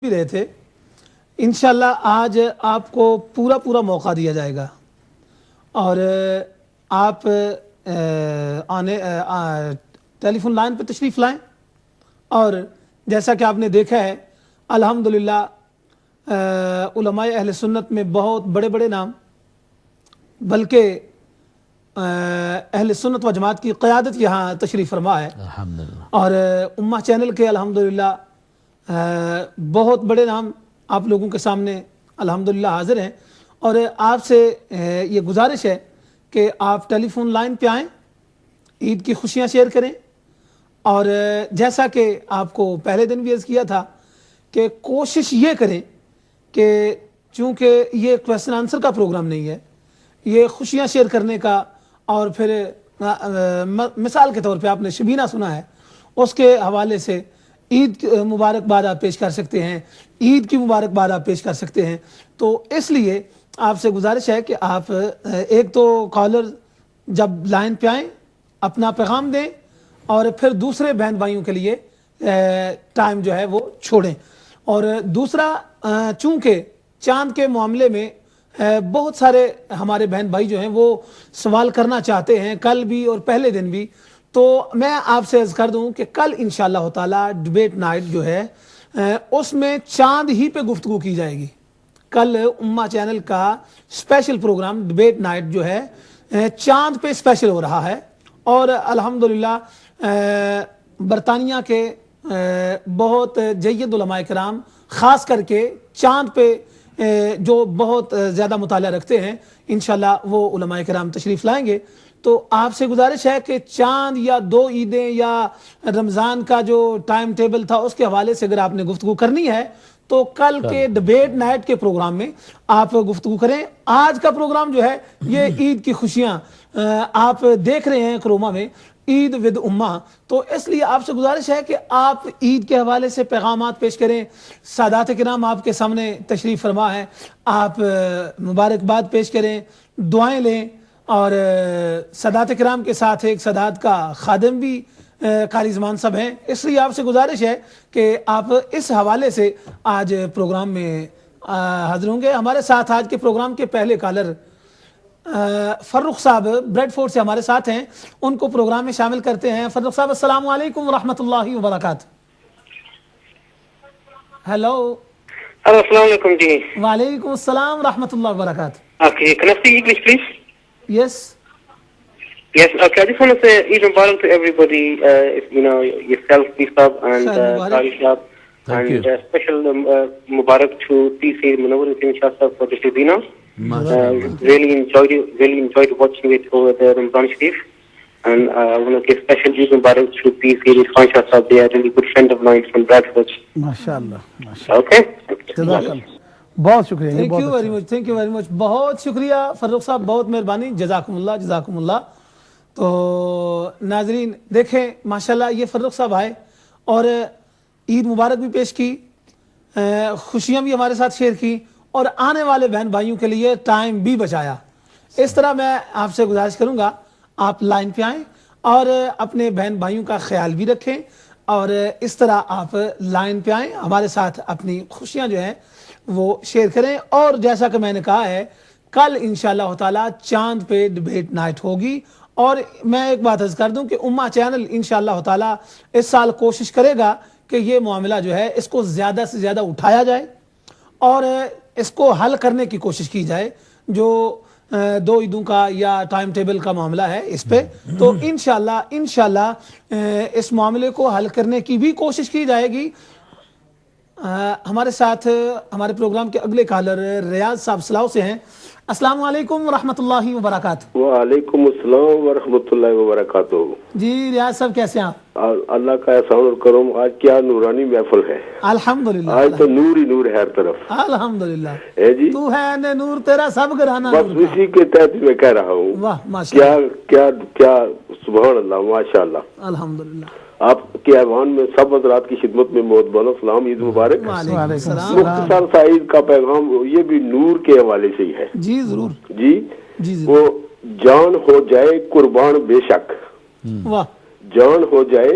بھی رہے تھے انشاءاللہ آج آپ کو پورا موقع دیا جائے گا اور آپ ٹیلی فون لائن پہ تشریف لائیں اور جیسا کہ آپ نے دیکھا ہے الحمدللہ علماء اہل سنت میں بہت بڑے نام بلکہ اہل سنت و جماعت کی قیادت یہاں تشریف فرما ہے الحمدللہ اور امہ چینل کے الحمدللہ بہت بڑے نام آپ لوگوں کے سامنے الحمدللہ حاضر ہیں اور آپ سے یہ گزارش ہے کہ آپ ٹیلی فون لائن پہ آئیں عید کی خوشیاں شیئر کریں اور جیسا کہ آپ کو پہلے دن بھی عرض کیا تھا کہ کوشش یہ کریں کہ چونکہ یہ کویسچن آنسر کا پروگرام نہیں ہے یہ خوشیاں شیئر کرنے کا اور پھر مثال کے طور پہ آپ نے شبینہ سنا ہے اس کے حوالے سے عید مبارکباد آپ پیش کر سکتے ہیں عید کی مبارکباد آپ پیش کر سکتے ہیں تو اس لیے آپ سے گزارش ہے کہ آپ ایک تو کالر جب لائن پہ آئیں اپنا پیغام دیں اور پھر دوسرے بہن بھائیوں کے لیے ٹائم جو ہے وہ چھوڑیں اور دوسرا چونکہ چاند کے معاملے میں بہت سارے ہمارے بہن بھائی جو ہیں وہ سوال کرنا چاہتے ہیں کل بھی اور پہلے دن بھی تو میں آپ سے عرض کر دوں کہ کل انشاءاللہ تعالی ڈبیٹ نائٹ جو ہے اس میں چاند ہی پہ گفتگو کی جائے گی کل امہ چینل کا اسپیشل پروگرام ڈبیٹ نائٹ جو ہے چاند پہ اسپیشل ہو رہا ہے اور الحمدللہ برطانیہ کے بہت جید علماء کرام خاص کر کے چاند پہ جو بہت زیادہ مطالعہ رکھتے ہیں انشاءاللہ وہ علماء کرام تشریف لائیں گے تو آپ سے گزارش ہے کہ چاند یا دو عیدیں یا رمضان کا جو ٹائم ٹیبل تھا اس کے حوالے سے اگر آپ نے گفتگو کرنی ہے تو کل کے ڈبیٹ نائٹ کے پروگرام میں آپ گفتگو کریں آج کا پروگرام جو ہے یہ عید کی خوشیاں آپ دیکھ رہے ہیں کروما میں عید ود امہ تو اس لیے آپ سے گزارش ہے کہ آپ عید کے حوالے سے پیغامات پیش کریں سادات کرام آپ کے سامنے تشریف فرما ہے آپ مبارکباد پیش کریں دعائیں لیں اور سادات کرام کے ساتھ ایک سادات کا خادم بھی قاری زمان صاحب ہیں اس لیے آپ سے گزارش ہے کہ آپ اس حوالے سے آج پروگرام میں حاضر ہوں گے ہمارے ساتھ آج کے پروگرام کے پہلے کالر فرخ صاحب بریڈ فورٹ سے ہمارے ساتھ ہیں ان کو پروگرام میں شامل کرتے ہیں فرخ صاحب السلام علیکم ورحمۃ اللہ وبرکاتہ ہیلو السلام علیکم جی وعلیکم السلام ورحمۃ اللہ وبرکاتہ Okay, can I speak English, please? Yes Yes, okay, I just want to say Eid Mubarak to everybody, yourself, Peace and Qari Shab, Thank and you. special Mubarak to PC Munawar Hussain Shah Sahab for the Shibina. MashaAllah. Really enjoyed watching it over the Ramadan Sharif. And I want to give special Eid Mubarak to PC Khan Shah Sahab. They are a really good friend of mine from Bradford. ماشاءاللہ Okay? جزاک اللہ بہت شکریہ thank you very much بہت شکریہ فرخ صاحب بہت مہربانی جزاکم اللہ تو ناظرین دیکھیں ماشاءاللہ یہ فرخ صاحب آئے اور عید مبارک بھی پیش کی خوشیاں بھی ہمارے ساتھ شیئر کی اور آنے والے بہن بھائیوں کے لیے ٹائم بھی بچایا اس طرح میں آپ سے گزارش کروں گا آپ لائن پہ آئیں اور اپنے بہن بھائیوں کا خیال بھی رکھیں اور اس طرح آپ لائن پہ آئیں ہمارے ساتھ اپنی خوشیاں جو ہیں وہ شیئر کریں اور جیسا کہ میں نے کہا ہے کل انشاءاللہ تعالی چاند پہ ڈبیٹ نائٹ ہوگی اور میں ایک بات عرض کر دوں کہ امہ چینل انشاءاللہ تعالی اس سال کوشش کرے گا کہ یہ معاملہ جو ہے اس کو زیادہ سے زیادہ اٹھایا جائے اور اس کو حل کرنے کی کوشش کی جائے جو دو عیدوں کا یا ٹائم ٹیبل کا معاملہ ہے اس پہ تو انشاءاللہ اس معاملے کو حل کرنے کی بھی کوشش کی جائے گی ہمارے ساتھ ہمارے پروگرام کے اگلے کالر ریاض صاحب سلاؤ سے ہیں السلام علیکم ورحمۃ اللہ وبرکاتہ وعلیکم السلام ورحمۃ اللہ وبرکاتہ جی ریاض صاحب کیسے ہیں آپ اللہ کا احسان اور کرم آج کیا نورانی محفل ہے الحمدللہ آج تو نور ہی نور ہے ہر طرف الحمدللہ ہے جی تو ہے نے نور تیرا سب گھرانا بس نور کا اسی کے تحت میں کہہ رہا ہوں واہ ماشاءاللہ کیا سبحان اللہ ماشاء اللہ الحمدللہ آپ کے ایوان میں سب حضرات کی خدمت میں بہت بہت سلام عید مبارک وعلیکم السلام مختصر سا عید کا پیغام یہ بھی نور کے حوالے سے ہی ہے جی ضرور جی وہ جان ہو جائے قربان بے شک واہ جان ہو جائے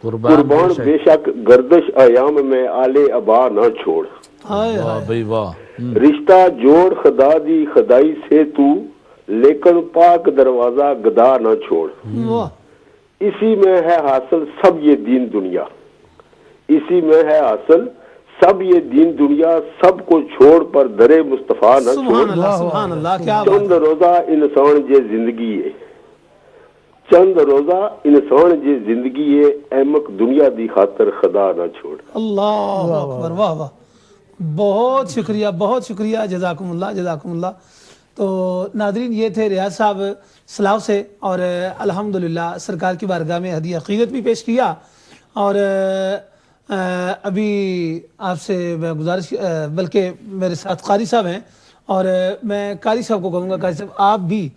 قربان بے شک گردش ایام میں آلے ابا نہ چھوڑ، ہائے واہ ہائے، بھائی واہ، رشتہ جوڑ خدا دی خدائی سے تو، لیکن پاک دروازہ گدا نہ چھوڑ، واہ، اسی میں ہے حاصل سب یہ دین دنیا، اسی میں ہے حاصل سب یہ دین دنیا، سب کو چھوڑ پر درے مصطفیٰ نہ چھوڑ، سبحان اللہ سبحان اللہ، کیا بات چند روزہ انسان جے زندگی ہے، چند روزہ انسان جے زندگی ہے، احمق دنیا دی خاطر خدا نہ چھوڑ۔ اللہ اکبر، واہ واہ، بہت شکریہ، جزاکم اللہ۔ تو ناظرین، یہ تھے ریاض صاحب سلاؤ سے، اور الحمدللہ سرکار کی بارگاہ میں ہدیہ عقیدت بھی پیش کیا، اور ابھی آپ سے میں گزارش، بلکہ میرے ساتھ قاری صاحب ہیں، اور میں قاری صاحب کو کہوں گا، قاری صاحب آپ بھی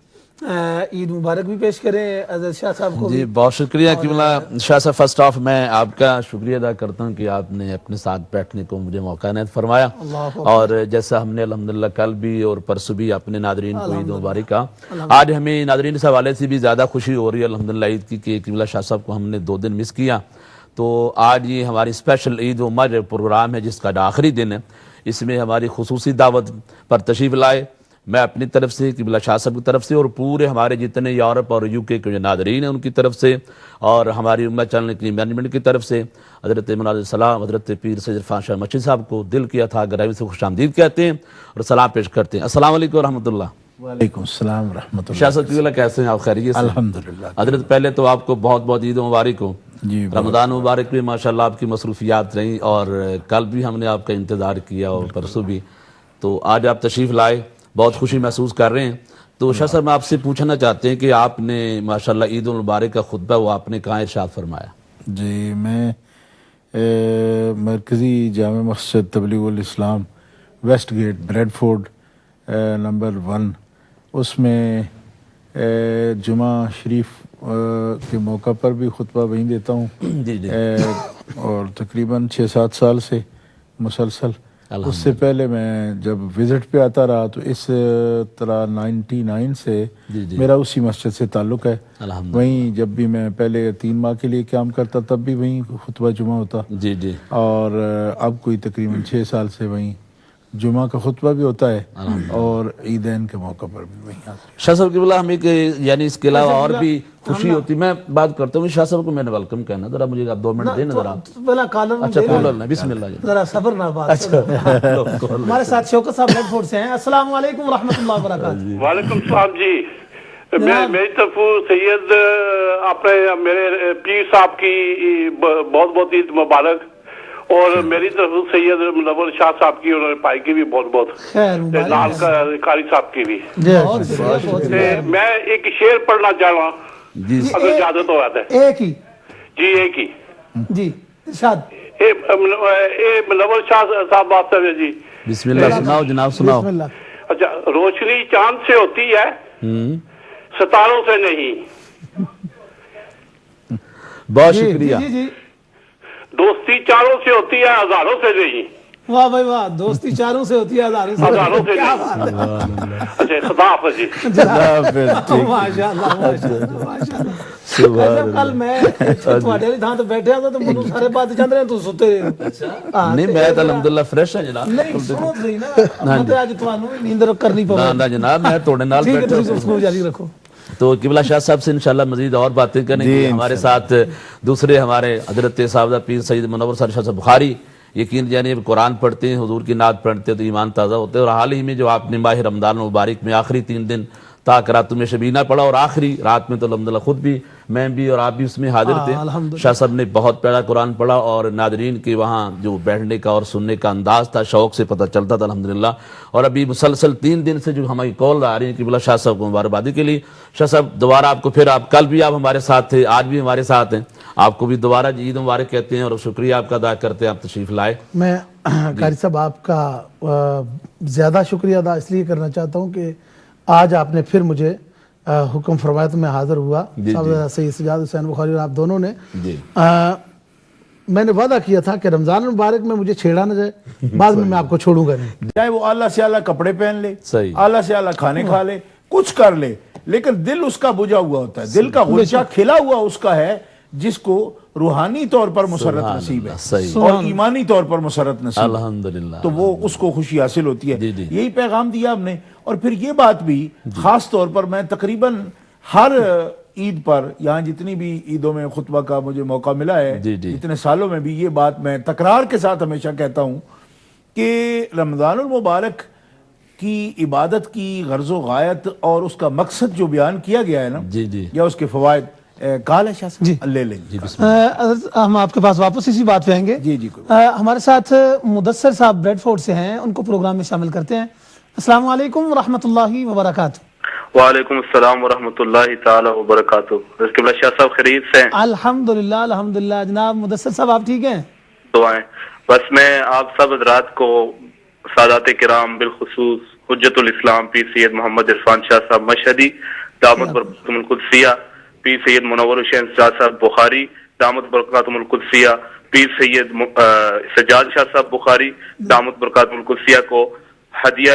عید مبارک بھی پیش کریں حضرت شاہ صاحب کو جی بھی۔ بہت شکریہ قبلہ شاہ صاحب، فرسٹ آف میں آپ کا شکریہ ادا کرتا ہوں کہ آپ نے اپنے ساتھ بیٹھنے کو مجھے موقع عنایت فرمایا، اور جیسا ہم نے الحمدللہ کل بھی اور پرسوں بھی اپنے ناظرین کو عید مبارک کہا، آج ہمیں ناظرین سے حوالے سے بھی زیادہ خوشی ہو رہی ہے الحمدللہ عید کی کہ قبلہ شاہ صاحب کو ہم نے 2 دن مس کیا، تو آج یہ ہماری اسپیشل عید عمر پروگرام ہے جس کا آخری دن ہے، اس میں ہماری خصوصی دعوت پر تشریف لائے، میں اپنی طرف سے قبلہ شاہ صاحب کی طرف سے اور پورے ہمارے جتنے یورپ اور UK کے جو ناظرین ہیں ان کی طرف سے، اور ہماری امت چینل کی مینجمنٹ کی طرف سے حضرت مناظر سلام حضرت پیر سید عرفان شاہ مچھی صاحب کو دل کیا تھا گرامی سے خوش آمدید کہتے ہیں اور سلام پیش کرتے ہیں۔ السلام علیکم ورحمۃ اللہ۔ وعلیکم السلام ورحمۃ اللہ۔ شاہ صاحب قبلہ کیسے ہیں آپ؟ خیریت سے؟ الحمدللہ۔ حضرت پہلے تو آپ کو بہت بہت عید مبارک ہو، جی رمضان مبارک بھی ماشاءاللہ آپ کی مصروفیات رہیں، اور کل بھی ہم نے آپ کا انتظار کیا اور پرسوں بھی، تو آج آپ تشریف لائے، بہت خوشی محسوس کر رہے ہیں۔ تو شاہ صاحب میں آپ سے پوچھنا چاہتے ہیں کہ آپ نے ماشاءاللہ عید المبارک کا خطبہ وہ آپ نے کہاں ارشاد فرمایا؟ جی، میں مرکزی جامع مسجد تبلیغ الاسلام Westgate Bradford number 1، اس میں جمعہ شریف کے موقع پر بھی خطبہ وہیں دیتا ہوں، جی جی، اور تقریباً 6-7 سال سے مسلسل۔ اس سے پہلے میں جب وزٹ پہ آتا رہا تو اس طرح 99 سے میرا اسی مسجد سے تعلق ہے، وہیں جب بھی میں پہلے 3 ماہ کے لیے قیام کرتا تب بھی وہیں خطبہ جمعہ ہوتا، جی جی، اور اب کوئی تقریباً 6 سال سے وہیں جمعہ کا خطبہ بھی ہوتا ہے، اور عیدین کے موقع پر بھی وہیں حاضر۔ شاہ صاحب قبلہ ہمیں کہ یعنی اس کے علاوہ اور بھی خوشی ہوتی، میں بات کرتا ہوں شاہ صاحب کو میں نے ویلکم کہنا، ذرا مجھے آپ 2 منٹ دیں نا ذرا۔ پہلا کالر اچھا کالر نا، بسم اللہ جی، ذرا صبر نہ بات۔ ہمارے ساتھ شوکت صاحب ریڈ فورٹ سے ہیں۔ السلام علیکم ورحمۃ اللہ وبرکاتہ۔ وعلیکم السلام جی، میری طرف سید اپنے میرے پیر صاحب کی بہت بہت عید مبارک، اور میری طرف سید منور شاہ صاحب کی اور پائی کی بھی بہت بہت، لال قاری صاحب کی بھی۔ میں ایک شعر پڑھنا چاہ رہا ہوں اگر اجازت ہو جاتا ہے؟ ایک ہی جی ایک ہی جی، ارشاد۔ اے منور شاہ صاحب واسطے ہے جی، بسم اللہ سناؤ جناب سناؤ۔ بسم اللہ۔ اچھا، روشنی چاند سے ہوتی ہے ستاروں سے نہیں، بہت شکریہ۔ جی جی، دوستی چاروں سے ہوتی ہے ہزاروں سے نہیں۔ واہ بھائی واہ، دوستی چاروں سے ہوتی ہے ہزاروں ہزاروں سے کیا نہیں۔ بات ہے۔ اچھا خدا حافظ جی۔ ماشاء اللہ ماشاء اللہ۔ کل میں تھوڑے والی تھان تے بیٹھا تھا تو منو سارے بات چند رہے تو ستے رہے۔ نہیں میں تو الحمدللہ فریش ہوں جناب۔ نہیں سنو صحیح نا، مطلب اج تانوں بھی نیندر کرنی پوے۔ نہ جناب، میں تھوڑے نال ٹھیک ہے، بیٹھا تسی گفتگو جاری رکھو۔ تو قبلہ شاہ صاحب سے انشاءاللہ مزید اور باتیں کریں گے۔ ہمارے ساتھ دوسرے ہمارے حضرت صاحبہ پیر سید منور شاہ صاحب بخاری، یقین جانے قرآن پڑھتے ہیں، حضور کی نعت پڑھتے ہیں تو ایمان تازہ ہوتے ہیں، اور حال ہی میں جو آپ نے ماہ رمضان مبارک میں آخری 3 دن تاک رات میں شبینہ پڑھا، اور آخری رات میں تو الحمدللہ خود بھی میں بھی اور آپ بھی اس میں حاضر تھے۔ شاہ صاحب نے بہت پیارا قرآن پڑھا، اور ناظرین کے وہاں جو بیٹھنے کا اور سننے کا انداز تھا شوق سے پتہ چلتا تھا الحمدللہ۔ اور ابھی مسلسل 3 دن سے جو ہماری کال آ رہی ہیں قبلہ شاہ صاحب کو مبارکبادی کے لیے۔ شاہ صاحب دوبارہ آپ کو پھر، آپ کل بھی آپ ہمارے ساتھ تھے، آج بھی ہمارے ساتھ ہیں، آپ کو بھی دوبارہ عید مبارک کہتے ہیں اور شکریہ آپ کا ادا کرتے ہیں، آپ تشریف لائے۔ میں قاری صاحب آپ کا زیادہ شکریہ ادا اس لیے کرنا چاہتا ہوں کہ آج آپ نے پھر مجھے حکم فرمایا تو میں حاضر ہوا، سید سجاد حسین بخاری اور آپ دونوں نے۔ میں نے وعدہ کیا تھا کہ رمضان مبارک میں مجھے چھیڑا نہ جائے، بعد میں آپ کو چھوڑوں گا نہیں۔ چاہے وہ اعلیٰ سے اعلیٰ کپڑے پہن لے، اعلیٰ سے اعلیٰ کھانے کھا لے، کچھ کر لے، لیکن دل اس کا بجھا ہوا ہوتا ہے، دل کا غنچہ کھلا ہوا اس کا ہے، جس کو روحانی طور پر مسرت نصیب ہے اور ایمانی طور پر مسرت نصیب ہے، الحمدللہ، تو وہ اس کو خوشی حاصل ہوتی ہے۔ جی جی۔ یہی پیغام دیا ہم نے، اور پھر یہ بات بھی خاص طور پر میں تقریباً ہر عید پر، یہاں جتنی بھی عیدوں میں خطبہ کا مجھے موقع ملا ہے، جی جی، اتنے سالوں میں بھی یہ بات میں تکرار کے ساتھ ہمیشہ کہتا ہوں کہ رمضان المبارک کی عبادت کی غرض و غایت اور اس کا مقصد جو بیان کیا گیا ہے نا، جی جی، یا اس کے فوائد کال ہے شاہ صاحب لے لیں جی بسم اللہ۔ ہم آپ کے پاس واپس اسی بات پہ آئیں گے۔ جی جی، کوئی ہمارے ساتھ مدثر صاحب بریڈ فورڈ سے ہیں، ان کو پروگرام میں شامل کرتے ہیں۔ السلام علیکم ورحمۃ اللہ وبرکاتہ۔ وعلیکم السلام ورحمۃ اللہ تعالی وبرکاتہ۔ قبلہ شاہ صاحب خیریت سے ہیں؟ الحمدللہ الحمدللہ۔ جناب مدثر صاحب آپ ٹھیک ہیں؟ دعائیں۔ بس میں آپ سب حضرات کو، سادات کرام، بالخصوص حجت الاسلام پیر سید محمد عرفان شاہ صاحب مشہدی دامت برکاتہم القدسیہ، پیر سید منور حسین شاہ صاحب بخاری دامت برکاتہم القدسیہ، پیر سید سجاد شاہ صاحب بخاری دامت برکاتہم القدسیہ کو ہدیہ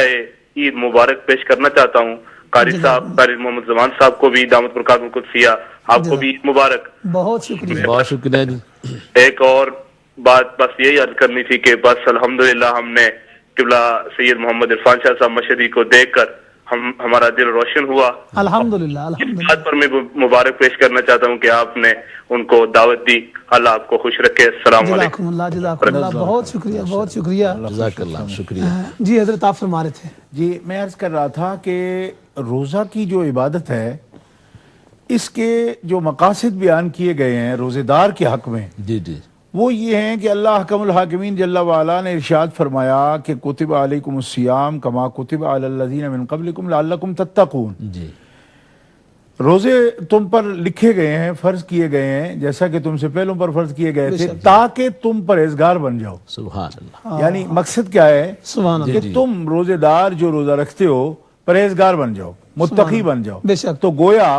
عید مبارک پیش کرنا چاہتا ہوں۔ قاری صاحب، قاری محمد زمان صاحب کو بھی دامت برکاتہم القدسیہ، آپ کو بھی عید مبارک۔ بہت شکریہ، بہت شکریہ جی۔ ایک اور بات بس یہی عرض کرنی تھی کہ بس الحمدللہ ہم نے قبلہ سید محمد عرفان شاہ صاحب مشہدی کو دیکھ کر ہمارا دل روشن ہوا۔ الحمدللہ اس الحمدللہ۔ بات پر میں مبارک پیش کرنا چاہتا ہوں کہ آپ نے ان کو دعوت دی۔ اللہ آپ کو خوش رکھے۔ السلام علیکم۔ جزاکم اللہ جزاکم اللہ، بہت شکریہ بہت شکریہ۔ جزاک اللہ، شکریہ۔ جی حضرت آپ فرما رہے تھے۔ جی، میں عرض کر رہا تھا کہ روزہ کی جو عبادت ہے، اس کے جو مقاصد بیان کیے گئے ہیں روزے دار کے حق میں، جی جی، وہ یہ ہیں کہ اللہ حکم الحاکمین جل وعلا نے ارشاد فرمایا کہ کتب علیکم الصیام کما کتب علی الذین من قبلکم لعلکم تتقون۔ جی، روزے تم پر لکھے گئے ہیں، فرض کیے گئے ہیں، جیسا کہ تم سے پہلوں پر فرض کیے گئے تھے، تاکہ تم پرہیزگار بن جاؤ۔ سبحان اللہ۔ یعنی مقصد کیا ہے سبحان اللہ۔ کہ تم روزے دار جو روزہ رکھتے ہو پرہیزگار بن جاؤ، متقی بن جاؤ۔ بے شک۔ تو گویا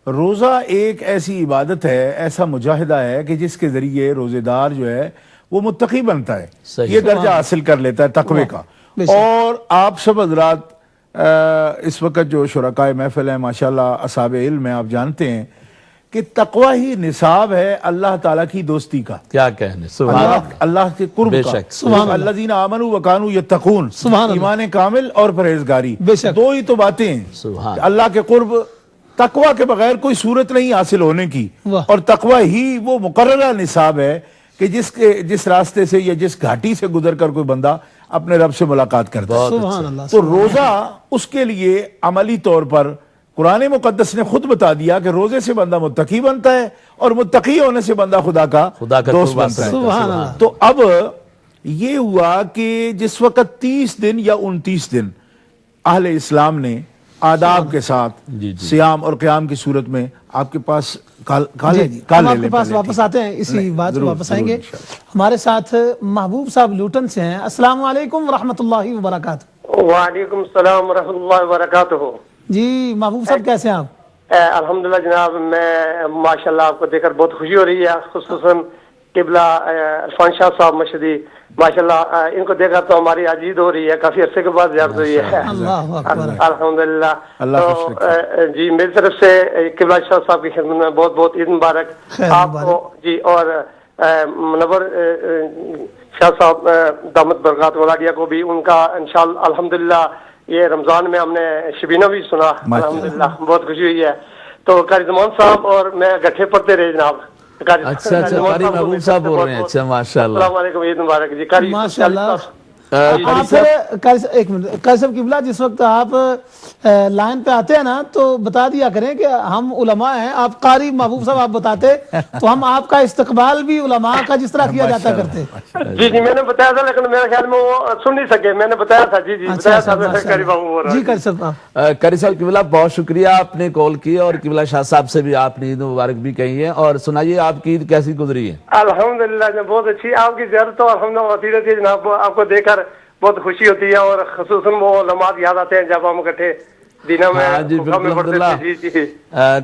روزہ ایک ایسی عبادت ہے، ایسا مجاہدہ ہے کہ جس کے ذریعے روزے دار جو ہے وہ متقی بنتا ہے، صحیح۔ یہ درجہ حاصل کر لیتا ہے تقوی کا۔ اور آپ سب حضرات اس وقت جو شرکائے محفل ہیں، ماشاءاللہ اصحاب علم ہیں، آپ جانتے ہیں کہ تقوی ہی نصاب ہے اللہ تعالیٰ کی دوستی کا، کیا کہنے، سبحان اللہ۔ اللہ کے قرب بے کا۔ شک۔ الذین آمنوا وکانوا یتقون، سبحان اللہ۔ ایمان کامل اور پرہیزگاری، بے شک۔ دو ہی تو باتیں ہیں۔ سبحان اللہ کے قرب، تقوی کے بغیر کوئی صورت نہیں حاصل ہونے کی، واہ۔ اور تقوی ہی وہ مقررہ نصاب ہے کہ جس راستے سے یا جس گھاٹی سے گزر کر کوئی بندہ اپنے رب سے ملاقات کرتا ہے۔ سبحان اللہ۔ تو روزہ اس کے لیے عملی طور پر قرآن مقدس نے خود بتا دیا کہ روزے سے بندہ متقی بنتا ہے، اور متقی ہونے سے بندہ خدا کا دوست بنتا ہے۔ سبحان اللہ۔ تو اب یہ ہوا کہ جس وقت 30 دن یا 29 دن اہل اسلام نے آداب کے ساتھ سیام اور قیام کی صورت میں، آپ کے پاس کال ہم آپ کے پاس واپس آتے ہیں، اسی بات پر واپس آئیں گے۔ ہمارے ساتھ محبوب صاحب لوٹن سے ہیں۔ السلام علیکم ورحمۃ اللہ وبرکاتہ۔ وعلیکم السلام ورحمۃ اللہ وبرکاتہ۔ جی محبوب صاحب کیسے ہیں آپ؟ الحمدللہ جناب، میں ماشاءاللہ آپ کو دیکھ کر بہت خوشی ہو رہی ہے، خصوصاً قبلہ عرفان شاہ صاحب مشہدی، ماشاءاللہ ان کو دیکھ کر تو ہماری عجید ہو رہی ہے، کافی عرصے کے بعد زیارت ہوئی ہے۔ اللہ اکبر۔ الحمدللہ۔ اللہ خوش رکھے۔ جی میری طرف سے قبلہ شاہ صاحب کی خدمت میں بہت بہت عید مبارک آپ کو جی، اور منور شاہ صاحب دامت برکات ولادیہ کو بھی، ان کا انشاءاللہ الحمدللہ یہ رمضان میں ہم نے شبینہ بھی سنا، الحمدللہ بہت خوشی ہوئی ہے۔ تو قاری زمان صاحب اور میں گٹھے پڑھتے رہے جناب۔ اچھا، قاری محبوب صاحب بول رہے ہیں۔ اچھا، ماشاءاللہ۔ السلام علیکم، عید مبارک جی۔ قاری ماشاءاللہ۔ آپ ایک منٹ، قاری صاحب قبلہ، جس وقت آپ لائن پہ آتے ہیں نا تو بتا دیا کریں کہ ہم علماء ہیں، آپ قاری محبوب صاحب آپ بتاتے تو ہم آپ کا استقبال بھی علماء کا جس طرح کیا جاتا کرتے۔ جی جی میں نے بتایا تھا، لیکن میرے خیال میں وہ سن نہیں سکے، میں نے بتایا تھا۔ جی جی بتایا تھا، قاری محبوب۔ جی قاری صاحب۔ قاری صاحب قبلہ بہت شکریہ، آپ نے کال کی اور قبلہ شاہ صاحب سے بھی آپ نے عید مبارک بھی کہی ہے، اور سنائیے آپ کی عید کیسی گزری ہے؟ الحمدللہ بہت اچھی، آپ کی زیارت تو الحمدللہ ہوتی رہتی ہے جناب، آپ کو دیکھ کر بہت خوشی ہوتی ہے، اور خصوصاً وہ لمحات یاد آتے ہیں جب ہم اکٹھے دینا میں جی بالکل الحمدللہ۔ جی جی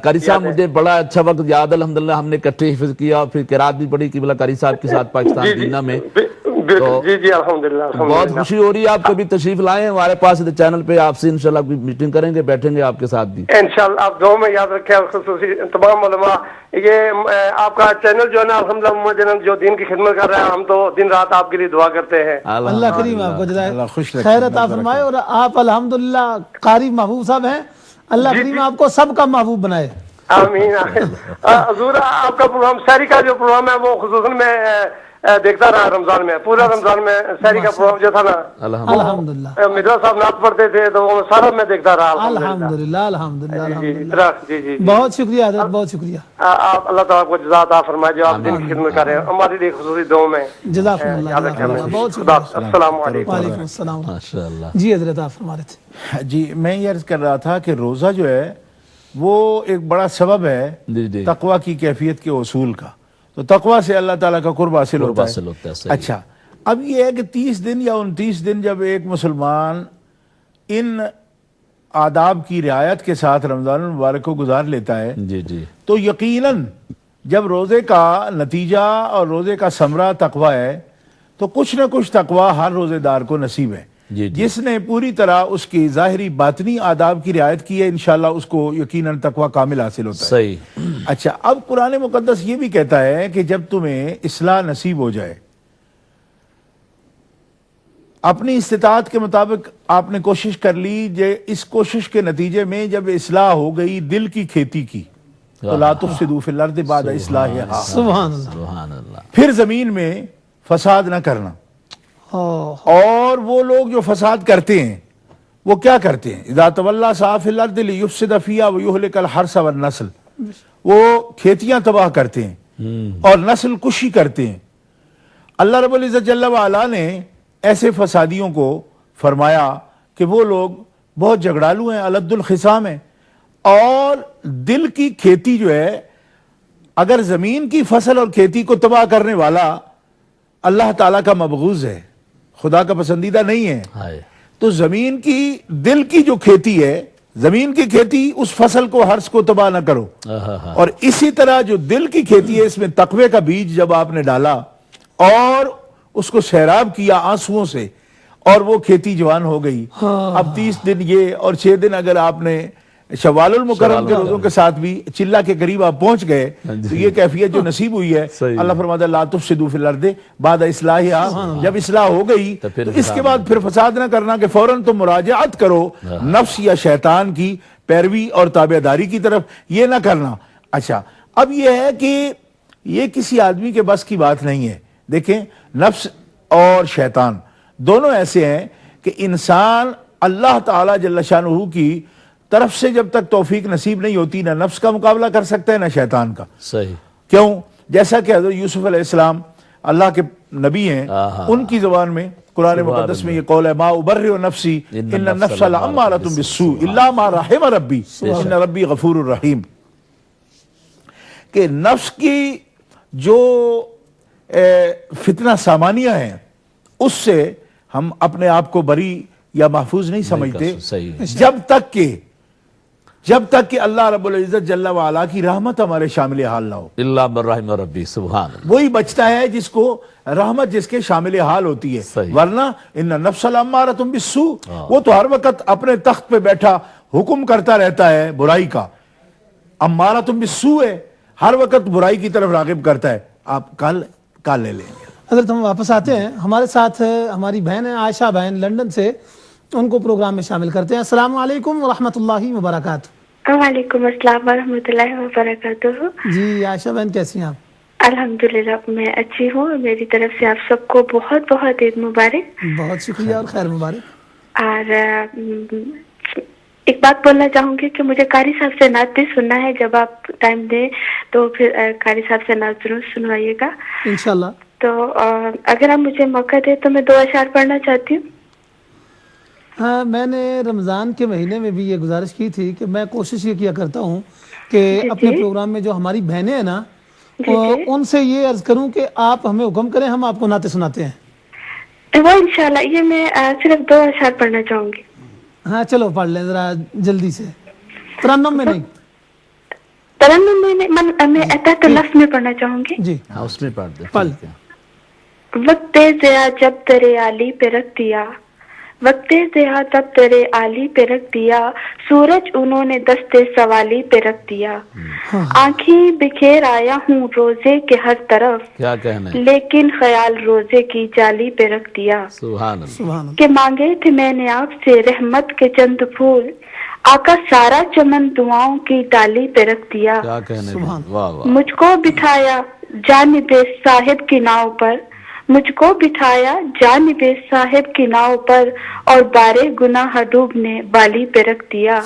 قاری صاحب مجھے بڑا اچھا وقت یاد ہے، الحمدللہ ہم نے اکٹھے حفظ کیا اور پھر قرات بھی پڑھی قبلہ قاری صاحب کے ساتھ پاکستان دینا میں، بالکل جی جی الحمدللہ بہت خوشی ہو رہی ہے، آپ کبھی تشریف لائیں ہمارے پاس چینل پہ، آپ سے انشاءاللہ کوئی میٹنگ کریں گے، بیٹھیں گے آپ کے ساتھ بھی انشاءاللہ. آپ دعاؤں میں یاد رکھیں، خصوصی تمام علماء. یہ آپ کا چینل جو ہے نا الحمدللہ محمد جنم جو دین کی خدمت کر رہے ہیں، ہم تو دن رات آپ کے لیے دعا کرتے ہیں. اللہ کریم آپ کو جزائے اللہ خوش رکھے، خیر عطا فرمائے. اور آپ الحمدللہ قاری محبوب صاحب ہیں، اللہ کریم آپ کو سب کا محبوب بنائے. آمین. حضور آپ کا پروگرام سحری کا جو پروگرام ہے وہ خصوصاً میں دیکھتا رہا رمضان میں، پورا رمضان میں سحری کا پروگرام جو تھا نا الحمدللہ مرزا صاحب نعت پڑھتے تھے تو وہ سارا میں دیکھتا رہا. الحمدللہ الحمدللہ الحمدللہ. جی جی بہت شکریہ حضرت، بہت شکریہ. آپ اللہ تعالیٰ کو جزا عطا فرمائے جو آپ دین کی خدمت کر رہے ہیں. ہمارے لیے خصوصی دعاؤں میں جزاکم اللہ، یاد رکھیں. بہت خدا شکریہ. السلام علیکم. وعلیکم السلام. ماشاءاللہ. جی حضرت آپ فرما رہے تھے. جی میں یہ عرض کر رہا تھا کہ روزہ جو ہے وہ ایک بڑا سبب ہے جی تقوی کی کیفیت کے اصول کا. تو تقوی سے اللہ تعالیٰ کا قرب حاصل ہوتا ہے. صحیح. اچھا اب یہ ہے کہ 30 دن یا 29 دن جب ایک مسلمان ان آداب کی رعایت کے ساتھ رمضان المبارک کو گزار لیتا ہے جی جی تو یقیناً جب روزے کا نتیجہ اور روزے کا ثمرہ تقوی ہے تو کچھ نہ کچھ تقوی ہر روزے دار کو نصیب ہے. جی جس نے پوری طرح اس کی ظاہری باطنی آداب کی رعایت کی ہے انشاءاللہ اس کو یقیناً تقوی کامل حاصل ہوتا ہے. صحیح. اچھا اب قرآن مقدس یہ بھی کہتا ہے کہ جب تمہیں اصلاح نصیب ہو جائے، اپنی استطاعت کے مطابق آپ نے کوشش کر لی، اس کوشش کے نتیجے میں جب اصلاح ہو گئی دل کی کھیتی کی تو لا تفسدوا فی الارض بعد اصلاحها، سبحان اللہ. سبحان اللہ. پھر زمین میں فساد نہ کرنا. اور وہ لوگ جو فساد کرتے ہیں وہ کیا کرتے ہیں؟ اذا تولی سعی فی الارض لیفسد فیہا ویہلک الحرث والنسل، وہ کھیتیاں تباہ کرتے ہیں اور نسل کشی کرتے ہیں. اللہ رب العزت جل وعلا نے ایسے فسادیوں کو فرمایا کہ وہ لوگ بہت جھگڑالو ہیں، الد الخصام ہیں. اور دل کی کھیتی جو ہے، اگر زمین کی فصل اور کھیتی کو تباہ کرنے والا اللہ تعالیٰ کا مبغوض ہے، خدا کا پسندیدہ نہیں ہے، تو زمین کی دل کی جو کھیتی ہے، زمین کی کھیتی اس فصل کو حرث کو تباہ نہ کرو. اور اسی طرح جو دل کی کھیتی ہے اس میں تقوی کا بیج جب آپ نے ڈالا اور اس کو سیراب کیا آنسوؤں سے اور وہ کھیتی جوان ہو گئی. اب 30 دن یہ اور 6 دن اگر آپ نے شوال المکرم کے روزوں کے ساتھ بھی چلہ کے قریب آپ پہنچ گئے تو یہ کیفیت جو نصیب ہوئی ہے. اللہ فرماتا ہے لا تفسدوا فی الارض بعد اصلاحها، جب اصلاح ہو گئی تو اس کے بعد پھر فساد نہ کرنا کہ فوراً تم مراجعت کرو نفس یا شیطان کی پیروی اور تابعداری کی طرف، یہ نہ کرنا. اچھا اب یہ ہے کہ یہ کسی آدمی کے بس کی بات نہیں ہے. دیکھیں نفس اور شیطان دونوں ایسے ہیں کہ انسان اللہ تعالی جل شانہ کی طرف سے جب تک توفیق نصیب نہیں ہوتی نہ نفس کا مقابلہ کر سکتا ہے نہ شیطان کا. صحیح. کیوں؟ جیسا کہ حضرت یوسف علیہ السلام اللہ کے نبی ہیں، ان کی زبان میں قرآن مقدس میں یہ قول ہے ما ابرئ نفسی ان النفس لامارۃ بالسوء الا ما رحم ربی ان ربی غفور الرحیم، کہ نفس کی جو فتنہ سامانیہ ہیں اس سے ہم اپنے آپ کو بری یا محفوظ نہیں سمجھتے جب تک کہ اللہ رب العزت جل وعلا کی رحمت ہمارے شامل حال نہ ہو. الا من رحم ربی، سبحان اللہ. وہی بچتا ہے جس کو رحمت جس کے شامل حال ہوتی ہے. ورنہ ان النفس لامارۃ بالسوء، وہ تو ہر وقت اپنے تخت پہ بیٹھا حکم کرتا رہتا ہے برائی کا. امارۃ بالسوء ہے، ہر وقت برائی کی طرف راغب کرتا ہے. آپ کل لے لیں گے. حضرت ہم واپس آتے ہیں، ہمارے ساتھ ہماری بہن ہے عائشہ بہن لندن سے، ان کو پروگرام میں شامل کرتے ہیں. السلام علیکم ورحمۃ اللہ وبرکاتہ. وعلیکم السلام ورحمۃ اللہ وبرکاتہ. جی عائشہ بہن کیسی ہیں آپ؟ الحمدللہ میں اچھی ہوں. میری طرف سے آپ سب کو بہت بہت عید مبارک. بہت شکریہ اور خیر مبارک. اور ایک بات بولنا چاہوں گی کہ مجھے قاری صاحب سے نعت بھی سننا ہے، جب آپ ٹائم دیں تو پھر قاری صاحب سے نعت ضرور سنوائیے گا انشاءاللہ. تو اگر آپ مجھے موقع دیں تو میں 2 اشعار پڑھنا چاہتی ہوں. ہاں میں نے رمضان کے مہینے میں بھی یہ گزارش کی تھی کہ میں کوشش یہ کیا کرتا ہوں کہ اپنے پروگرام میں جو ہماری بہنیں ہیں نا ان سے یہ عرض کروں کہ آپ ہمیں حکم کریں، ہم آپ کو نعتیں سناتے ہیں. وہ انشاءاللہ یہ میں صرف 2 اشعار پڑھنا چاہوں گی. ہاں چلو پڑھ لیں ذرا جلدی سے. ترنم میں نہیں، ترنم میں نہیں، میں تحت لفظ میں پڑھنا چاہوں گی. جی ہاں اس میں پڑھ دیں. پڑھ وقت ضیا جب تیرے علی پہ رکھ دیا، وقت ضیا جب تیرے علی پہ رکھ دیا، سورج انہوں نے دستے سوالی پہ رکھ دیا، آنکھیں بکھیر آیا ہوں روزے کے ہر طرف، کیا کہنا ہے، لیکن خیال روزے کی جالی پہ رکھ دیا، سبحان اللہ، سبحان کہ مانگے تھے میں نے آپ سے رحمت کے چند پھول، آقا سارا چمن دعاؤں کی ڈالی پہ رکھ دیا، کیا کہنا ہے، واہ واہ، مجھ کو بٹھایا جانب صاحب کی ناؤ پر، مجھ کو بٹھایا جانب صاحب کی ناؤ پر، اور بارے گناہ ڈوبنے والی پہ رکھ دیا،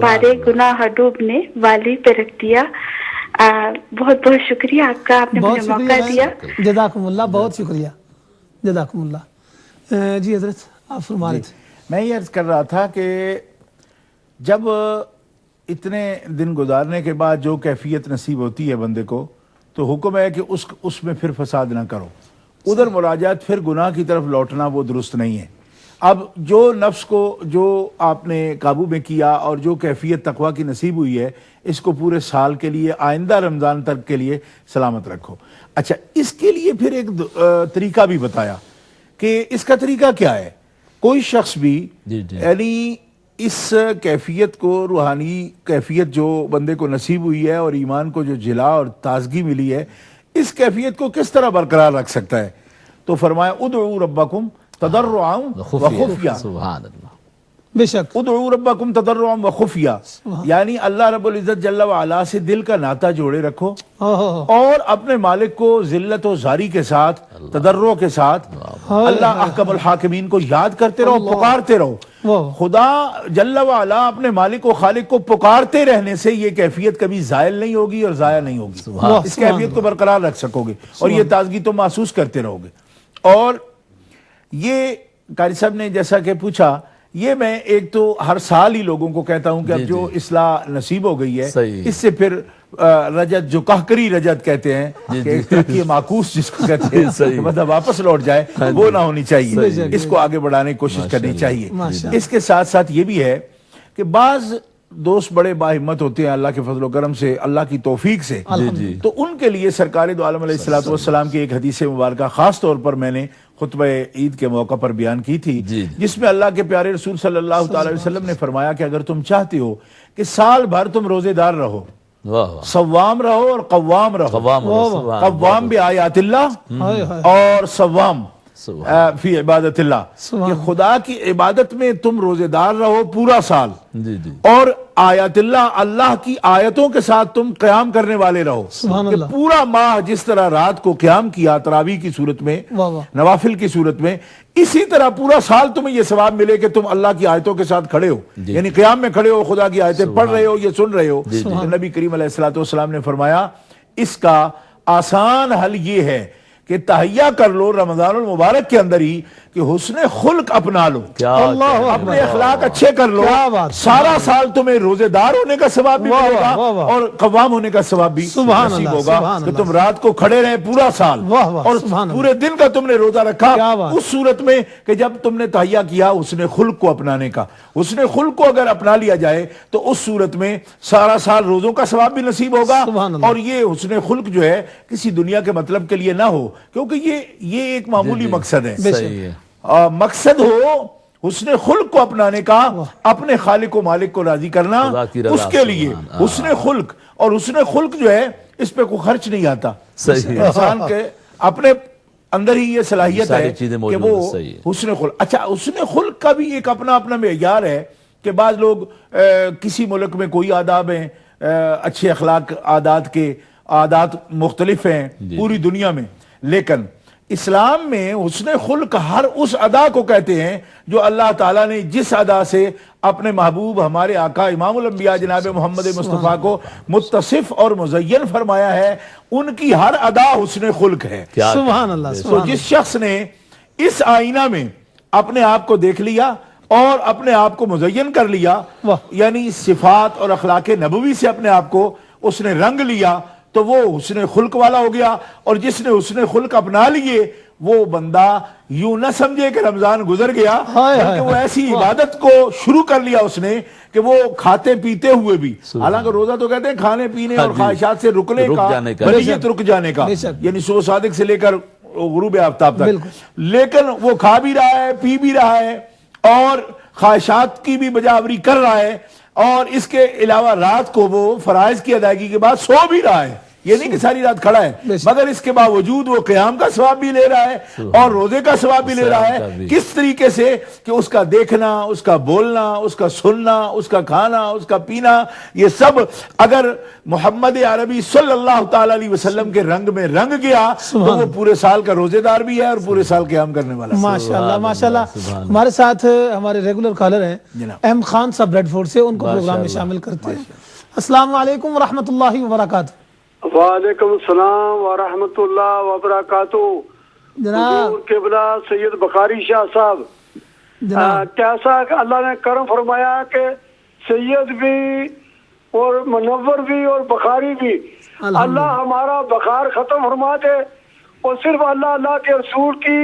بارے گناہ ڈوبنے والی پہ رکھ دیا۔ بہت بہت شکریہ آپ کا، آپ نے بہت مجھے موقع دیا۔ شکریہ، جزاکم اللہ، بہت شکریہ، جزاکم اللہ۔ جی حضرت آپ فرما رہے تھے۔ میں یہ عرض کر رہا تھا کہ جب اتنے دن گزارنے کے بعد جو کیفیت نصیب ہوتی ہے بندے کو، تو حکم ہے کہ اس میں پھر فساد نہ کرو، ادھر مراجعت پھر گناہ کی طرف لوٹنا وہ درست نہیں ہے۔ اب جو نفس کو جو آپ نے قابو میں کیا اور جو کیفیت تقویٰ کی نصیب ہوئی ہے، اس کو پورے سال کے لیے، آئندہ رمضان تک کے لیے سلامت رکھو۔ اچھا، اس کے لیے پھر ایک طریقہ بھی بتایا کہ اس کا طریقہ کیا ہے۔ کوئی شخص بھی یعنی اس کیفیت کو، روحانی کیفیت جو بندے کو نصیب ہوئی ہے اور ایمان کو جو جلا اور تازگی ملی ہے، اس کیفیت کو کس طرح برقرار رکھ سکتا ہے؟ تو فرمایا ادعوا ربکم تضرعا وخفیہ، سبحان اللہ، بے شک، ادعوا ربکم تضرعا وخفیہ، یعنی اللہ رب العزت جل وعلا سے دل کا ناطہ جوڑے رکھو اور اپنے مالک کو ذلت و زاری کے ساتھ، تضرع کے ساتھ اللہ احکم الحاکمین کو یاد کرتے رہو، پکارتے رہو۔ خدا جل وعلا اپنے مالک و خالق کو پکارتے رہنے سے یہ کیفیت کبھی زائل نہیں ہوگی اور ضائع نہیں ہوگی، اس کیفیت کو برقرار رکھ سکو گے اور یہ تازگی تو محسوس کرتے رہو گے۔ اور یہ قاری صاحب نے جیسا کہ پوچھا، یہ میں ایک تو ہر سال ہی لوگوں کو کہتا ہوں کہ اب جو اصلاح نصیب ہو گئی ہے، اس سے پھر رجت، جو قہقری رجت کہتے ہیں کہ ترقی معکوس جس کو کہتے ہیں، مطلب واپس لوٹ جائے، وہ نہ ہونی چاہیے، اس کو آگے بڑھانے کی کوشش کرنی چاہیے۔ اس کے ساتھ ساتھ یہ بھی ہے کہ بعض دوست بڑے باہمت ہوتے ہیں اللہ کے فضل و کرم سے، اللہ کی توفیق سے، تو ان کے لیے سرکار دو عالم علیہ السلام کی ایک حدیث مبارکہ خاص طور پر میں نے خطبہ عید کے موقع پر بیان کی تھی، جس میں اللہ کے پیارے رسول صلی اللہ تعالی وسلم نے فرمایا کہ اگر تم چاہتے ہو کہ سال بھر تم روزے دار رہو، صوام رہو اور قوام رہو، قوام بآیات اللہ اور صوام فی عبادت اللہ، کہ خدا کی عبادت میں تم روزے دار رہو پورا سال، اور آیات اللہ، اللہ کی آیتوں کے ساتھ تم قیام کرنے والے رہو، کہ پورا ماہ جس طرح رات کو قیام کیا تراویح کی صورت میں، نوافل کی صورت میں، اسی طرح پورا سال تمہیں یہ ثواب ملے کہ تم اللہ کی آیتوں کے ساتھ کھڑے ہو، یعنی قیام میں کھڑے ہو، خدا کی آیتیں پڑھ رہے ہو، یہ سن رہے ہو۔ نبی کریم علیہ السلام نے فرمایا اس کا آسان حل یہ ہے کہ تہیہ کر لو رمضان المبارک کے اندر ہی کہ حسن خلق اپنا لو، اپنے اخلاق اچھے کر لو، سارا سال تمہیں روزے دار ہونے کا ثواب بھی ملے گا اور قوام ہونے کا ثواب بھی نصیب ہوگا، کہ تم رات کو کھڑے رہے پورا سال اور پورے دن کا تم نے روزہ رکھا، اس صورت میں کہ جب تم نے تہیہ کیا حسن خلق کو اپنانے کا۔ حسن خلق کو اگر اپنا لیا جائے تو اس صورت میں سارا سال روزوں کا ثواب بھی نصیب ہوگا، اور یہ حسن خلق جو ہے کسی دنیا کے مطلب کے لیے نہ ہو، کیونکہ یہ ایک معمولی مقصد ہے۔ مقصد ہو حسن خلق کو اپنانے کا، اپنے خالق و مالک کو راضی کرنا، اس کے لیے حسن خلق، اور حسن خلق جو ہے اس پہ کوئی خرچ نہیں آتا، انسان کے اپنے اندر ہی یہ صلاحیت ہے کہ وہ حسن خلق۔ اچھا، حسن خلق کا بھی ایک اپنا اپنا معیار ہے کہ بعض لوگ کسی ملک میں کوئی آداب ہیں، اچھے اخلاق عادات مختلف ہیں پوری دنیا میں، لیکن اسلام میں حسن خلق ہر اس ادا کو کہتے ہیں جو اللہ تعالیٰ نے جس ادا سے اپنے محبوب ہمارے آقا امام الانبیاء جناب محمد مصطفیٰ کو متصف اور مزین فرمایا ہے، ان کی ہر ادا حسن خلق ہے۔ سبحان اللہ۔ تو جس شخص نے اس آئینہ میں اپنے آپ کو دیکھ لیا اور اپنے آپ کو مزین کر لیا، یعنی صفات اور اخلاق نبوی سے اپنے آپ کو اس نے رنگ لیا، تو وہ حسن خلق والا ہو گیا۔ اور جس نے حسن خلق اپنا لیے وہ بندہ یوں نہ سمجھے کہ رمضان گزر گیا، بلکہ وہ ایسی عبادت کو شروع کر لیا اس نے کہ وہ کھاتے پیتے ہوئے بھی، حالانکہ روزہ تو کہتے ہیں کھانے پینے اور خواہشات سے رکنے کا، بلیت رک جانے کا، یعنی صبح صادق سے لے کر غروب آفتاب تک، لیکن وہ کھا بھی رہا ہے، پی بھی رہا ہے اور خواہشات کی بھی بجاوری کر رہا ہے، اور اس کے علاوہ رات کو وہ فرائض کی ادائیگی کے بعد سو بھی رہا ہے. یہ نہیں کہ ساری رات کھڑا ہے، مگر اس کے باوجود وہ قیام کا ثواب بھی لے رہا ہے اور روزے کا ثواب بھی لے رہا ہے. کس طریقے سے کہ اس کا دیکھنا، اس کا بولنا، اس کا سننا، اس کا کھانا، اس کا پینا، یہ سب اگر محمد عربی صلی اللہ تعالی علیہ وسلم کے رنگ میں رنگ گیا تو وہ پورے سال کا روزے دار بھی ہے اور پورے سال قیام کرنے والا ہے. ماشاءاللہ ماشاءاللہ. ہمارے ساتھ ہمارے ریگولر کالر ہیں ایم خان صاحب ریڈ فورٹ سے، ان کو پروگرام میں شامل کرتے ہیں. السلام علیکم ورحمۃ اللہ وبرکاتہ. وعلیکم السلام ورحمۃ اللہ وبرکاتہ. جناب قبلہ سید بخاری شاہ صاحب، کیسا اللہ نے کرم فرمایا کہ سید بھی اور منور بھی اور بخاری بھی، اللہ ہمارا بخار ختم فرما دے اور صرف اللہ کے رسول کی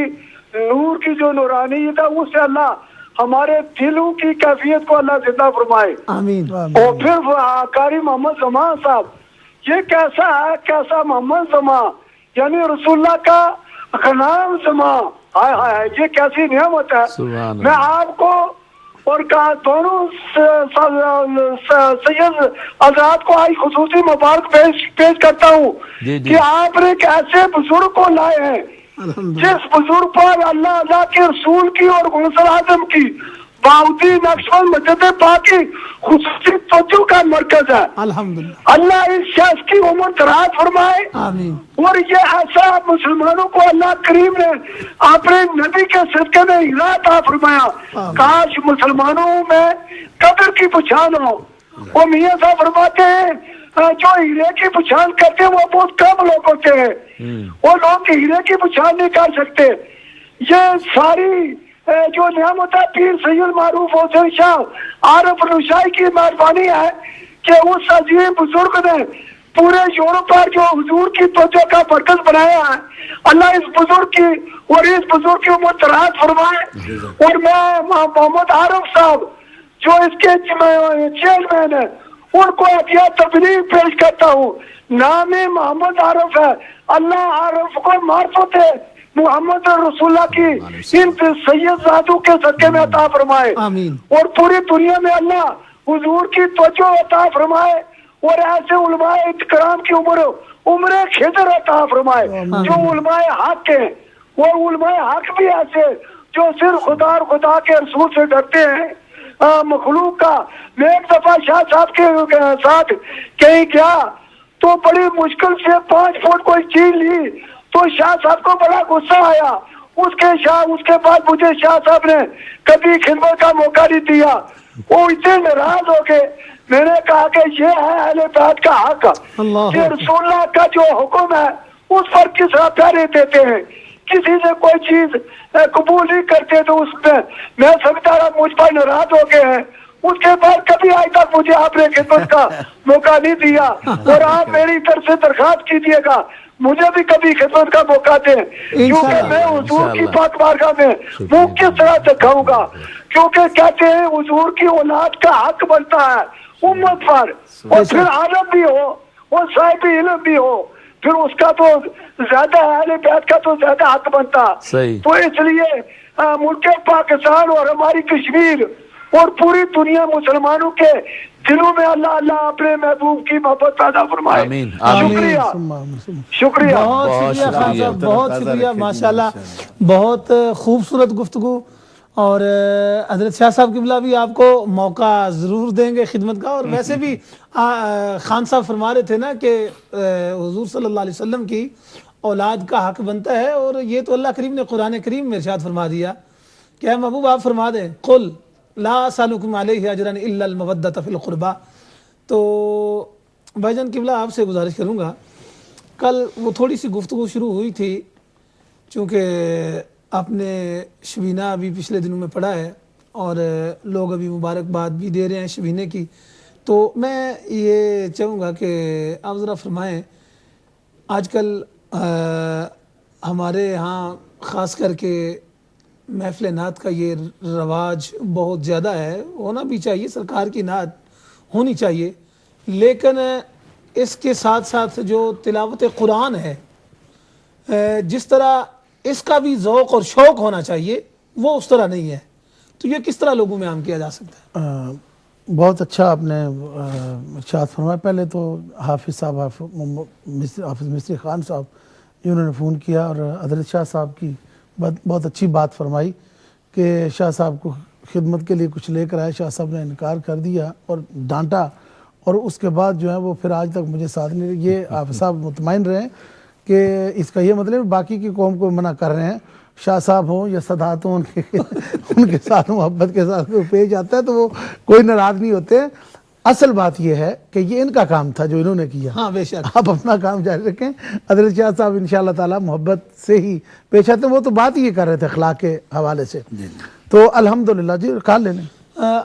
نور کی جو نورانیت ہے اس سے اللہ ہمارے دلوں کی کیفیت کو اللہ زندہ فرمائے. آمین. اور پھر قاری محمد زمان صاحب، یہ کیسا ہے، کیسا محمد زمان، یعنی رسول اللہ کا غلام زمان، ہائے ہائے یہ کیسی نعمت ہے. میں آپ کو اور دونوں سید آزاد کو آئی خصوصی مبارک پیش کرتا ہوں کہ آپ نے ایک ایسے بزرگ کو لائے ہیں جس بزرگ پر اللہ کے رسول کی اور غوث اعظم کی باودی نقشبند مسجد پاک کی خصوصی توجہ کا مرکز ہے. الحمدللہ اللہ اس شخص کی عمر دراز فرمائے. آمین. اور یہ ایسا مسلمانوں کو اللہ کریم نے اپنے نبی کے صدقے میں ہیرا عطا فرمایا. کاش مسلمانوں میں قدر کی پہچان ہو. وہ میاں صاحب فرماتے ہیں جو ہیرے کی پہچان کرتے ہیں وہ بہت کم لوگ ہوتے ہیں، وہ لوگ ہیرے کی پہچان نہیں کر سکتے. یہ ساری جو نعمت ہے پیر سید معروف حسین شاہ عارف نشائی کی مہربانی ہے کہ اس عظیم بزرگ نے پورے یورپ پر جو حضور کی توجہ کا مرکز بنایا ہے، اللہ اس بزرگ کی اور اس بزرگ کی عمر دراز فرمائے. اور میں محمد عارف صاحب جو اس کے چیئرمین ہیں ان کو عطیہ تبلیغ پیش کرتا ہوں. نام محمد عارف ہے، اللہ عارف کو معرفت ہے محمد رسول اللہ کی ان سید زادوں کے صدقے میں عطا فرمائے. آمین. اور پوری دنیا میں اللہ حضور کی توجہ عطا فرمائے اور ایسے علماء کرام کی عمر خضر عطا فرمائے جو علماء حق ہیں. وہ علماء حق بھی ایسے جو صرف خدا اور خدا کے رسول سے ڈرتے ہیں مخلوق کا. میں ایک دفعہ شاہ صاحب کے ساتھ کہیں گیا تو بڑی مشکل سے 5 فٹ کوئی چیز لی تو شاہ صاحب کو بڑا غصہ آیا. اس کے بعد مجھے شاہ صاحب نے کبھی خدمت کا موقع نہیں دیا. وہ اتنے ناراض ہو گئے. میں نے کہا کہ یہ ہے اہل بیت کا حق کہ رسول اللہ کا جو حکم ہے اس پر کس طرح پیارے دیتے ہیں. کسی سے کوئی چیز قبول نہیں کرتے تو اس میں سمجھتا رہا مجھ پر ناراض ہو گئے ہیں. اس کے بعد کبھی آج تک مجھے آپ نے خدمت کا موقع نہیں دیا. اور آپ میری طرف سے درخواست کیجیے گا مجھے بھی کبھی خدمت کا موقع دیں کیونکہ میں حضور کی پاک بارگاہ میں منہ کس طرح دکھاؤں گا. کیونکہ کہتے ہیں حضور کی اولاد کا حق بنتا ہے امت پر، اور پھر عالم بھی ہو اور صاحب علم بھی ہو پھر اس کا تو زیادہ اہل بیت کا تو زیادہ حق بنتا. تو اس لیے ملک پاکستان اور ہماری کشمیر اور پوری دنیا مسلمانوں کے دلوں میں اللہ اپنے محبوب کی محبت پیدا فرمائے. شکریہ. بہت شکریہ خان صاحب، بہت شکریہ. ماشاءاللہ بہت خوبصورت گفتگو. اور حضرت شاہ صاحب قبلہ بھی آپ کو موقع ضرور دیں گے خدمت کا. اور ویسے بھی خان صاحب فرما رہے تھے نا کہ حضور صلی اللہ علیہ وسلم کی اولاد کا حق بنتا ہے، اور یہ تو اللہ کریم نے قرآن کریم میں ارشاد فرما دیا کہ اے محبوب آپ فرما دیں قل لا اسالکم علیہ اجرا الا المودۃ فی القربى. تو بھائی جان قبلہ آپ سے گزارش کروں گا، کل وہ تھوڑی سی گفتگو شروع ہوئی تھی چونکہ آپ نے شبینہ ابھی پچھلے دنوں میں پڑھا ہے اور لوگ ابھی مبارکباد بھی دے رہے ہیں شبینے کی. تو میں یہ چاہوں گا کہ آپ ذرا فرمائیں آج کل ہمارے ہاں خاص کر کے محفل نعت کا یہ رواج بہت زیادہ ہے، ہونا بھی چاہیے، سرکار کی نعت ہونی چاہیے، لیکن اس کے ساتھ ساتھ جو تلاوت قرآن ہے جس طرح اس کا بھی ذوق اور شوق ہونا چاہیے، وہ اس طرح نہیں ہے. تو یہ کس طرح لوگوں میں عام کیا جا سکتا ہے؟ بہت اچھا آپ نے ارشاد فرمایا. پہلے تو حافظ صاحب، حافظ مصری خان صاحب جنہوں نے فون کیا، اور حضرت شاہ صاحب کی بہت اچھی بات فرمائی کہ شاہ صاحب کو خدمت کے لیے کچھ لے کر آئے، شاہ صاحب نے انکار کر دیا اور ڈانٹا، اور اس کے بعد جو ہے وہ پھر آج تک مجھے ساتھ نہیں. یہ حافظ صاحب مطمئن رہیں کہ اس کا یہ مطلب باقی کی قوم کو منع کر رہے ہیں. شاہ صاحب ہوں یا سادات ہوں، ان کے ساتھ محبت کے ساتھ پیش آتا ہے تو وہ کوئی ناراض نہیں ہوتے. اصل بات یہ ہے کہ یہ ان کا کام تھا جو انہوں نے کیا. ہاں بے شک. آپ اپنا کام جاری رکھیں. حضرت شاہ صاحب انشاءاللہ تعالی محبت سے ہی پیش آتے ہیں. وہ تو بات ہی یہ کر رہے تھے اخلاق کے حوالے سے. تو الحمدللہ. جی کال لے لیں.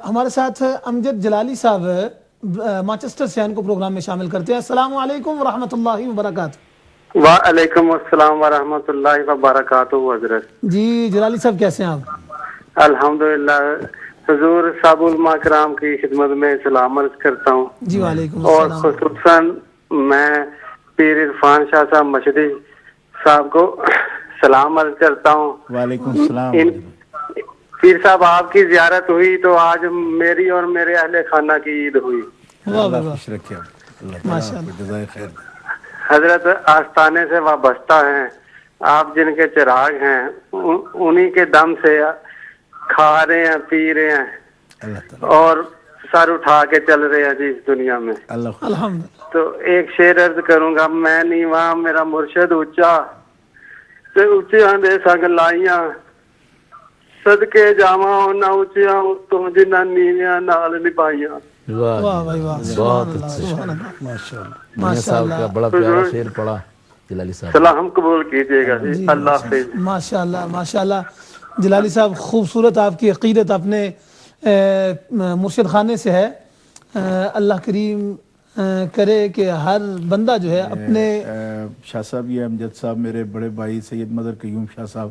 ہمارے ساتھ امجد جلالی صاحب مانچسٹر سے ان کو پروگرام میں شامل کرتے ہیں. السلام علیکم ورحمۃ اللہ وبرکاتہ. وعلیکم السلام ورحمۃ اللہ وبرکاتہ حضرت. جی جلالی صاحب کیسے ہیں آپ؟ الحمدللہ. حضور صاحب علماء کرام کی خدمت میں سلام عرض کرتا ہوں. جی وعلیکم اور السلام. خصوصاً میں پیر عرفان شاہ صاحب مشہدی صاحب کو سلام عرض کرتا ہوں. وعلیکم السلام. پیر صاحب آپ کی زیارت ہوئی تو آج میری اور میرے اہل خانہ کی عید ہوئی. اللہ خوش رکھے. اللہ تعالیٰ جزائے خیر. حضرت آستانے سے وابستہ ہیں آپ، جن کے چراغ ہیں انہی کے دم سے کھا رہے ہیں، پی رہے ہیں اور سر اٹھا کے چل رہے ہیں جی اس دنیا میں. تو ایک شعر عرض کروں گا. میں نیواں میرا مرشد اونچا تے اونچیاں دے سنگ لائیاں، صدقے جاواں نہ اونچیاں تو جنہاں نیویاں نال نبھائیاں. واہ واہ واہ. بہت اچھا. ماشاءاللہ صاحب کا بڑا پیارا شعر پڑھا جلالی صاحب. سلام قبول کیجیے گا جی. اللہ حافظ. ماشاءاللہ ماشاءاللہ. جلالی صاحب خوبصورت آپ کی عقیدت اپنے مرشد خانے سے ہے. اللہ کریم کرے کہ ہر بندہ جو ہے اپنے شاہ صاحب، یہ امجد صاحب میرے بڑے بھائی سید مظہر قیوم شاہ صاحب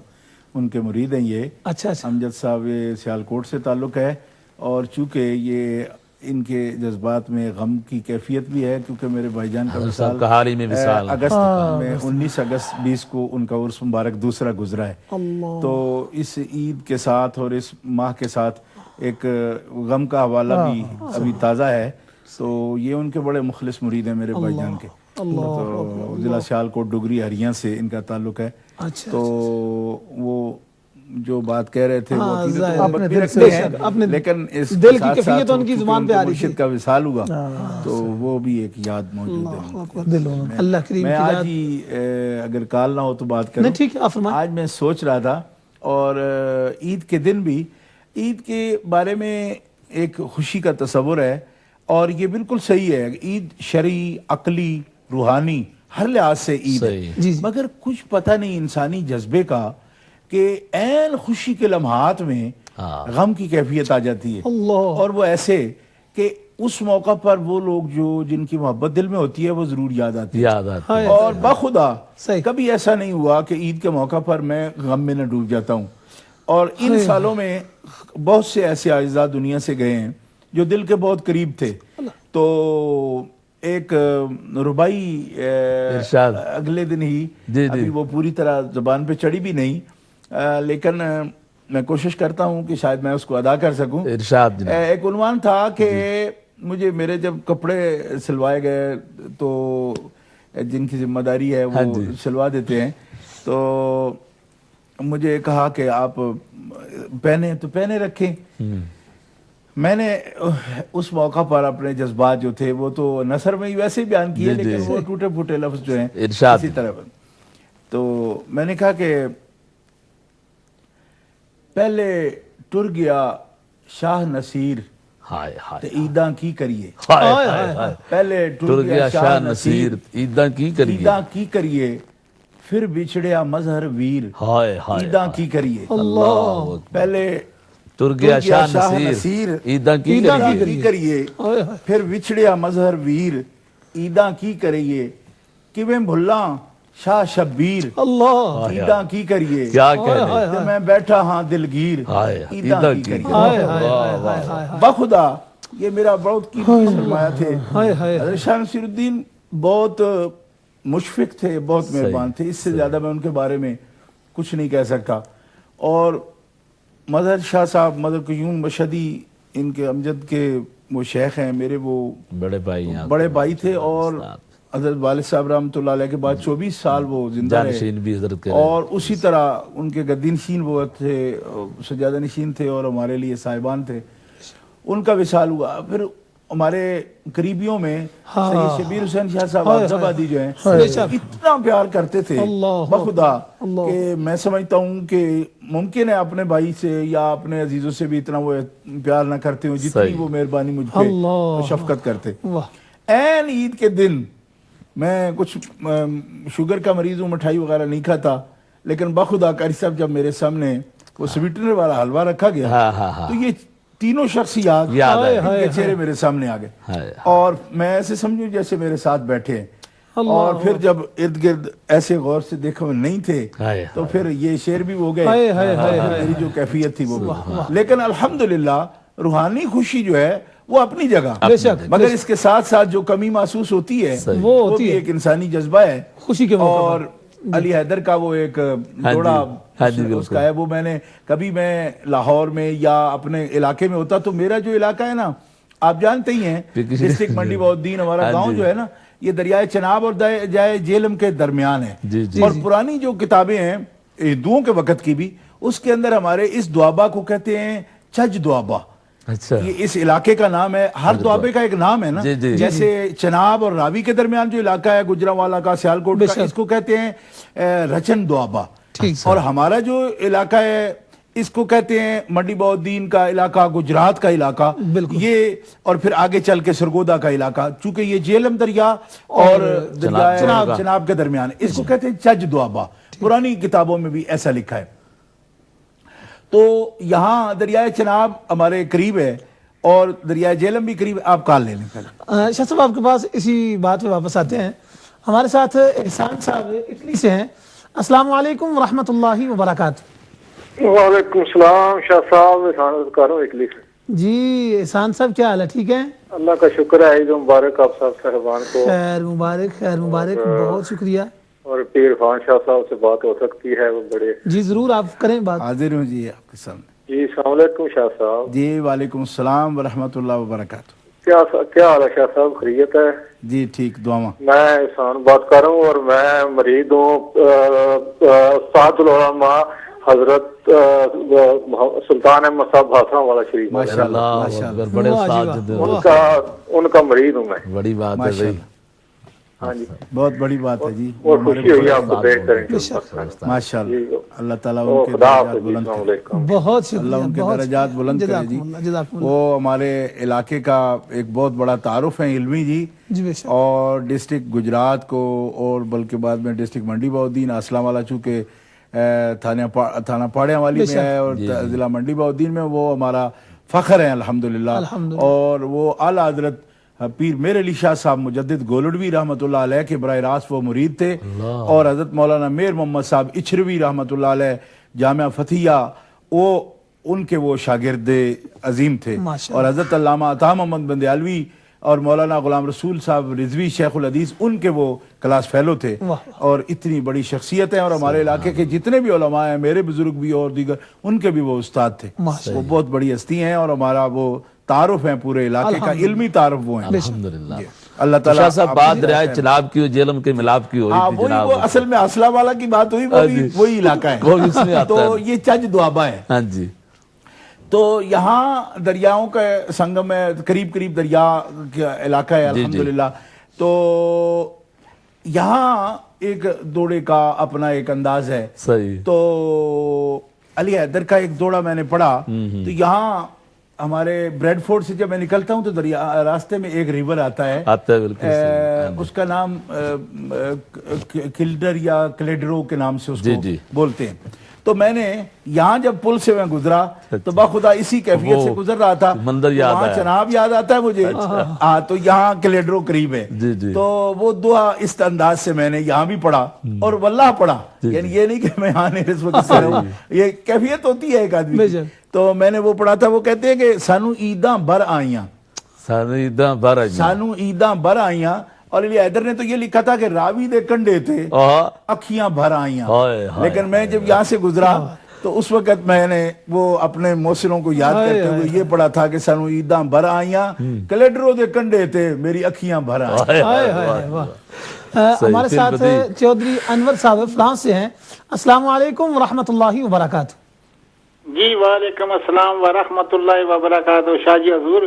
ان کے مرید ہیں. یہ اچھا امجد صاحب یہ سیالکوٹ سے تعلق ہے، اور چونکہ یہ ان کے جذبات میں غم کی کیفیت بھی ہے، کیونکہ میرے بھائی جان کا وصال اگست میں 19 اگست 20 کو ان کا عرس مبارک دوسرا گزرا ہے. تو اس عید کے ساتھ اور اس ماہ کے ساتھ ایک غم کا حوالہ بھی ابھی تازہ ہے. تو یہ ان کے بڑے مخلص مرید ہیں میرے بھائی جان کے. تو ضلع سیالکوٹ ڈگری ہریاں سے ان کا تعلق ہے. تو وہ جو بات کہہ رہے تھے لیکن اس دل کی کیفیت ان کی زبان پہ آ رہی مرشد کا وصال ہوا تو وہ بھی ایک یاد موجود ہے. اللہ کریم. میں آج ہی اگر کال نہ ہو تو بات کروں. ٹھیک ہے. آج میں سوچ رہا تھا، اور عید کے دن بھی عید کے بارے میں ایک خوشی کا تصور ہے، اور یہ بالکل صحیح ہے. عید شرعی، عقلی، روحانی ہر لحاظ سے عید ہے، مگر کچھ پتہ نہیں انسانی جذبے کا کہ عین خوشی کے لمحات میں غم کی کیفیت آ جاتی ہے. اور وہ ایسے کہ اس موقع پر وہ لوگ جو جن کی محبت دل میں ہوتی ہے وہ ضرور یاد آتی ہے. اور بخدا کبھی ایسا نہیں ہوا کہ عید کے موقع پر میں غم میں نہ ڈوب جاتا ہوں. اور ان سالوں میں بہت سے ایسے اعزاء دنیا سے گئے ہیں جو دل کے بہت قریب تھے. تو ایک ربائی اگلے دن ہی، ابھی وہ پوری طرح زبان پہ چڑھی بھی نہیں، لیکن میں کوشش کرتا ہوں کہ شاید میں اس کو ادا کر سکوں. ایک عنوان تھا کہ مجھے میرے جب کپڑے سلوائے گئے تو جن کی ذمہ داری ہے وہ سلوا دیتے ہیں، تو مجھے کہا کہ آپ پہنے تو پہنے رکھیں. میں نے اس موقع پر اپنے جذبات جو تھے وہ تو نثر میں ہی ویسے ہی بیان کیے، لیکن وہ ٹوٹے پھوٹے لفظ جو ہیں اسی طرح. تو میں نے کہا کہ پہلے ٹر گیا شاہ نصیر عیداں کی کریے. پہلے ٹر گیا شاہ نصیر عیداں کی کریے، پھر بچھڑیا مظہر ویر عیداں کی کریے. پہلے ٹر گیا شاہ نصیر عیداں کی کریے، پھر بچھڑیا مظہر ویر عیداں کی کریے. کیویں بھلاں شاہ شبیر عیداں کی کریے، میں بیٹھا ہاں دلگیر عیداں کی کریے. بخدا یہ میرا بہت قیمتی سرمایہ تھے. حضرت شاہ نصیر الدین بہت مشفق تھے، بہت مہربان تھے. اس سے زیادہ میں ان کے بارے میں کچھ نہیں کہہ سکتا. اور مظہر شاہ صاحب مظہر قیوم مشہدی ان کے امجد کے وہ شیخ ہیں میرے, وہ بڑے بھائی تھے, اور حضرت والد صاحب رحمۃ اللہ علیہ کے بعد 24 سال وہ زندہ رہے, اور اسی طرح ان کے گدی نشین وہ تھے, سجادہ نشین تھے اور ہمارے لیے صاحبان تھے. ان کا وصال ہوا. پھر ہمارے قریبیوں میں سید شبیر حسین شاہ صاحب آبادی جو ہیں اتنا پیار کرتے تھے بخدا کہ میں سمجھتا ہوں کہ ممکن ہے اپنے بھائی سے یا اپنے عزیزوں سے بھی اتنا وہ پیار نہ کرتے ہوں جتنی وہ مہربانی مجھ پہ شفقت کرتے. این عید کے دن میں کچھ شوگر کا مریض ہوں, مٹھائی وغیرہ نہیں کھاتا, لیکن بخدا قاری صاحب جب میرے سامنے وہ سویٹنر والا حلوہ رکھا گیا تو یہ تینوں شخصیات کے چہرے میرے سامنے آ گئے, اور میں ایسے سمجھوں جیسے میرے ساتھ بیٹھے ہیں. اور پھر جب ارد گرد ایسے غور سے دیکھا وہ نہیں تھے تو پھر یہ شعر بھی ہو گئے, میری جو کیفیت تھی وہ. لیکن الحمدللہ روحانی خوشی جو ہے وہ اپنی جگہ, مگر اس کے ساتھ ساتھ جو کمی محسوس ہوتی ہے وہ بھی ایک انسانی جذبہ ہے خوشی کے. اور علی حیدر کا وہ ایک جوڑا اس کا ہے, وہ میں نے کبھی میں لاہور میں یا اپنے علاقے میں ہوتا تو میرا جو علاقہ ہے نا آپ جانتے ہی ہیں ڈسٹرکٹ منڈی بہاؤالدین, ہمارا گاؤں جو ہے نا یہ دریائے چناب اور دریائے جیلم کے درمیان ہے. اور پرانی جو کتابیں ہیں ہندوؤں کے وقت کی بھی, اس کے اندر ہمارے اس دوابہ کو کہتے ہیں چج دوابہ. یہ اس علاقے کا نام ہے, ہر دوابے کا ایک نام ہے نا, جیسے چناب اور راوی کے درمیان جو علاقہ ہے گجرانوالہ کا, سیالکوٹ کا, اس کو کہتے ہیں رچن دوابہ. اور ہمارا جو علاقہ ہے اس کو کہتے ہیں منڈی بہاؤالدین کا علاقہ, گجرات کا علاقہ یہ, اور پھر آگے چل کے سرگودا کا علاقہ, چونکہ یہ جیلم دریا اور چناب کے درمیان, اس کو کہتے ہیں چج دوابہ. پرانی کتابوں میں بھی ایسا لکھا ہے. تو یہاں دریائے چناب ہمارے قریب ہے اور دریائے جیلم بھی قریب ہے. آپ کال لے لیں. شاہ صاحب آپ کے پاس اسی بات پہ واپس آتے ہیں. ہمارے ساتھ احسان صاحب اٹلی سے ہیں. السلام علیکم ورحمۃ اللہ وبرکاتہ. وعلیکم السلام شاہ صاحب, احسان کر رہا ہوں اٹلی سے. جی احسان صاحب کیا حال ہے؟ ٹھیک ہے اللہ کا شکر ہے. عید مبارک آپ صاحبان کو. خیر مبارک, خیر مبارک, بہت شکریہ. اور پیر عرفان شاہ صاحب سے بات ہو سکتی ہے وہ بڑے. جی ضرور آپ کریں بات. حاضر ہوں جی آپ کے سامنے. جی السلام علیکم شاہ صاحب. جی وعلیکم السلام ورحمۃ اللہ وبرکاتہ. کیا حال ہے شاہ صاحب؟ خیریت ہے؟ جی ٹھیک, دعا. میں احسان بات کر رہا ہوں اور میں مریض ہوں استاد العلماء حضرت سلطان احمد صاحب بھاسرا والا شریف. بڑے ان کا مریض ہوں میں. بڑی بات ہے بھائی. ہاں جی بہت بڑی بات ہے جی. اور خوشی ہوئی آپ کو دیکھ کر ماشاء اللہ. اللہ تعالیٰ ان کے درجات بلند کرے. بہت شکریہ. اللہ ان کے درجات بلند کرے جی. وہ ہمارے علاقے کا ایک بہت بڑا تعارف ہے علمی جی, اور ڈسٹرکٹ گجرات کو اور بلکہ بعد میں ڈسٹرکٹ منڈی بہاؤالدین اسلام والا چونکہ تھانہ پاڑیاں والی میں ہے اور ضلع منڈی بہاؤالدین میں, وہ ہمارا فخر ہے الحمدللہ. اور وہ اعلیٰ حضرت پیر میر علی شاہ صاحب مجدد گولڑوی رحمۃ اللہ علیہ کے براہ راست وہ مرید تھے, اور حضرت مولانا میر محمد صاحب اچھروی رحمۃ اللہ علیہ جامعہ فتحیہ وہ ان کے وہ شاگرد عظیم تھے, اور حضرت علامہ عطا محمد بندیالوی اور مولانا غلام رسول صاحب رضوی شیخ الحدیث ان کے وہ کلاس فیلو تھے. اور اتنی بڑی شخصیت ہیں, اور ہمارے علاقے کے جتنے بھی علماء ہیں, میرے بزرگ بھی اور دیگر, ان کے بھی وہ استاد تھے. وہ بہت بڑی ہستی ہیں اور ہمارا وہ تعارف ہے پورے علاقے کا, علمی تعارف وہ ہیں الحمدللہ. اللہ تعالیٰ. شاہ صاحب بات دریائے چناب کی, جیلم کے ملاب کی ہوئی تھی جناب. وہ اصل میں اسلام والا کی بات ہوئی, وہی علاقہ ہے. تو یہ چج دوابہ ہے. ہاں جی. تو یہاں دریاؤں کا سنگم ہے, قریب قریب دریا کا علاقہ ہے الحمدللہ. تو یہاں ایک دوڑے کا اپنا ایک انداز ہے. تو علی حیدر کا ایک دوڑا میں نے پڑھا, تو یہاں ہمارے بریڈ فورڈ سے جب میں نکلتا ہوں تو دریا راستے میں ایک ریور آتا ہے, اس کا نام کلڈر یا کلیڈرو کے نام سے اس کو بولتے ہیں. تو میں نے یہاں جب پل سے میں گزرا تو باخدا اسی کیفیت سے گزر رہا تھا, وہاں چناب یاد آتا ہے مجھے, تو یہاں کلیڈرو قریب ہے. تو وہ دعا اس انداز سے میں نے یہاں بھی پڑھا اور واللہ پڑھا, یعنی یہ نہیں کہ میں یہاں نہیں اس وقت کر رہا ہوں, یہ کیفیت ہوتی ہے ایک آدمی. تو میں نے وہ پڑھا تھا, وہ کہتے ہیں کہ سانو عیداں بر آئیاں, سانو عیداں بر آئیاں اور علی حیدر نے تو یہ لکھا تھا کہ راوی دے کنڈے تھے اکھیاں بھر آئیاں. لیکن میں جب یہاں سے گزرا تو اس وقت میں نے وہ اپنے محسنوں کو یاد کرتے ہوئے یہ پڑھا تھا کہ سانو عیداں بھر آئیاں کلیڈروں دے کنڈے تھے میری اکھیاں بھر آئیاں. ہمارے ساتھ چودھری انور صاحب فرانس سے ہیں. السلام علیکم ورحمۃ اللہ وبرکاتہ. جی وعلیکم السلام ورحمۃ اللہ وبرکاتہ. شاہ جی حضور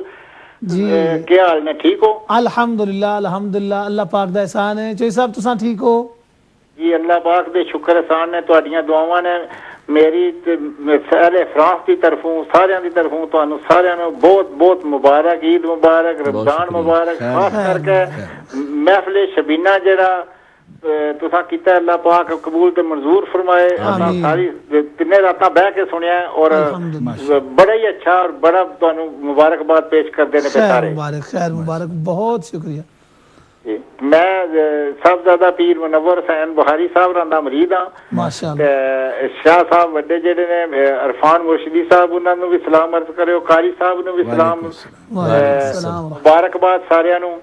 جی کیا حال نے؟ ٹھیک ہو؟ الحمدللہ الحمدللہ اللہ پاک دا احسان ہے. چوئی صاحب تساں ٹھیک ہو؟ جی اللہ پاک دے شکر احسان نے. تہاڈیاں دعاواں نے میری سارے فرانس کی طرفوں سارے دی طرفوں تانوں سارے نوں بہت بہت مبارک. عید مبارک، رمضان مبارک. خاص کر کے محفل شبینہ جڑا تساں کیتا اللہ پاک قبول تے منظور فرمائے. اساں ساری تینے راتاں بیٹھ کے سنیا اور بڑا ہی اچھا اور بڑا تانوں مبارکباد پیش کردے نے سارے. مبارک خیر مبارک. بہت شکریہ. میں سب زیادہ پیر منور حسین بخاری صاحب راندا مرید ہاں. ماشاءاللہ. شاہ صاحب وڈے جڑے نے عرفان مرشدی صاحب انہاں نوں بھی سلام عرض کریو. قاری صاحب نوں بھی سلام. مبارکباد سارے نوں.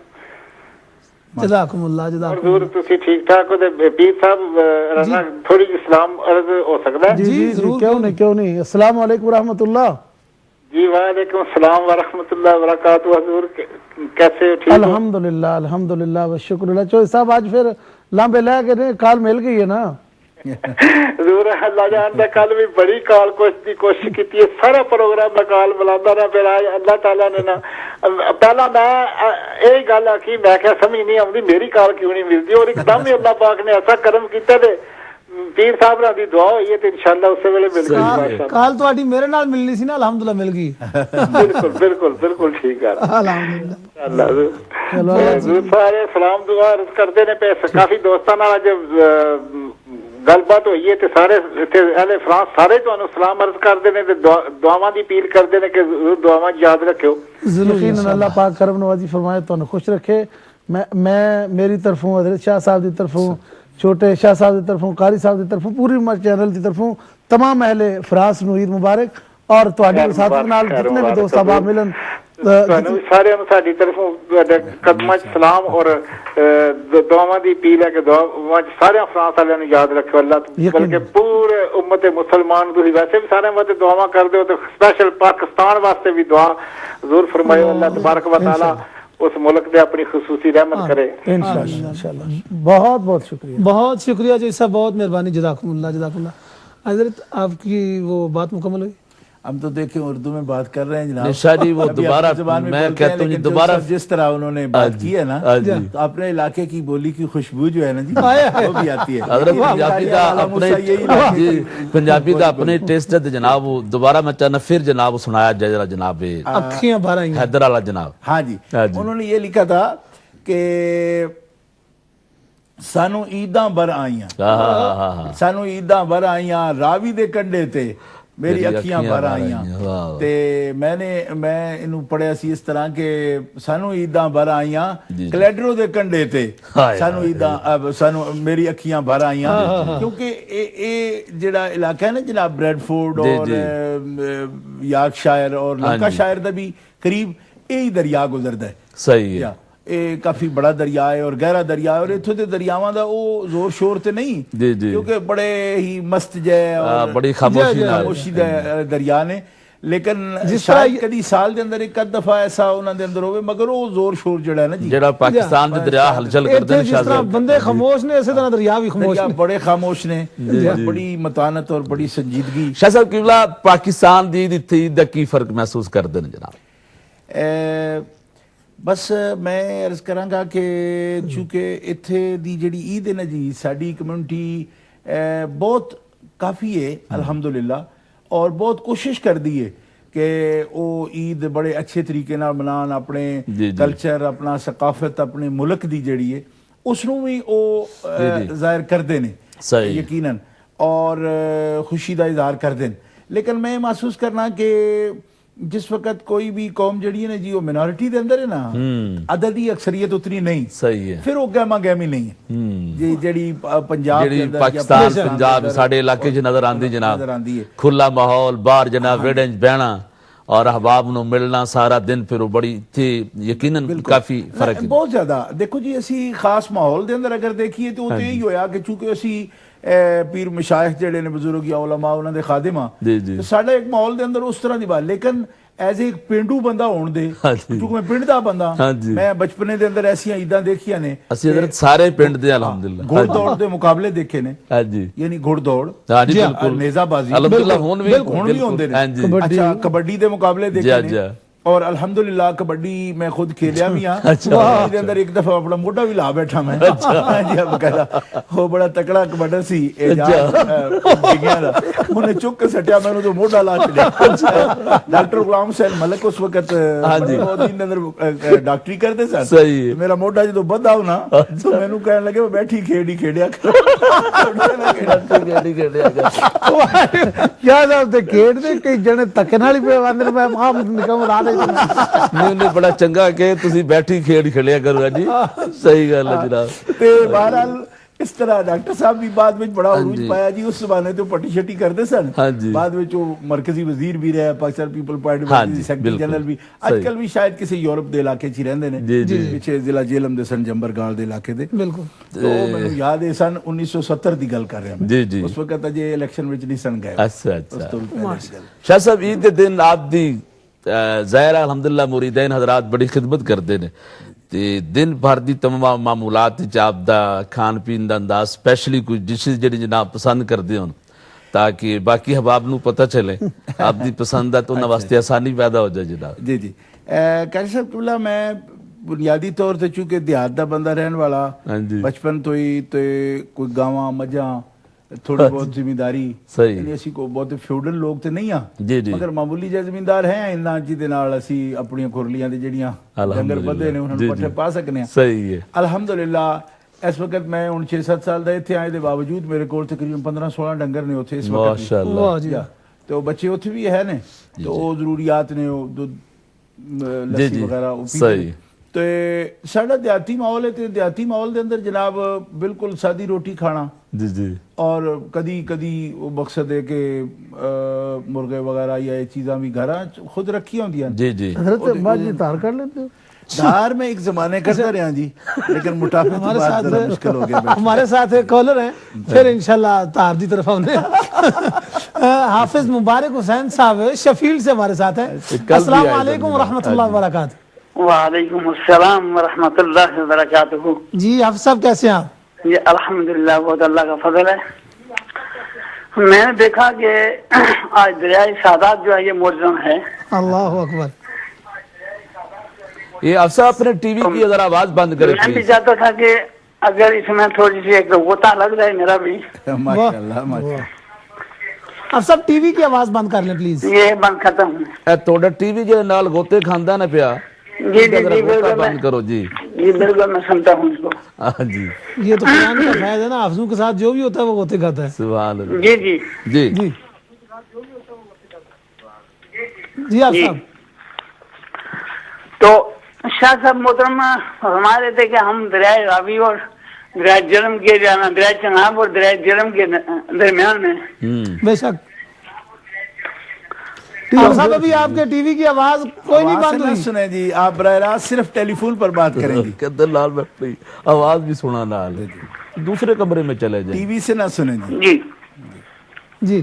جزاکم اللہ. جزاکم حضور تسی ٹھیک ٹھاک ہو تے پیر صاحب رانا تھوڑی جی سلام عرض ہو سکدا ہے؟ جی ضرور. کیوں نہیں. السلام علیکم ورحمۃ اللہ. جی وعلیکم السلام ورحمۃ اللہ وبرکاتہ. حضور کیسے ہو؟ ٹھیک ہو؟ الحمدللہ الحمدللہ و شکر اللہ. چوئی صاحب آج پھر لمبے لے کے کال مل گئی ہے نا؟ حضور اللہ جان دا کل بھی بڑی کال کوشش کی ہے. سارا پروگرام میں کال ملانا رہا. پھر آج اللہ تعالیٰ نے نا پہلا میں یہی گل آخی میں کیا سمجھ نہیں آتی میری کال کیوں نہیں ملتی. اور ایک دم ہی اللہ پاک نے ایسا کرم کیتا تے پیر صاحب دی دعا ہوئی ہے تے انشاءاللہ اسی ویلے مل گئی. کال تہاڈی میرے نال ملنی سی نا الحمدللہ مل گئی. بالکل بالکل بالکل ٹھیک ہے الحمدللہ. سارے سلام دعا عرض کرتے نے پہ کافی دوستاں نال جب گل بات ہوئی ہے تے سارے اہل فرانس سارے تانوں سلام عرض کرتے ہیں تے دعاواں دی اپیل کرتے ہیں کہ دعاواں یاد رکھو. یقیناً اللہ پاک کرم نوازی فرمائے تانوں خوش رکھے. میں میری طرفوں حضرت شاہ صاحب دی طرفوں چھوٹے شاہ صاحب دی طرفوں قاری صاحب دی طرفوں پوری امت چینل دی طرفوں تمام اہل فرانس نوں عید مبارک. اور تہاڈے ساتھ نال جتنے بھی دوست احباب ملن سارے ساری طرفوں قدماں سلام اور دعاواں دی اپیل ہے کہ دعا سارے فرانس والے نوں یاد رکھو. اللہ بلکہ پورے امت مسلمان تسی ویسے بھی سارے واسطے دعاواں کردے ہو تے سپیشل پاکستان واسطے بھی دعا ضرور فرمائے. اللہ تبارک و تعالی اس ملک دے اپنی خصوصی رحمت کرے انشاءاللہ. بہت بہت شکریہ. بہت شکریہ جی صاحب. بہت مہربانی. جزاکم اللہ. جزاکم اللہ. حضرت آپ کی وہ بات مکمل ہوئی. ہم تو دیکھیں اردو میں بات کر رہے ہیں جناب. شاہ جی وہ دوبارہ میں کہتا ہوں دوبارہ جس طرح انہوں نے بات کی ہے نا تو اپنے علاقے کی بولی کی خوشبو جو ہے نا جی وہ بھی آتی ہے. حضرت پنجابی دا اپنے ٹیسٹ ہے جناب. وہ دوبارہ میں چاہنا پھر جناب سنایا جائے ذرا جناب اکھیاں بھر آئیں حیدر والا جناب. ہاں جی انہوں نے یہ لکھا تھا کہ سانو عیداں بھر آئیاں سانو عیداں بھر آئیاں راوی دے کنڈے تے میری اکھیاں بھر آئیاں. تے میں انہوں پڑھیا سی اس طرح کہ سانو عیداں بھر آئیاں کلیڈروں دے کنڈے تے سانو عیداں سانو میری اکھیاں بھر آئیاں. کیونکہ اے جڑا علاقہ ہے نا جناب بریڈ فورڈ اور یارک شائر اور لنکا شائر دا بھی قریب یہی دریا گزردا ہے. صحیح ہے. کافی بڑا دریا ہے اور گہرا دریا ہے اور اتھوں دے دریاواں دا او زور شور تے نہیں کیونکہ بڑے ہی مست جے اور بڑی خاموشی دے دریا نے. لیکن شاید کدی سال دے اندر ایک دفعہ ایسا انہاں دے اندر ہوئے مگر وہ زور شور جڑا ہے نا جی جڑا پاکستان دے دریا ہلچل کردے نے. جس طرح بندے خاموش نے اسی طرح دریا بھی خاموش نے. بڑے خاموش نے بڑی متانت اور بڑی سنجیدگی. شاہ صاحب قبلہ پاکستان دی عید دا کی فرق محسوس کردے نے جناب؟ بس میں عرض کراں گا کہ چونکہ اتھے دی جڑی عید ہے نا جی ساڈی کمیونٹی بہت کافی ہے الحمدللہ اور بہت کوشش کر دی ہے کہ وہ عید بڑے اچھے طریقے نال منان. اپنے کلچر اپنا ثقافت اپنے ملک دی جڑی ہے اس نوں بھی وہ ظاہر کردے نے یقیناً اور خوشی دا اظہار کردے. لیکن میں محسوس کرنا کہ جس وقت کوئی بھی قوم جڑی ہے نا جی وہ منارٹی دے اندر ہے نا عددی اکثریت اتنی نہیں صحیح ہے. پھر وہ گہما گہمی نہیں ہے. جڑی پنجاب پاکستان پنجاب ساڈے علاقے چ نظر آندی جناب کھلا ماحول باہر جناب ویڑے بہنا اور احباب نو ملنا سارا دن پھر وہ بڑی تھی یقیناً کافی فرق بہت زیادہ. دیکھو جی اسی خاص ماحول دے اندر اگر دیکھیے تو وہ یہی ہویا کہ چونکہ اسی پیر مشائخ جڑے نے بزرگ یا علماء انہاں دے خادم ہاں تو ساڈا ایک ماحول دے اندر اس طرح دی بات, لیکن ایز ایک پینڈو بندہ ہون دے کیونکہ میں پنڈ دا بندہ میں بچپنے دے اندر ایسی عیداں دیکھیاں نے اسی حضرت سارے پنڈ دے الحمدللہ گھوڑ دوڑ دے مقابلے دیکھے نے یعنی گھوڑ دوڑ نیزہ بازی الحمدللہ ہون بھی ہوندے نے. اچھا کبڈی دے مقابلے دیکھے نے اور الحمدللہ کبڈی میں خود کھیلیا بھی ہاں. کبڈی دے اندر ایک دفعہ اپنا موڈا بھی لا بیٹھا میں جی اب کہا وہ بڑا تکڑا کبڈر سی اعجاز ڈگیاں دا انہیں چک کے سٹیا میں تو موڈا لا چلیا. ڈاکٹر غلام حسین ملک اس وقت دین دے اندر ڈاکٹری کرتے سن. میرا موڈا جدو بدا ہونا تو میں نو کہنے لگے بیٹھی کھیڑی کھیڑیا کیا صاحب تے کھیڑ دے کئی جنے تکن والی پہ اندر میں ماں نکم لا دے نہیں انہیں بڑا چنگا کہ تسی بیٹھی کھیڑ کھڑیا کرو جی. صحیح گل ہے جناب. تے بہرحال اس طرح ڈاکٹر صاحب بھی بعد میں بڑا عروج پایا جی. اس زمانے تو پٹی شٹی کرتے سن, بعد میں جو مرکزی وزیر بھی رہا, Pakistan people party secretary general بھی, آج کل بھی شاید کسی یورپ دے علاقے چ رہندے نے پیچھے ضلع جیلم دے سن جمبرگال دے علاقے دے. بالکل تو مینوں یاد ہے سن 1970 دی گل کر رہا میں, اس وقت اجے الیکشن وچ نہیں سن گئے. اچھا اچھا شاہ صاحب عید دے دن آپ دی ظاہر الحمدللہ مریدین حضرات بڑی خدمت کرتے ہیں. دن بھر دی تمام معمولات آپ دا کھان پین دا انداز اسپیشلی کچھ ڈشز جڑی جناب پسند کرتے ہوں تاکہ باقی حباب نو پتہ چلے آپ دی پسند ہے تو انہاں واسطے آسانی پیدا ہو جائے جناب. جی جی قاری صاحب قبلہ میں بنیادی طور سے چونکہ دیہات دا بندہ رہن والا بچپن تو ہی کوئی گاواں مجھاں تھوڑی بہت زمینداری یعنی اسی کو بہت فیوڈل لوگ تے نہیں ہاں مگر معمولی جے زمیندار ہیں انہاں جی دے نال اسی اپنی کھرلیاں دے جڑیاں ڈنگر بدے نے انہاں نوں پٹھے پا سکنے ہیں. صحیح ہے الحمدللہ. اس وقت میں 6-7 سال دا ایتھے آئے دے باوجود میرے کول تقریباً 15-16 ڈنگر نے اوتھے اس وقت. ماشاءاللہ. تو بچے اوتھے بھی ہے نے تو ضروریات نے دودھ لسی وغیرہ صحیح. تو ساڈا دیہاتی ماحول ہے تے دیہاتی ماحول دے اندر جناب بالکل سادی روٹی کھانا اور کدی کدی وہ مقصد ہے کہ مرغے وغیرہ یا یہ چیزاں بھی گھراں خود رکھی ہوندیاں. جی جی حضرت بعد جی تار کر لیتے ہو. دھار میں ایک زمانے کرتا رہا جی لیکن موٹاپے کی بات ذرا مشکل ہو گیا. ہمارے ساتھ ایک کالر ہیں پھر انشاءاللہ تار دی طرف آنے. حافظ مبارک حسین صاحب شفیل سے ہمارے ساتھ ہیں. السلام علیکم ورحمۃ اللہ وبرکاتہ. وعلیکم السلام ورحمۃ اللہ وبرکاتہ. جی حافظ صاحب کیسے ہیں آپ؟ جی الحمدللہ بہت اللہ کا فضل ہے. میں نے دیکھا کہ آج دریائے سادات جو ہے یہ معجزہ ہے. اللہ اکبر. یہ افسر اپنے ٹی وی کی اگر آواز بند کرے. میں بھی چاہتا تھا کہ اگر اس میں تھوڑی سی ایک غوطہ لگ جائے میرا بھی. ماشاءاللہ ماشاءاللہ. اب سب ٹی وی کی آواز بند کر لیں پلیز. یہ بند ختم ہے. توڑا ٹی وی جو نال غوطے کھاندا نہ پیا. جی جی جی بند کرو. جی جی بالکل میں سنتا ہوں اس کو. جی یہ تو قرآن کا فیض ہے نا, حافظوں کے ساتھ جو بھی ہوتا ہے وہ غوطے کھاتا ہے. سبحان اللہ. جی جی جی جی جی آپ صاحب. تو شاہ صاحب محترم فرما رہے تھے کہ ہم دریائے راوی اور دریائے جرم کے جانا دریائے چناب اور دریائے جرم کے درمیان میں. بے شک صاحب ابھی آپ کے ٹی وی کی آواز کوئی نہیں بند ہوئی. سنیں جی آپ براہ راست صرف ٹیلی فون پر بات کریں گی. کدھر لال بیٹھ رہی آواز بھی سنا نال دوسرے کمرے میں چلے جائیں. ٹی وی سے نہ سنیں جی. جی جی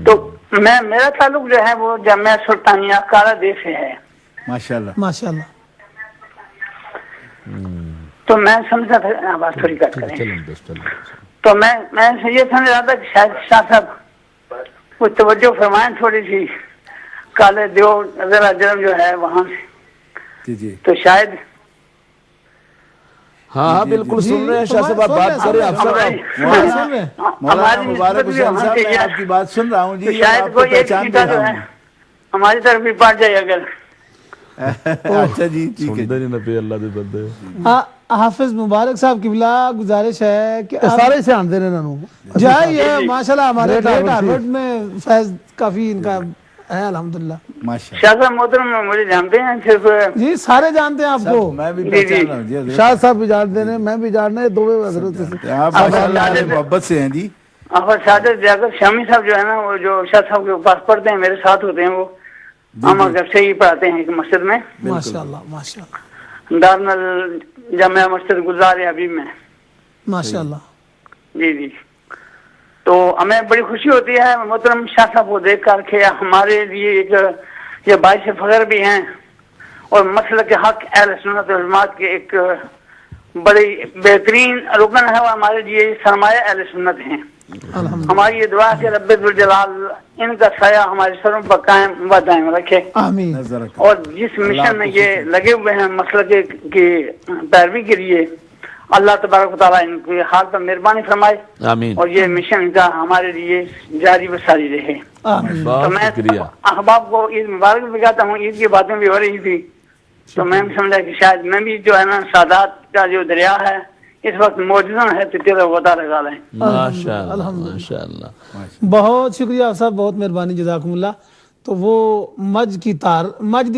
تو میرا تعلق جو ہے وہ جامعہ سلطانیہ کارا دے سے ہے. ماشاءاللہ ماشاءاللہ. تو میں سمجھا تھا آواز تھوڑی کٹ کریں. تو میں یہ سمجھ رہا تھا کہ شاید شاہ صاحب کچھ توجہ فرمائیں تھوڑی سی کالے دیو ذرا جرم جو ہے وہاں سے. جی تو شاید ہاں بالکل سن رہے ہیں شاہ صاحب آپ بات کریں. مولانا مبارک حسین صاحب میں آپ کی بات سن رہا ہوں جی. شاید کوئی ایک چیتا جو ہے ہماری طرف بھی پڑ جائے اگر. اچھا جی ٹھیک ہے. اللہ دے بندے. حافظ مبارک صاحب قبلہ گزارش ہے کہ سارے سے آندے رہے انہوں جائے یہ ماشاءاللہ ہمارے ہارورڈ میں فیض کافی ان کا ہے الحمدللہ. شاہ صاحب محترم مجھے جانتے ہیں صرف. جی سارے جانتے ہیں آپ کو. میں بھی پہچان رہا ہوں. شاہ صاحب بھی جانتے ہیں میں بھی جاننا ہے. دو حضرت آپ ماشاءاللہ محبت سے ہیں جی. اور شہادت دیا کر شامی صاحب جو ہے نا وہ جو شاہ صاحب کے پاس پڑھتے ہیں میرے ساتھ ہوتے ہیں وہ ہم گھر سے ہی پڑھاتے ہیں ایک مسجد میں ماشاءاللہ ماشاءاللہ دارنل جامعہ مسجد گلزار حبیب میں ماشاءاللہ جی جی. تو ہمیں بڑی خوشی ہوتی ہے محترم شاہ صاحب کو دیکھ کر کہ ہمارے لیے ایک یہ باعث فخر بھی ہیں اور مسلک حق اہل سنت والجماعت کے ایک بڑی بہترین رکن ہے وہ ہمارے لیے سرمایہ اہل سنت ہیں. ہماری یہ دعا کہ رب الجلال ان کا سایہ ہمارے سروں پر قائم و دائم رکھے آمین. اور جس مشن میں یہ لگے ہوئے ہیں مسلک کی پیروی کے لیے اللہ تبارک و تعالیٰ ان کی حال پر مہربانی فرمائے آمین. اور یہ مشن کا ہمارے لیے جاری و ساری رہے. تو میں احباب کو عید مبارک بھی کہتا ہوں. عید کی باتیں بھی ہو رہی تھی تو میں سمجھا کہ شاید میں بھی جو ہے نا سادات کا جو دریا ہے اس وقت موجود ہے تو تیرا وطا لگا لیں. ماشاءاللہ. بہت شکریہ صاحب بہت مہربانی جزاکم اللہ. تو وہ مجھ دی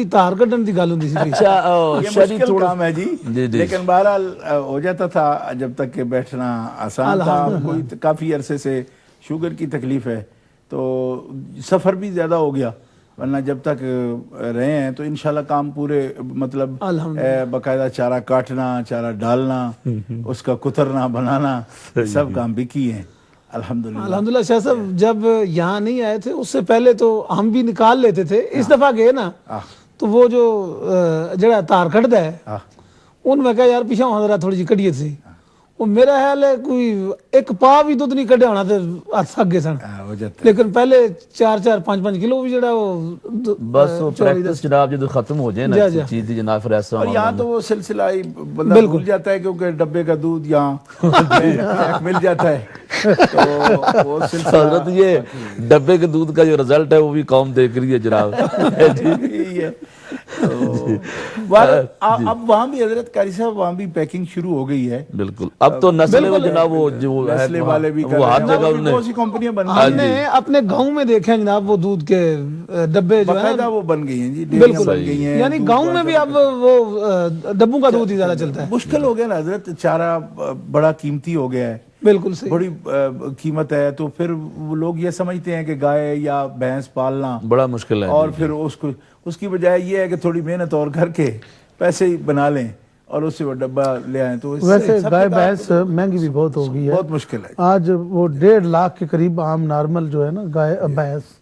تار کڈن دی گل ہوندی سی. یہ مشکل کام ہے جی لیکن بہرحال ہو جاتا تھا جب تک کہ بیٹھنا آسان تھا. کوئی کافی عرصے سے شوگر کی تکلیف ہے تو سفر بھی زیادہ ہو گیا ورنہ جب تک رہے ہیں تو انشاءاللہ کام پورے مطلب باقاعدہ چارہ کاٹنا چارہ ڈالنا اس کا کترنا بنانا سب کام بھی کیے ہیں الحمدللہ. شاہ صاحب جب یہاں نہیں آئے تھے اس سے پہلے تو ہم بھی نکال لیتے تھے. اس دفعہ گئے نا تو وہ جو جڑا تار کٹدا ہے ان میں کہا یار پیچھے ذرا تھوڑی جی کڈیے تھی. وہ میرا خیال ہے کوئی ایک پا بھی دودھ نہیں کڈیا ہونا تے ہاتھ تھک گئے سن. لیکن پہلے 4-5 کلو بھی جڑا وہ بس وہ پریکٹس جناب جب ختم ہو جائے نا چیز دی جناب پھر ایسا. اور یہاں تو وہ سلسلہ ہی بندہ بھول جاتا ہے کیونکہ ڈبے کا دودھ یہاں مل جاتا ہے. تو وہ حضرت یہ ڈبے کے دودھ کا جو رزلٹ ہے وہ بھی قوم دیکھ رہی ہے جناب. اب وہاں بھی حضرت قاری صاحب وہاں بھی پیکنگ شروع ہو گئی ہے. بالکل اب تو نسلیں وہ جناب وہ جو نسلیں والے بھی وہ ہر جگہ بہت سی کمپنیاں بن ہم نے اپنے گاؤں میں دیکھے جناب وہ دودھ کے ڈبے جو ہے وہ بن گئی ہیں جی بالکل بن گئی ہیں. یعنی گاؤں میں بھی اب وہ ڈبوں کا دودھ ہی زیادہ چلتا ہے. مشکل ہو گیا نا حضرت چارہ بڑا قیمتی ہو گیا ہے. بالکل صحیح بڑی قیمت ہے تو پھر وہ لوگ یہ سمجھتے ہیں کہ گائے یا بھینس پالنا بڑا مشکل ہے اور پھر اس کی بجائے یہ ہے کہ تھوڑی محنت اور کر کے پیسے ہی بنا لیں اور اس سے وہ ڈبہ لے آئیں. تو ویسے گائے بھینس مہنگی بھی بہت ہو گئی ہے. بہت مشکل ہے. آج وہ 1.5 لاکھ کے قریب عام نارمل جو ہے نا گائے بھینس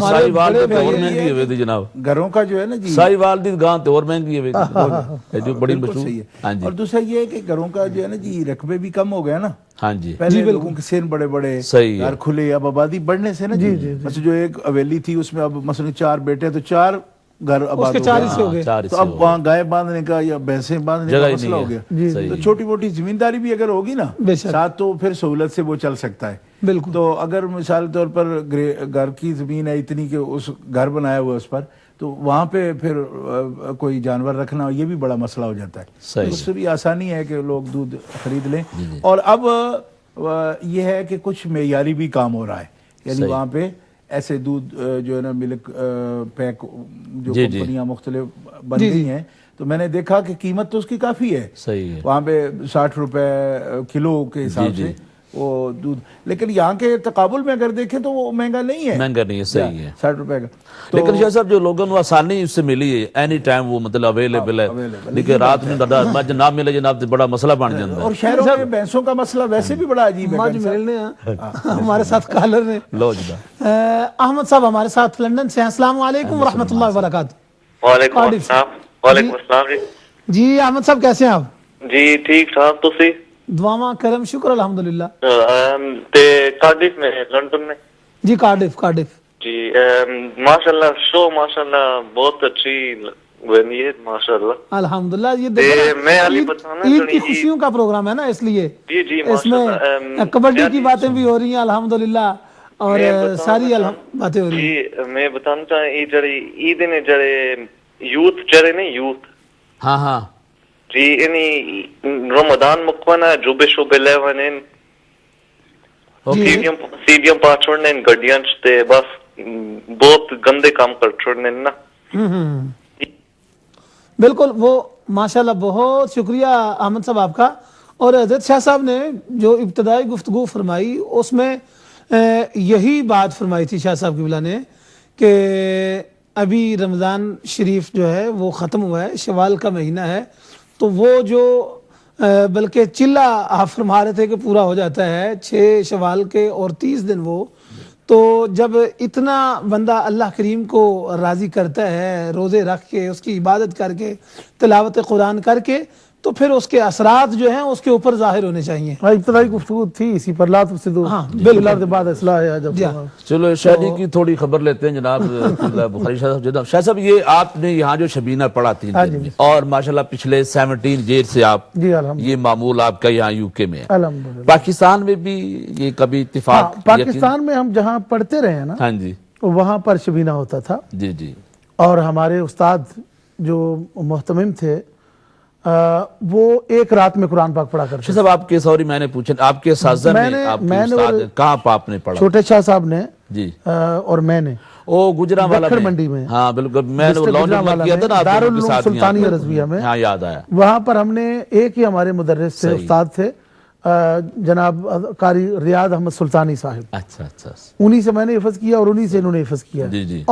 ساہیوال دی اور مہنگی ہوئی تھی جناب. گھروں کا جو ہے نا جی ساہیوال دی گاں تے اور مہنگی ہوئی تھی جو بڑی مشہور ہے. اور دوسرا یہ ہے کہ گھروں کا جو ہے نا جی رقبے بھی کم ہو گیا نا. ہاں جی پہلے لوگوں کے سین بڑے بڑے گھر کھلے اب آبادی بڑھنے سے نا جی مثلا جو ایک حویلی تھی اس میں اب مثلا 4 بیٹے تو 4 گھر آباد ہو گئے. تو اب وہاں گائے باندھنے کا یا بھینسیں باندھنے کا مسئلہ ہو گیا. تو چھوٹی موٹی زمینداری بھی اگر ہوگی نا ساتھ تو پھر سہولت سے وہ چل سکتا ہے. بالکل. تو اگر مثال طور پر گھر کی زمین ہے اتنی کہ اس گھر بنایا ہوا اس پر تو وہاں پہ پھر کوئی جانور رکھنا یہ بھی بڑا مسئلہ ہو جاتا ہے. اس سے بھی آسانی ہے کہ لوگ دودھ خرید لیں. اور اب یہ ہے کہ کچھ معیاری بھی کام ہو رہا ہے. یعنی وہاں پہ ایسے دودھ جو ہے نا ملک پیک جو کمپنیاں مختلف بن گئی ہیں تو میں نے دیکھا کہ قیمت تو اس کی کافی ہے. وہاں پہ 60 روپے کلو کے حساب سے وہ دودھ. لیکن یہاں کے تقابل میں اگر دیکھیں تو وہ مہنگا نہیں ہے. مہنگا نہیں ہے صحیح ہے 60 روپے کا. لیکن شاہ صاحب جو لوگوں کو آسانی اس سے ملی ہے اینی ٹائم وہ مطلب اویلیبل ہے. لیکن رات میں مجھ نہ ملے جناب بڑا مسئلہ بن جاتا ہے. اور شہروں میں بھینسوں کا مسئلہ ویسے بھی بڑا عجیب ہے. مجھ ملنے ہمارے ساتھ کالر نے لو جدا احمد صاحب ہمارے ساتھ لندن سے. السلام علیکم ورحمۃ اللہ وبرکاتہ. وعلیکم السلام. وعلیکم السلام جی احمد صاحب کیسے ہیں آپ؟ جی ٹھیک ٹھاک. تسی دعاواں کرم شکر الحمدللہ. تے کارڈف میں لندن میں جی کارڈف جی ماشاءاللہ شو ماشاءاللہ بہت اچھی بنی ہے ماشاءاللہ الحمدللہ. یہ دیکھیں عید کی خوشیوں کا پروگرام ہے نا اس لیے اس میں کبڈی کی باتیں بھی ہو رہی ہیں الحمدللہ اور ساری باتیں ہو رہی ہیں. جی میں بتانا چاہتا ہوں یہ جڑی عید نے جڑے یوتھ چڑے نے یوتھ ہاں جی یعنی رمضان مکوانا جوبے شوبے لے ونے سیڈیاں پا چھوڑنے گڈیاں تے بس بہت گندے کام کر چھوڑنے نا. بالکل وہ ماشاءاللہ بہت شکریہ احمد صاحب آپ کا. اور حضرت شاہ صاحب نے جو ابتدائی گفتگو فرمائی اس میں یہی بات فرمائی تھی شاہ صاحب قبلہ نے کہ ابھی رمضان شریف جو ہے وہ ختم ہوا ہے، شوال کا مہینہ ہے، تو وہ جو بلکہ چلہ آپ فرما رہے تھے کہ پورا ہو جاتا ہے 6 شوال کے اور 30 دن وہ، تو جب اتنا بندہ اللہ کریم کو راضی کرتا ہے روزے رکھ کے، اس کی عبادت کر کے، تلاوت قرآن کر کے، تو پھر اس کے اثرات جو ہیں اس کے اوپر ظاہر ہونے چاہیے۔ ابتدائی گفتگو تھی اسی پر، لا تفسدوا بالارض بعد اصلاحها جب چلو شاہ جی کی تھوڑی خبر لیتے ہیں جناب بخاری شاہ صاحب۔ شاہ صاحب یہ آپ نے یہاں جو شبینہ پڑھا 3 دن میں، اور ماشاءاللہ پچھلے 17 جیر سے آپ یہ معمول آپ کا یہاں یو کے میں ہے، پاکستان میں بھی یہ کبھی اتفاق؟ پاکستان میں ہم جہاں پڑھتے رہے ہیں نا، ہاں جی، وہاں پر شبینہ ہوتا تھا جی جی، اور ہمارے استاد جو محتمم تھے وہ ایک رات میں قرآن پاک پڑھا کرتے۔ صاحب آپ کے سوری میں نے پوچھا، آپ کے اساتذہ میں آپ کے استاد کہاں آپ نے پڑھا؟ چھوٹے شاہ صاحب نے جی، اور میں نے گجرانوالہ دکھڑ منڈی میں، ہاں بالکل، میں نے لانچ کیا تھا نا دارالعلوم سلطانیہ رضویہ میں، ہاں یاد آیا، وہاں پر ہم نے ایک ہی ہمارے مدرس تھے، استاد تھے جناب قاری ریاض احمد سلطانی صاحب۔ اچھا اچھا، انہی سے میں نے حفظ کیا اور انہی سے انہوں نے حفظ کیا،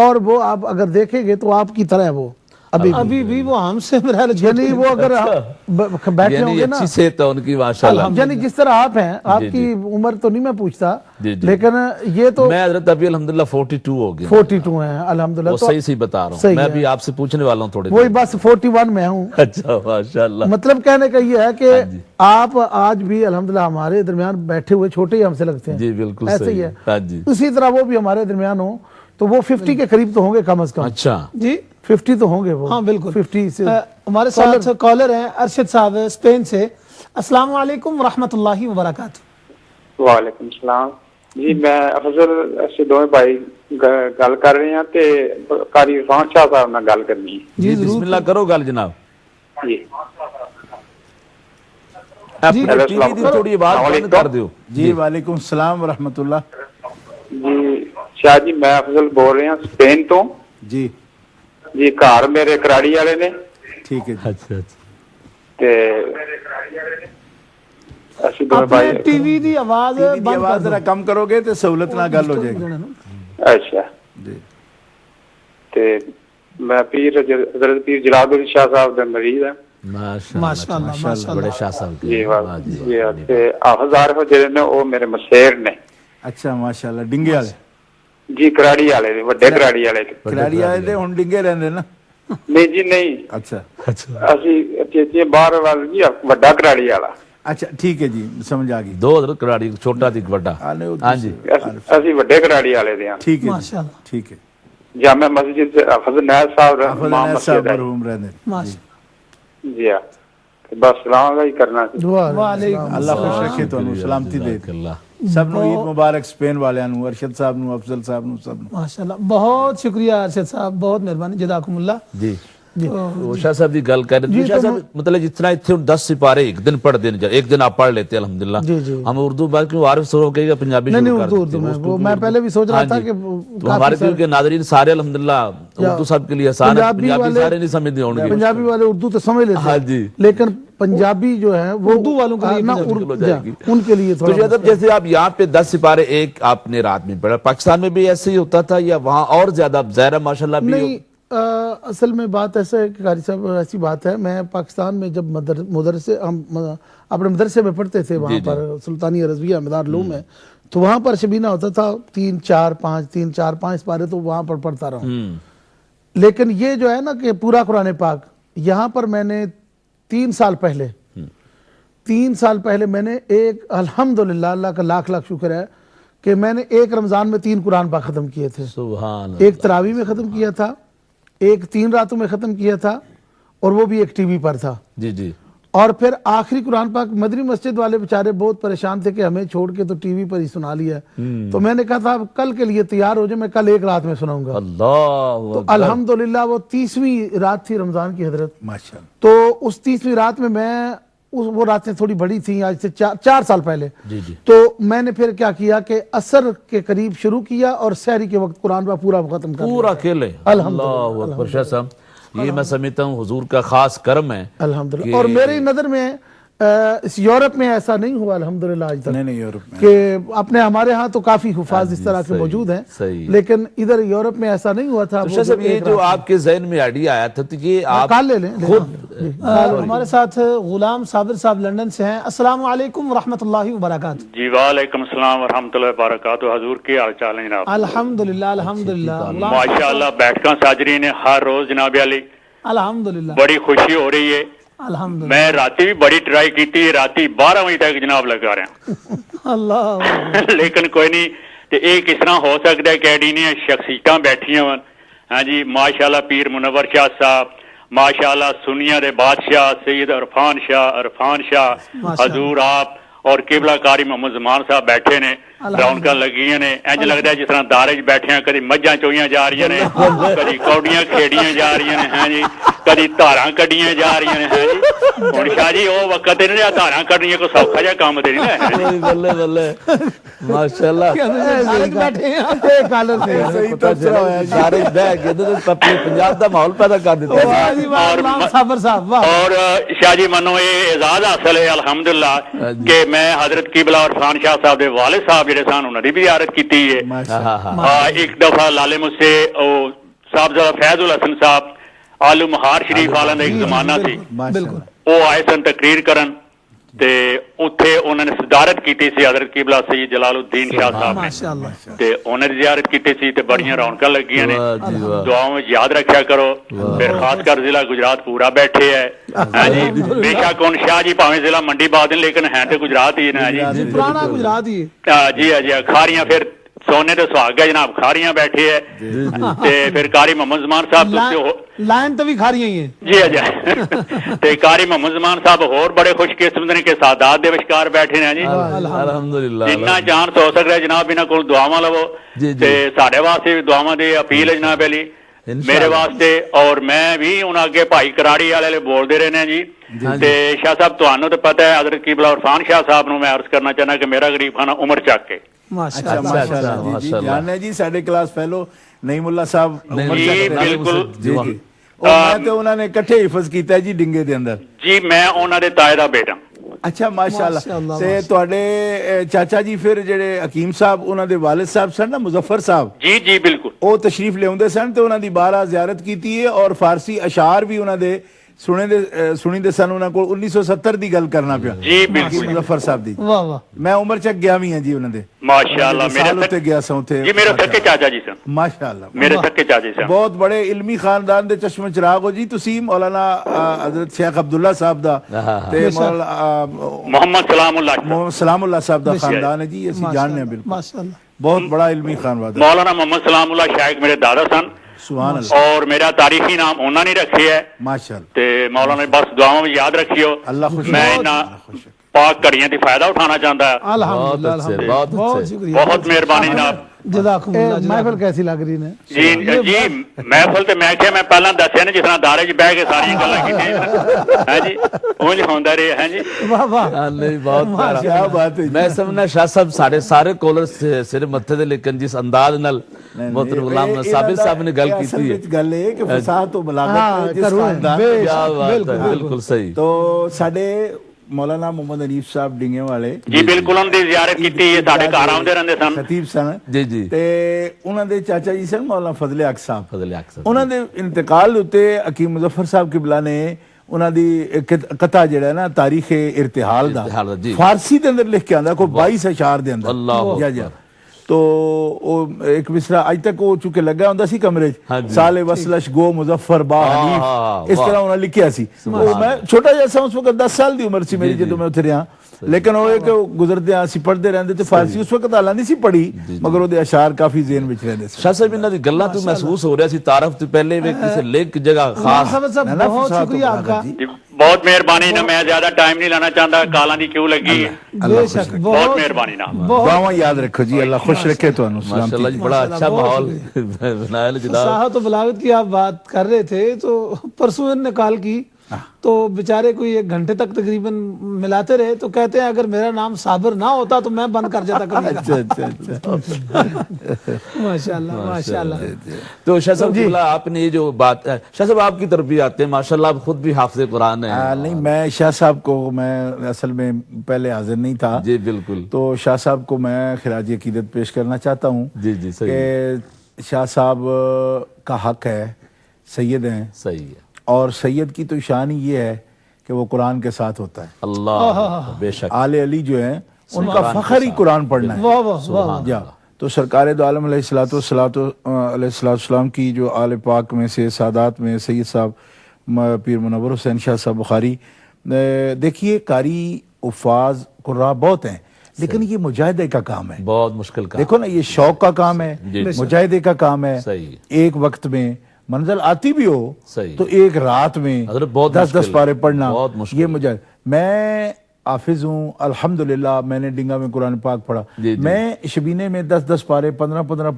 اور وہ آپ اگر دیکھیں گے تو آپ کی طرح ہے وہ ابھی بھی وہ ہم سے یعنی وہ اگر بیٹھے ہوں گے نا، اچھی صحت ہے ان کی ماشاءاللہ، یعنی جس طرح آپ ہیں، آپ کی عمر تو نہیں میں پوچھتا، لیکن یہ تو میں حضرت ابھی الحمدللہ 42 ہو گیا، 42 ہیں الحمدللہ، وہ صحیح بتا رہا ہوں، میں بھی آپ سے پوچھنے والا ہوں تھوڑے، وہی بس 41 میں ہوں۔ اچھا ماشاءاللہ، مطلب کہنے کا یہ ہے کہ آپ آج بھی الحمدللہ ہمارے درمیان بیٹھے ہوئے چھوٹے ہی ہم سے لگتے ہیں، جی بالکل ایسے ہی ہے، اسی طرح وہ بھی ہمارے درمیان ہوں تو وہ 50 کے قریب تو ہوں گے کم از کم۔ اچھا جی 50 تو ہوں گے وہ، ہاں بالکل 50 سے۔ ہمارے ساتھ کالر ہیں ارشد صاحب اسپین سے۔ السلام علیکم ورحمۃ اللہ وبرکاتہ۔ وعلیکم السلام جی، میں افضل سے دوویں بھائی گل کر رہے ہیں تے قاری عرفان شاہ صاحب نال گل کرنی ہے۔ جی بسم اللہ کرو گل جناب۔ جی اپنی ٹی وی دی تھوڑی آواز بند کر دیو۔ جی وعلیکم السلام ورحمۃ اللہ۔ جی شاہ جی میں افضل بول رہے ہیں اسپین تو جی جی، گھر میرے کراڑی والے نے، ٹھیک ہے، اچھا تے اسی دوویں بھائی ٹی وی دی آواز ذرا کم کرو گے تو سہولت نہ گل ہو جائے گی۔ اچھا جی، تے میں حضرت پیر جلال الدین شاہ صاحب دے مریض ہیں۔ ماشاءاللہ ماشاءاللہ، بڑے شاہ صاحب جی جی، تے حافظ عارف جڑے نے وہ میرے مسیر نے۔ اچھا ماشاءاللہ، ڈنگے والے؟ جی کراڑی والے نے، وڈے کراڑی والے۔ کراڑی والے تے ہن ڈنگے رہندے نا؟ نہیں جی نہیں، اچھا اسی چیچے باہر وال جی وڈا کراڑی والا۔ اچھا ٹھیک ہے جی، سمجھ آ گئی، 2 حضرت کراڑی، چھوٹا تے بڑا، ہاں جی اسی وڈے کراڑی والے دے ہاں۔ ٹھیک ہے ٹھیک ہے، جامع مسجد حافظ نیاز صاحب مرحوم رہندے جی ہاں، بس سلام ہی کرنا سی۔ اللہ خوش رکھے تانوں، سلامتی دے سب نو، عید مبارک اسپین والےاں نو، ارشد صاحب نو، افضل صاحب نو، سب نو ماشاءاللہ۔ بہت شکریہ ارشد صاحب، بہت مہربانی، جزاکم اللہ۔ جی شاہ صاحب دی گل کر رہے ہیں شاہ صاحب، مطلب جتنا اتنے 10 سپارے ایک دن پڑھ دین، ایک دن آپ پڑھ لیتے الحمدللہ۔ ہم اردو بات کیوں عارف سر ہو گئی یا پنجابی شروع کر دیتے ہیں؟ وہ میں پہلے بھی سوچ رہا تھا کہ ہمارے دل کے ناظرین سارے الحمدللہ اردو صاحب کے لیے آسان ہے، پنجابی سارے نہیں سمجھتے ہوں گے، پنجابی والے اردو تو سمجھ لیتے ہیں لیکن پنجابی جو ہے وہ اردو والوں کے لیے ان کے لیے تھوڑا، جیسے آپ یہاں پہ 10 سپارے ایک آپ نے رات میں پڑھا، پاکستان میں بھی ایسے ہی ہوتا تھا یا وہاں اور زیادہ ظاہر ماشاءاللہ بھی؟ نہیں، اصل میں بات ایسا ہے کہ قاری صاحب ایسی بات ہے، میں پاکستان میں جب مدرسے ہم اپنے مدرسے میں پڑھتے تھے وہاں پر سلطانیہ رضویہ دارالعلوم میں، تو وہاں پر شبینہ ہوتا تھا 3 4 5 سپارے تو وہاں پر پڑھتا رہا ہوں۔ لیکن یہ جو ہے نا کہ پورا قرآن پاک یہاں پر میں نے 3 سال پہلے میں نے ایک، الحمدللہ اللہ کا لاکھ لاکھ شکر ہے کہ میں نے ایک رمضان میں 3 قرآن پاک ختم کیے تھے۔ سبحان اللہ۔ ایک تراویح میں ختم کیا تھا، ایک 3 راتوں میں ختم کیا تھا، اور وہ بھی ایک ٹی وی پر تھا۔ جی جی، اور پھر آخری قرآن پاک مدنی مسجد والے بیچارے بہت پریشان تھے کہ ہمیں چھوڑ کے تو ٹی وی پر ہی سنا لیا، تو میں نے کہا تھا کل کے لیے تیار ہو جائے، میں کل ایک رات میں سناؤں گا۔ اللہ، تو الحمدللہ وہ 30ویں رات تھی رمضان کی حضرت، ماشاءاللہ۔ تو اس 30ویں رات میں وہ راتیں تھوڑی بڑی تھیں آج سے 4 سال پہلے، تو میں نے پھر کیا کیا کہ عصر کے قریب شروع کیا اور سحری کے وقت قرآن پاک پورا ختم کر پورا اکیلے۔ اللہ اکبر شاہ صاحب، یہ میں سمجھتا ہوں حضور کا خاص کرم ہے الحمدللہ۔ اور میری نظر میں اس یورپ میں ایسا نہیں ہوا الحمدللہ آج تک، نہیں یورپ میں کہ اپنے ہمارے ہاں تو کافی حفاظ اس طرح کے موجود ہیں، لیکن ادھر یورپ میں ایسا نہیں ہوا تھا۔ شاہ صاحب یہ جو آپ کے ذہن میں آئیڈیا آیا تھا تو یہ آپ کال لے لیں ہمارے ساتھ غلام صابر صاحب لندن سے ہیں۔ السلام علیکم ورحمۃ اللہ وبرکاتہ۔ جی وعلیکم السلام ورحمۃ اللہ وبرکاتہ، حضور کی حال چال ہے جناب؟ الحمدللہ الحمدللہ ماشاءاللہ، بیٹھکاں ساجرین ہے ہر روز جناب علی، الحمدللہ بڑی خوشی ہو رہی ہے۔ الحمدللہ میں راتی بھی بڑی ٹرائی کیتی ہے، راتی 12 بجے تک جناب لگا رہا ہوں اللہ لیکن کوئی نہیں، تے یہ کس طرح ہو سکتا ہے کہ ایڈی شخصیتاں بیٹھی ہیں؟ ہاں جی ماشاءاللہ پیر منور شاہ صاحب، ماشاءاللہ سنیا دے بادشاہ سید عرفان شاہ حضور آپ اور قبلہ کاری محمد زمان صاحب بیٹھے نے، رونقاں لگیاں نے، انج لگتا ہے جس طرح دارے بیٹھے ہیں، کدی مجھاں چوئیاں جا رہی ہیں، کدی کوڑیاں کھیڑیاں جا رہی ہیں، ہاں جی کدی دھاراں کڈیاں جا رہی ہیں، ہاں جی ہن شاہ جی وہ وقت نہیں رہا دھاراں کڈنیاں کوئی سوکھا جہا کام تے نہیں ہے۔ بلے بلے ماشاءاللہ بیٹھے ہیں سارے بہ کے اپنے پنجاب دا ماحول پیدا کر دیتا اور شاہ جی منو یہ اعزاز حاصل ہے الحمدللہ کہ میں حضرت قبلہ عرفان شاہ صاحب دے والد صاحب جڑے سن انہاں دی بھی زیارت کیتی ہے۔ ایک دفعہ لالے مجھ سے صاحبزادہ فیض الحسن صاحب آلو مہار شریف والوں کا ایک زمانہ تھی، وہ آئے سن تقریر کرن تے اتھے انہوں نے صدارت کیتی سی حضرت قبلہ سید جلال الدین شاہ صاحب نے، تے انہوں نے زیارت کیتی سی تے بڑیاں رونقاں لگیاں نے، دعاؤں میں یاد رکھیا کرو۔ پھر خاص کر ضلع گجرات پورا بیٹھے ہے، ہاں جی بے شک ان شاہ جی پاویں ضلع منڈی بادن لیکن ہیں تے گجرات ہی نا جی، پرانا گجرات ہی جی جی کھاریاں پھر سونے تے سہاگ ہے جناب، کھاریاں بیٹھے ہے تے پھر قاری محمد زمان صاحب لائن تو بھی کھاریاں ہی ہیں جی جی تے قاری محمد زمان صاحب اور بڑے خوش قسمت نے کہ سادات دے وشکار بیٹھے ہیں جی، الحمدللہ جنہ چانس ہو سکتا ہے جناب انہاں کول دعاواں لو تے ساڈے واسطے بھی دعاواں دی اپیل ہے جناب علی میرے واسطے، اور میں بھی انہاں اگے بھائی کراڑی والے بولدے رہنے جی۔ تے شاہ صاحب تانوں تے پتہ ہے حضرت قبلہ عرفان شاہ صاحب نو میں عرض کرنا چاہنا کہ میرا غریب خانہ عمر چک کے ماشاءاللہ جی جاننے جی ساڈے کلاس فیلو نعیم اللہ صاحب جی بالکل جی جی میں تے انہاں نے اکٹھے حفظ کیتا ہے جی ڈنگے دے اندر جی، میں انہاں دے تائے دا بیٹا۔ اچھا ماشاءاللہ تے تواڈے چاچا جی پھر جڑے حکیم صاحب انہاں دے والد صاحب سن نا مظفر صاحب، جی جی بالکل او تشریف لے اوندے سن تے انہاں دی بارہ زیارت کیتی ہے اور فارسی اشعار بھی انہاں دے سنی دے سن انہاں کول 1970 دی گل کرنا پیا جی بالکل مظفر صاحب دی۔ واہ واہ میں عمر چک گیا بھی ہاں جی انہاں دے ماشاءاللہ، میرے تے گیا سوں تے جی میرے سکے چاچا جی سن، ماشاءاللہ میرے سکے چاچا سن، بہت بڑے علمی خاندان دے چشم چراغ ہو جی تسی۔ مولانا حضرت شیخ عبداللہ صاحب دا تے محمد سلام اللہ صاحب دا خاندان ہے جی، اسی جاننے ہیں بالکل ماشاءاللہ بہت بڑا علمی خاندان۔ مولانا محمد سلام اللہ شیخ میرے دادا سن، سبحان اللہ، اور میرا تاریخی نام انہوں نے رکھے ہے ماشاءاللہ تے مولانا نے بس دعاؤں میں یاد رکھیو۔ اللہ خوش میں انہاں پاک کڑیاں دی فائدہ اٹھانا چاہتا ہے۔ الحمدللہ بہت شکریہ، بہت مہربانی جناب، جزاکم اللہ۔ محفل کیسی لگ رہی نے؟ جی جی محفل تے میں کہ میں پہلا دسیا نے جس طرح دارے چ بہ کے ساری گلاں کیتیاں ہیں جی اونج ہوندا رہے ہیں جی۔ واہ واہ نہیں بہت پیارا، میں سمجھنا شاہ صاحب سارے کالر صرف متھے دے لیکن جس انداز نال محترم غلام صابر صاحب نے گل کیتی ہے، گل ہے کہ فصاحت و بلاغت جس خاندان کیا بات ہے، بالکل صحیح۔ تو ساڈے مولانا محمد حنیف صاحب ڈنگے والے جی بالکل ان دی زیارت کیتی ہے، ساڈے گھر آوندے رہندے سن، خطیب سن جی جی تے انہاں دے چاچا جی سن مولانا فضل حق صاحب۔ فضل حق صاحب انہاں دے انتقال اتے حکیم مظفر صاحب قبلہ نے انہاں دی قطع جڑا ہے نا تاریخ ارتحال دا فارسی دے اندر لکھ کے آندا کوئی 22 اشعار دے اندر اللہ جی تو ایک مصرع اج تک وہ چونکہ لگا ہوندا سی کمرے سال وصلش گو مظفر با حنیف اس طرح انہاں لکھیا سی۔ میں چھوٹا جہا سا اس وقت 10 سال دی عمر سی میری جدوں میں اتھے رہا، لیکن وہ ایک گزردے سی پڑھتے رہندے تے فارسی اس وقت حالانکہ نہیں سی پڑھی مگر وہ اشعار کافی ذہن وچ رہندے سی۔ شاہ صاحب انہاں دی گلاں تو محسوس ہو رہا سی تعارف تو پہلے وی کسی لنک جگہ خاص۔ بہت شکریہ آپ کا، بہت مہربانی نا، میں زیادہ ٹائم نہیں لانا چاہتا، کالاں دی کیوں لگی ہے، بے شک بہت مہربانی نا، دعاواں یاد رکھو جی، اللہ خوش رکھے تانوں۔ ماشاءاللہ جی بڑا اچھا ماحول بنایا جناب۔ فصاحت و بلاغت کی آپ بات کر رہے تھے تو پرسوں نے کال کی تو بیچارے کوئی 1 گھنٹے تک تقریباً ملاتے رہے، تو کہتے ہیں اگر میرا نام صابر نہ ہوتا تو میں بند کر جاتا کبھی۔ ماشاءاللہ ماشاءاللہ۔ تو شاہ صاحب آپ نے یہ جو بات، شاہ صاحب آپ کی طرف بھی آتے ہیں ماشاءاللہ، آپ خود بھی حافظ قرآن ہیں۔ نہیں، میں شاہ صاحب کو، میں اصل میں پہلے حاضر نہیں تھا جی بالکل، تو شاہ صاحب کو میں خراج عقیدت پیش کرنا چاہتا ہوں جی جی صحیح کہ شاہ صاحب کا حق ہے، سید ہیں، صحیح ہے، اور سید کی تو شان ہی یہ ہے کہ وہ قرآن کے ساتھ ہوتا ہے۔ اللہ بے شک، آل علی جو ہیں ان کا فخر ہی قرآن پڑھنا ہے۔ تو سرکار دو عالم علیہ السلام کی جو آل پاک میں سے سادات میں سید صاحب پیر منور حسین شاہ صاحب بخاری، دیکھیے قاری حفاظ قراء بہت ہیں، لیکن یہ مجاہدے کا کام ہے، بہت مشکل کام، دیکھو نا، یہ شوق کا کام ہے، مجاہدے کا کام ہے۔ ایک وقت میں منزل آتی بھی ہو تو ایک رات میں 10 پارے پڑھنا، یہ مجاہد۔ میں حافظ ہوں الحمدللہ، میں نے ڈنگا میں قرآن پاک پڑھا، میں شبینے میں 10 پارے 15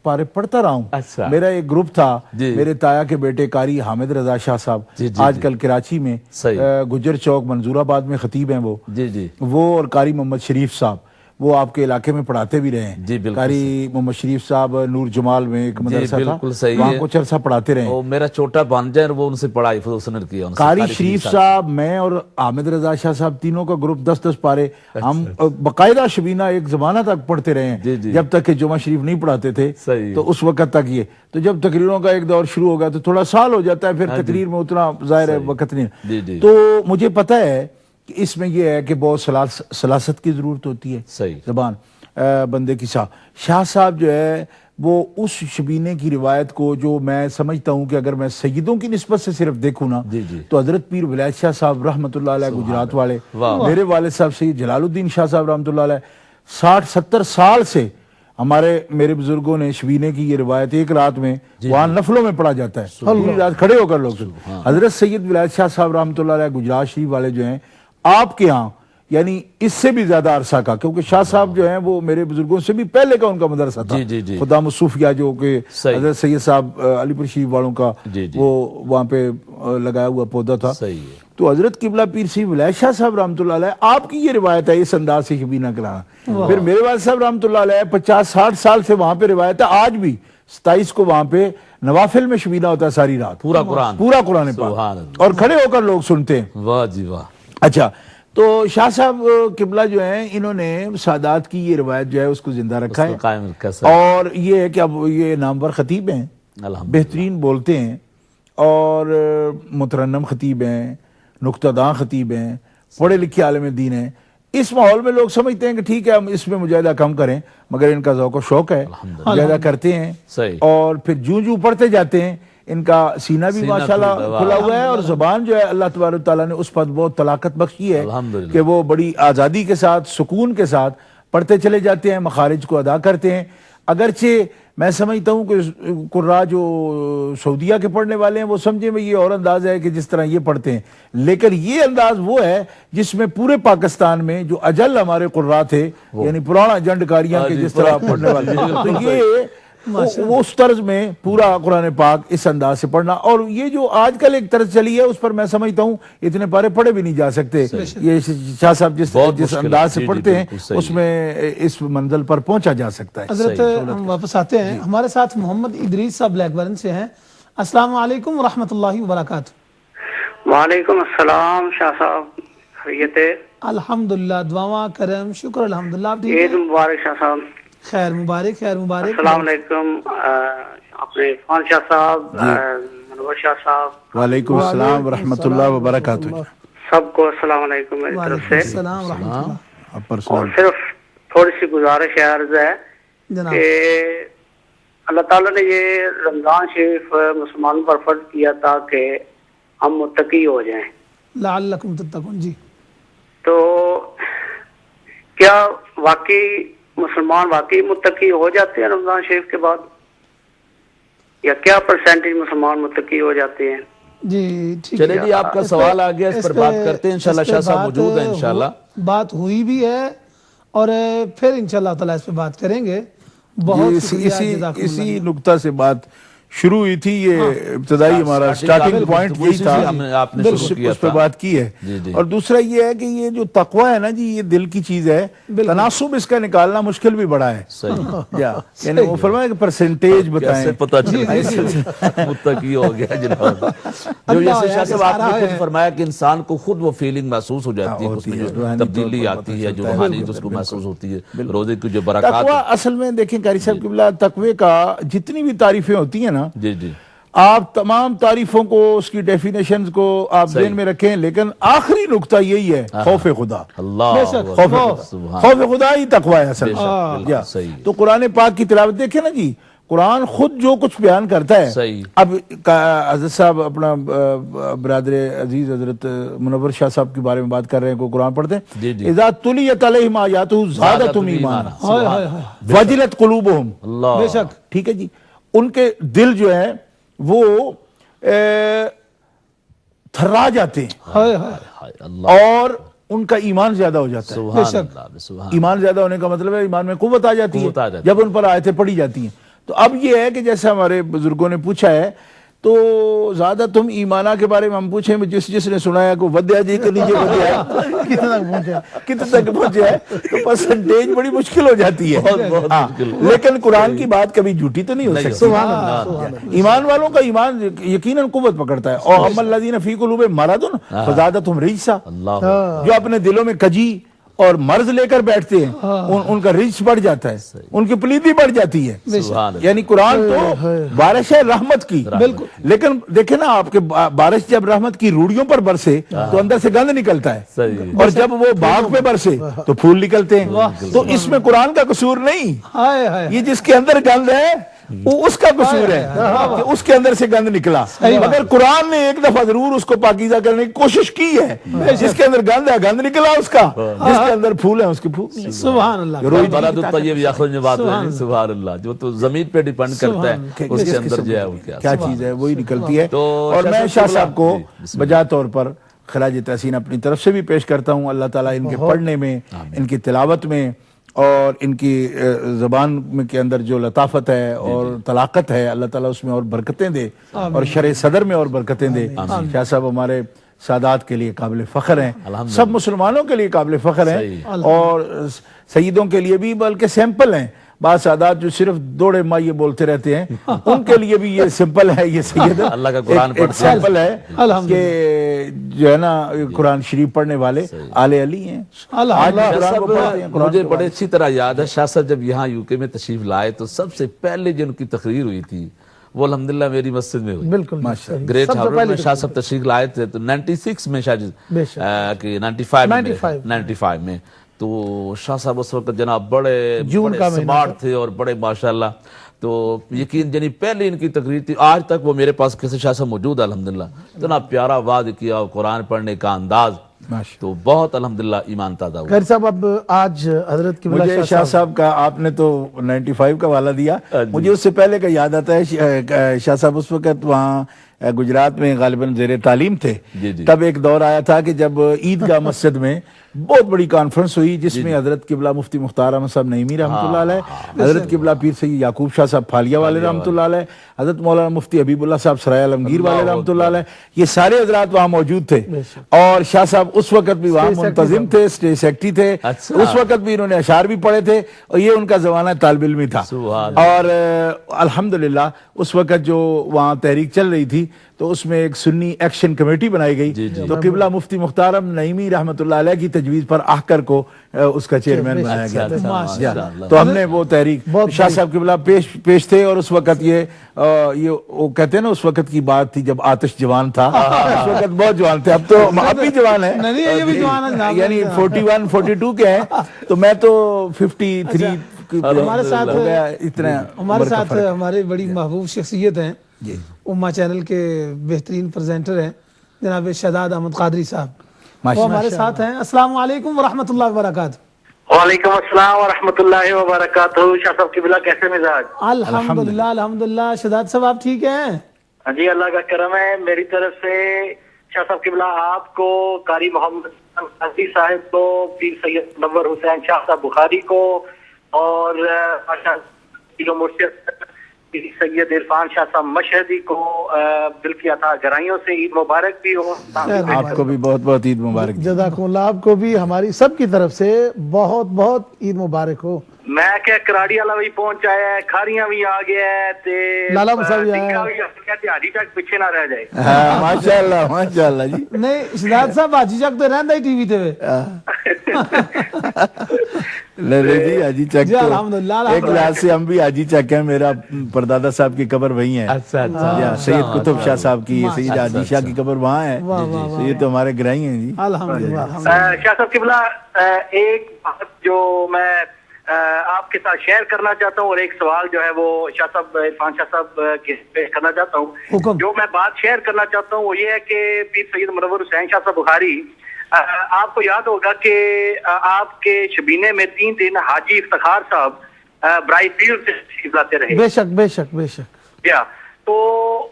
پارے پڑھتا رہا ہوں۔ میرا ایک گروپ تھا، میرے تایا کے بیٹے قاری حامد رضا شاہ صاحب، آج کل کراچی میں گجر چوک منظور آباد میں خطیب ہیں وہ، اور قاری محمد شریف صاحب، وہ آپ کے علاقے میں پڑھاتے بھی رہے ہیں۔ قاری محمد شریف صاحب نور جمال میں ایک مدرسہ تھا، وہاں کچھ عرصہ پڑھاتے رہے ہیں۔ میرا چھوٹا بھانجا ہے، وہ ان سے پڑھا، حفظ حسن کیا۔ قاری شریف صاحب، میں اور حامد رضا شاہ صاحب تینوں کا گروپ 10 پارے ہم باقاعدہ شبینہ ایک زمانہ تک پڑھتے رہے ہیں، جب تک کہ جمعہ شریف نہیں پڑھاتے تھے تو اس وقت تک یہ، تو جب تقریروں کا ایک دور شروع ہو گیا تو تھوڑا سال ہو جاتا ہے، پھر تقریر میں اتنا ظاہر ہے وقت نہیں، تو مجھے پتہ ہے کہ اس میں یہ ہے کہ بہت سلاست کی ضرورت ہوتی ہے، زبان بندے کی شاہ صاحب جو ہے وہ اس شبینے کی روایت کو، جو میں سمجھتا ہوں کہ اگر میں سیدوں کی نسبت سے صرف دیکھوں نا تو حضرت پیر ولایت شاہ صاحب رحمۃ اللہ علیہ گجرات والے، میرے والد صاحب سید جلال الدین شاہ صاحب رحمۃ اللہ علیہ 60-70 سال سے میرے بزرگوں نے شبینے کی یہ روایت ایک رات میں وہاں نفلوں میں پڑھا جاتا ہے، پوری رات کھڑے ہو کر لوگ۔ حضرت سید ولایت شاہ صاحب رحمۃ اللہ علیہ گجرات شریف والے جو ہیں آپ کے ہاں، یعنی اس سے بھی زیادہ عرصہ کا، کیونکہ شاہ صاحب جو ہیں وہ میرے بزرگوں سے بھی پہلے کا ان کا مدرسہ تھا، خدام الصوفیہ جو کہ حضرت سید صاحب علی پور شریف والوں کا وہ وہاں پہ لگایا ہوا پودا تھا۔ تو حضرت قبلہ پیر سی ولایت شاہ صاحب رحمۃ اللہ علیہ آپ کی یہ روایت ہے اس انداز سے شبینہ کرانا۔ پھر میرے والد صاحب رحمۃ اللہ علیہ 50-60 سال سے وہاں پہ روایت ہے، آج بھی 27 کو وہاں پہ نوافل میں شبینہ ہوتا ہے ساری رات، پورا قرآن پاک، اور کھڑے ہو کر لوگ سنتے ہیں۔ واہ جی واہ۔ اچھا، تو شاہ صاحب قبلہ جو ہیں انہوں نے سادات کی یہ روایت جو ہے اس کو زندہ رکھا ہے، اور یہ ہے کہ اب یہ نامور خطیب ہیں، بہترین بولتے ہیں، اور مترنم خطیب ہیں، نکتہ داں خطیب ہیں، پڑھے لکھے عالم دین ہیں۔ اس ماحول میں لوگ سمجھتے ہیں کہ ٹھیک ہے ہم اس میں مجاہدہ کم کریں، مگر ان کا ذوق و شوق ہے، مجاہدہ کرتے ہیں، اور پھر جوں پڑھتے جاتے ہیں ان کا سینہ بھی ماشاءاللہ کھلا ہوا ہے، اور زبان جو ہے اللہ تبارک تعالیٰ نے اس پر بہت طلاقت بخشی ہے کہ وہ بڑی آزادی کے ساتھ، سکون کے ساتھ پڑھتے چلے جاتے ہیں، مخارج کو ادا کرتے ہیں۔ اگرچہ میں سمجھتا ہوں کہ قراء جو سعودیہ کے پڑھنے والے ہیں وہ سمجھیں میں یہ اور انداز ہے کہ جس طرح یہ پڑھتے ہیں، لیکن یہ انداز وہ ہے جس میں پورے پاکستان میں جو اجل ہمارے قراء تھے، یعنی پرانا جنڈ کاریاں کے جس طرح پڑھنے والے، تو یہ وہ اس طرز میں پورا قرآن پاک اس انداز سے پڑھنا، اور یہ جو آج کل ایک طرز چلی ہے اس پر میں سمجھتا ہوں اتنے پارے پڑھے بھی نہیں جا سکتے۔ یہ شاہ صاحب جس انداز سے پڑھتے ہیں اس میں اس منزل پر پہنچا جا سکتا ہے۔ حضرت ہم واپس آتے ہیں، ہمارے ساتھ محمد ادریس صاحب بلیک برن سے ہیں۔ السلام علیکم ورحمۃ اللہ وبرکاتہ۔ وعلیکم السلام شاہ صاحب، خیریت ہے؟ الحمدللہ، دعا کرم شکر الحمدللہ۔ عید مبارک شاہ صاحب۔ خیر مبارک، خیر مبارک۔ السلام علیکم اپنے عرفان شاہ صاحب، منور شاہ صاحب۔ وعلیکم السلام ورحمۃ اللہ وبرکاتہ۔ سب کو السلام علیکم میری طرف سے۔ السلام ورحمۃ اللہ۔ اور صرف تھوڑی سی گزارش ہے، عرض ہے کہ اللہ تعالیٰ نے یہ رمضان شریف مسلمان پر فرض کیا تھا کہ ہم متقی ہو جائیں، لعلکم تتقون۔ جی، تو کیا واقعی مسلمان واقعی متقی ہو جاتے ہیں رمضان شریف کے بعد، یا کیا پرسنٹیج مسلمان متقی ہو جاتے ہیں؟ جی ٹھیک چلے جی، آپ کا سوال آ گیا، اس پر بات کرتے ہیں انشاءاللہ۔ شاہ صاحب موجود ہیں انشاءاللہ، بات ہوئی بھی ہے اور پھر انشاءاللہ تعالیٰ اس پہ بات کریں گے۔ بہت اسی نقطہ سے بات شروع ہوئی تھی یہ ابتدائی ہمارا سٹارٹنگ پوائنٹ یہی تھا، اس پہ بات کی ہے. اور دوسرا یہ ہے کہ یہ جو تقوی ہے نا جی، یہ دل کی چیز ہے، تناسب اس کا نکالنا مشکل بھی بڑا ہے. یعنی وہ فرمایا کہ پرسنٹیج بتائیں پتہ چلے متقی ہو گیا جناب. جو جیسے شاہ صاحب آپ نے خود فرمایا کہ انسان کو خود وہ فیلنگ محسوس ہو جاتی ہے، اس میں جو تبدیلی آتی ہے، جو روحانیت اس کو محسوس ہوتی ہے، روزے کی جو برکات. تقوی اصل میں دیکھیں قاری صاحب قبلہ، تقوی کا جتنی بھی تعریفیں ہوتی ہیں نا، جی جی، آپ تمام تعریفوں کو، اس کی ڈیفینیشنز کو آپ ذہن میں رکھیں، لیکن آخری نقطہ یہی ہے، خوف خدا. خوف خدا ہی تقوی ہے اصل میں. تو قرآن پاک کی تلاوت دیکھیں نا جی، قرآن خود جو کچھ بیان کرتا ہے. اب حضرت صاحب اپنا برادر عزیز حضرت منور شاہ صاحب کے بارے میں بات کر رہے ہیں، کو قرآن پڑھتے ہیں، اذا تلیت علیہم آیاتہ زادتہم ایمانا وجلت قلوبہم. بے شک، ٹھیک ہے جی، ان کے دل جو ہے وہ تھرا جاتے ہیں اور ان کا ایمان زیادہ ہو جاتا ہے. ایمان زیادہ ہونے کا مطلب ہے ایمان میں قوت آ جاتی ہے جب ان پر آیتیں پڑھی جاتی ہیں. تو اب یہ ہے کہ جیسے ہمارے بزرگوں نے پوچھا ہے، تو زیادہ تم ایمانہ کے بارے میں ہم پوچھیں، جس نے سنایا کو ودیا جی کے لیجئے ودیا کتنے تک پہنچا ہے، تو پرسنٹیج بڑی مشکل ہو جاتی ہے. لیکن قرآن کی بات کبھی جھوٹی تو نہیں ہو سکتی. ایمان والوں کا ایمان یقیناً قوت پکڑتا ہے. اور اما الذین فی قلوبہم مرض فزادتہم رجسا، جو اپنے دلوں میں کجی اور مرض لے کر بیٹھتے ہیں، ان کا رجس بڑھ جاتا ہے، ان کی پلیدی بڑھ جاتی ہے. یعنی قرآن تو بارش ہے رحمت کی، لیکن دیکھیں نا آپ کے بارش جب رحمت کی روڑیوں پر برسے تو اندر سے گند نکلتا ہے، اور جب وہ باغ پہ برسے تو پھول نکلتے ہیں. تو اس میں قرآن کا قصور نہیں، یہ جس کے اندر گند ہے وہ اس کا قصور ہے کہ اس کے اندر سے گند نکلا. مگر قرآن نے ایک دفعہ ضرور اس کو پاکیزہ کرنے کی کوشش کی ہے. جس کے اندر گند ہے گند نکلا اس کا، جس کے اندر پھول ہے اس کے پھول. سبحان اللہ. بلد الطیب یخرج نباتہ، سبحان اللہ. جو تو زمین پہ ڈیپینڈ کرتا ہے اس کے اندر جو ہے وہ کیا چیز ہے وہی نکلتی ہے. اور میں شاہ صاحب کو بجا طور پر خراج تحسین اپنی طرف سے بھی پیش کرتا ہوں. اللہ تعالیٰ ان کے پڑھنے میں، ان کی تلاوت میں اور ان کی زبان میں کے اندر جو لطافت ہے اور طلاقت ہے، اللہ تعالیٰ اس میں اور برکتیں دے، اور شرح صدر میں اور برکتیں دے. شاہ صاحب ہمارے سادات کے لیے قابل فخر ہیں، سب مسلمانوں کے لیے قابل فخر ہیں، اور سیدوں کے لیے بھی بلکہ سیمپل ہیں. بعض سادات جو صرف دوڑے مائیے بولتے رہتے ہیں، ان کے لیے بھی یہ سمپل ہے. یہ سید اللہ کا قرآن ایک سمپل ہے کہ جو ہے نا قرآن شریف پڑھنے والے آل علی ہیں. مجھے بڑے اچھی طرح یاد ہے شاہ صاحب جب یہاں یوکے میں تشریف لائے تو سب سے پہلے جو ان کی تقریر ہوئی تھی وہ الحمدللہ میری مسجد میں ہوئی. بالکل گریٹ ہارون میں شاہ صاحب تشریف لائے تھے تو 96 میں شاید کہ 95 میں تو شاہ صاحب اس وقت جناب بڑے سمارٹ تھے اور بڑے ماشاءاللہ. تو یقین یعنی پہلے ان کی تقریر تھی، آج تک وہ میرے پاس کسی شاہ صاحب موجود ہے الحمدللہ. اتنا پیارا واضح کیا اور قرآن پڑھنے کا انداز، تو بہت الحمدللہ ایمان تازہ ہوا. خیر صاحب اب آج حضرت کی مجھے شاہ صاحب کا آپ نے تو 95 کا والا دیا، مجھے اس سے پہلے کا یاد آتا ہے. شاہ صاحب اس وقت وہاں گجرات میں غالباً زیر تعلیم تھے. تب ایک دور آیا تھا کہ جب عیدگاہ مسجد میں بہت بڑی کانفرنس ہوئی جس میں حضرت قبلہ مفتی مختار احمد صاحب نعیمی رحمۃ اللہ علیہ، حضرت قبلہ پیر سید یعقوب شاہ صاحب پھالیہ والے رحمۃ اللہ علیہ، حضرت مولانا مفتی حبیب اللہ صاحب سرائے عالمگیر والے رحمۃ اللہ علیہ، یہ سارے حضرات وہاں موجود تھے. اور شاہ صاحب اس وقت بھی وہاں منتظم تھے، اسٹیج سیکرٹری تھے. اس وقت بھی انہوں نے اشعار بھی پڑھے تھے اور یہ ان کا زمانہ طالب علمی تھا. اور الحمدللہ اس وقت جو وہاں تحریک چل رہی تھی تو اس میں ایک سنی ایکشن کمیٹی بنائی گئی. تو قبلہ مفتی مختار نعیمی رحمۃ اللہ علیہ کی تجویز پر آکر کو اس کا چیئرمین بنایا گیا. تو ہم نے وہ تحریک شاہ صاحب قبلہ پیش تھے. اور اس وقت یہ وہ کہتے ہیں نا اس وقت کی بات تھی جب آتش جوان تھا. اس وقت بہت جوان تھے، اب تو اب بھی جوان ہیں، یعنی 41 42 کے ہیں. تو میں تو 53 ہمارے ساتھ ہمارے بڑی محبوب شخصیت ہیں، امہ چینل کے بہترین پریزنٹر ہیں جناب شہزاد احمد قادری صاحب، وہ ہمارے ساتھ ہیں. السلام علیکم ورحمۃ اللہ وبرکاتہ. وعلیکم السلام ورحمۃ اللہ وبرکاتہ. شاہ صاحب قبلہ کیسے مزاج؟ الحمدللہ الحمدللہ. شہزاد صاحب آپ ٹھیک ہیں؟ جی اللہ کا کرم ہے. میری طرف سے شاہ صاحب قبلہ آپ کو، قاری محمد قادری صاحب کو، پیر سید منور حسین شاہ صاحب بخاری کو، اور مرشد سید عرفان شاہ صاحب مشہدی کو دل کی عطا گرائیوں سے عید مبارک بھی ہو. آپ کو بھی بہت بہت عید مبارک. جزاکم اللہ. آپ کو بھی ہماری سب کی طرف سے بہت بہت عید مبارک ہو. میں کہ کراڑی والا بھی پہنچ آیا ہے, کھاریاں بھی آ گیا ہے تے لالا مسا بھی آیا ہے, تہاڑی تک پیچھے نہ رہ جائے. ہاں ماشاءاللہ ماشاءاللہ جی. نہیں شہزاد صاحب حاجی چک تو رہندا ہی ٹی وی تے لے جی حاجی چک جی الحمدللہ. ایک لحاظ سے ہم بھی حاجی چک ہیں. میرا پردادا صاحب کی قبر وہیں ہے. اچھا سید قطب شاہ صاحب کی, سید عادی شاہ کی قبر وہاں ہے. یہ تو ہمارے گرائی ہیں جی الحمدللہ. شاہ صاحب قبلہ ایک بات جو میں آپ کے ساتھ شیئر کرنا چاہتا ہوں اور ایک سوال جو ہے وہ شاہ صاحب عرفان شاہ صاحب کے پیش کرنا چاہتا ہوں. جو میں بات شیئر کرنا چاہتا ہوں وہ یہ ہے کہ پیر سید منور حسین شاہ صاحب بخاری, آپ کو یاد ہوگا کہ آپ کے شبینے میں 3 دن حاجی افتخار صاحب برائی فیلڈ سے تشریف لاتے رہے. بے شک بے شک بے شک. تو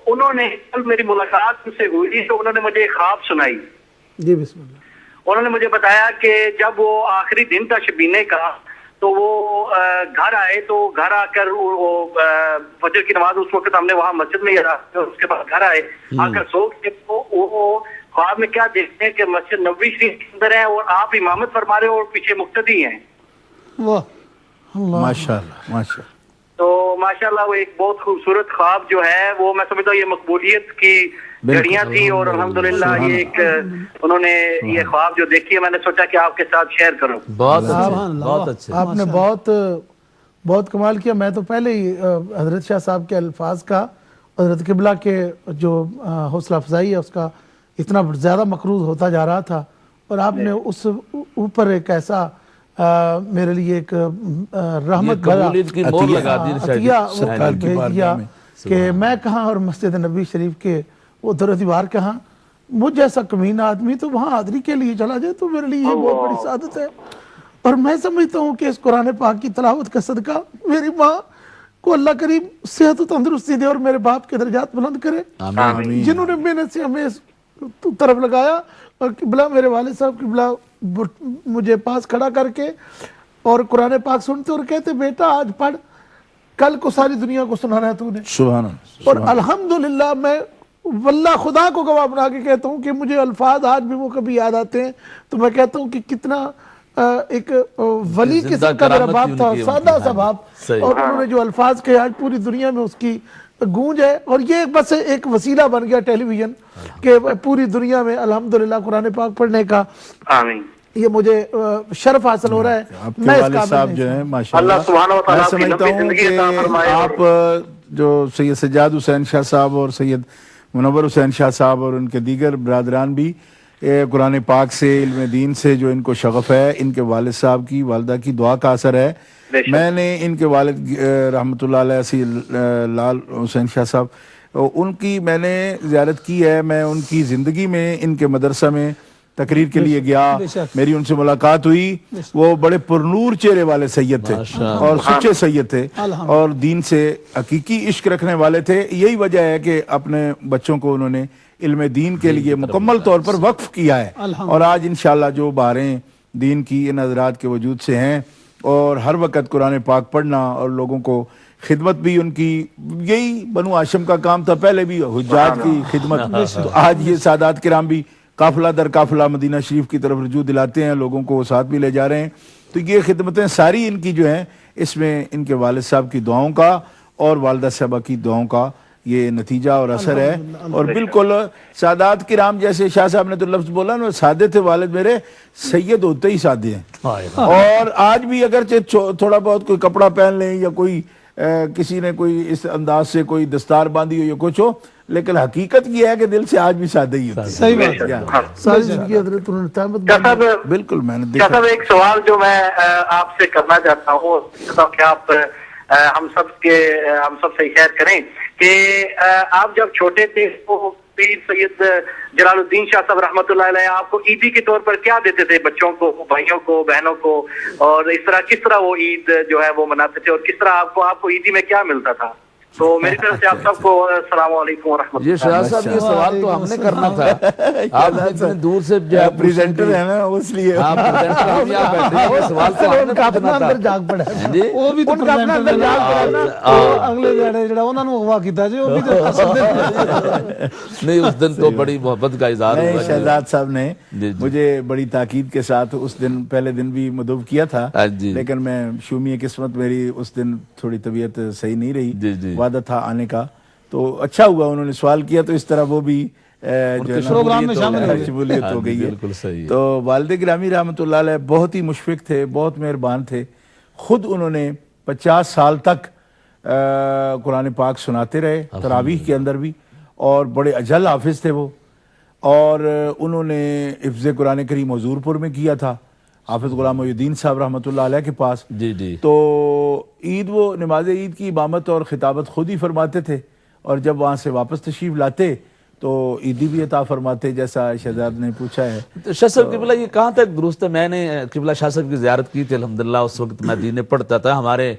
انہوں نے کل میری ملاقات سے ہوئی تو انہوں نے مجھے ایک خواب سنائی. جی بسم اللہ. انہوں نے مجھے بتایا کہ جب وہ آخری دن تھا شبینے کا تو وہ گھر آئے, تو گھر آ کر فجر کی نماز اس وقت ہم نے وہاں مسجد میں اس کے بعد گھر آئے, آ کر سو کے وہ خواب میں کیا دیکھتے ہیں کہ مسجد نبوی شریف کے اندر ہے اور آپ امامت فرما رہے ہو اور پیچھے مقتدی ہیں. ماشاءاللہ ماشاءاللہ. تو ماشاءاللہ وہ ایک بہت خوبصورت خواب جو ہے وہ میں سمجھتا ہوں یہ مقبولیت کی گھڑیاں تھی اور الحمدللہ یہ ایک انہوں نے یہ خواب جو دیکھی ہے میں نے سوچا کہ آپ کے ساتھ شیئر کروں. بہت اچھے. آپ نے بہت کمال کیا. میں تو پہلے ہی حضرت شاہ صاحب کے الفاظ کا, حضرت قبلہ کے جو حوصلہ افزائی ہے اس کا اتنا زیادہ مقروض ہوتا جا رہا تھا, اور آپ نے اس اوپر ایک ایسا میرے لیے ایک رحمت بھرا عطیہ بھیج دیا کہ میں کہاں اور مسجد نبی شریف کے وہ در دیوار کہاں, مجھ جیسا کمینہ آدمی تو وہاں حاضری کے لیے چلا جائے تو میرے لیے یہ بہت بڑی سعادت ہے. اور میں سمجھتا ہوں کہ اس قرآن پاک کی تلاوت کا صدقہ میری ماں کو اللہ کریم صحت و تندرستی دے اور میرے باپ کے درجات بلند کرے, جنہوں نے محنت سے ہمیں اس طرف لگایا. اور قبلہ میرے والد صاحب قبلہ مجھے پاس کھڑا کر کے اور قرآن پاک سنتے اور کہتے بیٹا آج پڑھ, کل کو ساری دنیا کو سنانا ہے تو نے. سبحان اللہ. اور الحمدللہ میں واللہ خدا کو گواہ بنا کے کہتا ہوں کہ مجھے الفاظ آج بھی وہ کبھی یاد آتے ہیں تو میں کہتا ہوں کہ کتنا ایک ولی قسم کا میرا باپ تھا, سادہ سا باپ, اور انہوں نے جو الفاظ کہے آج پوری دنیا میں اس کی گونج ہے. اور یہ بس ایک وسیلہ بن گیا ٹیلی ویژن کہ پوری دنیا میں الحمدللہ قرآن پاک پڑھنے کا یہ مجھے شرف حاصل ہو رہا ہے. آپ کے والد صاحب جو ہیں ماشاءاللہ میں سمجھتا ہوں کہ آپ جو سید سجاد حسین شاہ صاحب اور سید منور حسین شاہ صاحب اور ان کے دیگر برادران بھی قرآن پاک سے علم دین سے جو ان کو شغف ہے, ان کے والد صاحب کی والدہ کی دعا کا اثر ہے. میں نے ان کے والد رحمۃ اللہ علیہ سید لال حسین شاہ صاحب ان کی میں نے زیارت کی ہے. میں ان کی زندگی میں ان کے مدرسہ میں تقریر کے لیے گیا, میری ان سے ملاقات ہوئی. وہ بڑے پرنور چہرے والے سید تھے اور سچے سید تھے اور دین سے حقیقی عشق رکھنے والے تھے. یہی وجہ ہے کہ اپنے بچوں کو انہوں نے علم دین کے لیے مکمل طور پر وقف کیا ہے. اور آج انشاءاللہ جو باریں دین کی ان حضرات کے وجود سے ہیں اور ہر وقت قرآن پاک پڑھنا اور لوگوں کو خدمت بھی ان کی, یہی بنو ہاشم کا کام تھا پہلے بھی, حجاج کی خدمت. تو آج یہ سادات کرام بھی قافلہ در قافلہ مدینہ شریف کی طرف رجوع دلاتے ہیں, لوگوں کو ساتھ بھی لے جا رہے ہیں. تو یہ خدمتیں ساری ان کی جو ہیں اس میں ان کے والد صاحب کی دعاؤں کا اور والدہ صاحبہ کی دعاؤں کا یہ نتیجہ اور اثر ہے. اور بالکل سادات کرام جیسے شاہ صاحب نے تو لفظ بولا نا, سادے تھے والد میرے, سید ہوتے ہی سادے ہیں. اور آج بھی اگرچہ تھوڑا بہت کوئی کپڑا پہن لیں یا کوئی کسی نے کوئی اس انداز سے کوئی دستار باندھی ہو یا کچھ ہو, لیکن حقیقت یہ ہے کہ دل سے آج بھی سادہ ہی ہوتے ہیں. صحیح بات. بالکل. میں نے دیکھا صاحب ایک سوال جو میں آپ سے کرنا چاہتا ہوں کہ آپ ہم سب سے خیر کریں کہ آپ جب چھوٹے تھے تو پیر سید جلال الدین شاہ صاحب رحمۃ اللہ علیہ آپ کو عیدی کے طور پر کیا دیتے تھے, بچوں کو, بھائیوں کو, بہنوں کو, اور اس طرح کس طرح وہ عید جو ہے وہ مناتے تھے اور کس طرح آپ کو عیدی میں کیا ملتا تھا؟ تو میری طرف سے آپ سب کو السلام علیکم ورحمۃ اللہ۔ یہ شہزاد صاحب یہ سوال تو ہم نے کرنا تھا، آپ اتنے دور سے پریزنٹر ہے نا اس لیے سوال تو ہم نے کرنا تھا، جاگ پڑا وہ بھی تو اپنا جاگ پڑا نا، اگلے جڑے جڑا انہاں نو ہوا کیتا جی، وہ بھی تو نہیں اس دن تو بڑی محبت کا اظہار ہوا۔ شہزاد صاحب نے مجھے بڑی تاکید کے ساتھ اس دن پہلے دن بھی مدعو کیا تھا، لیکن میں شومی قسمت میری اس دن تھوڑی طبیعت صحیح نہیں رہی، وعدہ تھا آنے کا، تو اچھا ہوا انہوں نے سوال کیا، تو اس طرح وہ بھی پروگرام میں شمولیت ہو گئی ہے۔ تو والد گرامی رحمۃ اللہ علیہ بہت ہی مشفق تھے، بہت مہربان تھے، خود انہوں نے 50 سال تک قرآن پاک سناتے رہے تراویح کے اندر بھی، اور بڑے اجل حافظ تھے وہ، اور انہوں نے حفظ قرآن کریم حضور پور میں کیا تھا حافظ غلام محی الدین صاحب رحمۃ اللہ علیہ کے پاس۔ تو عید، وہ نماز عید کی امامت اور خطابت خود ہی فرماتے تھے، اور جب وہاں سے واپس تشریف لاتے تو عیدی بھی عطا فرماتے، جیسا شہزاد نے پوچھا ہے۔ شاہ صاحب قبلہ یہ کہاں تک درست ہے؟ میں نے قبلہ شاہ صاحب کی زیارت کی تھی الحمدللہ، اس وقت میں دین پڑھتا تھا، ہمارے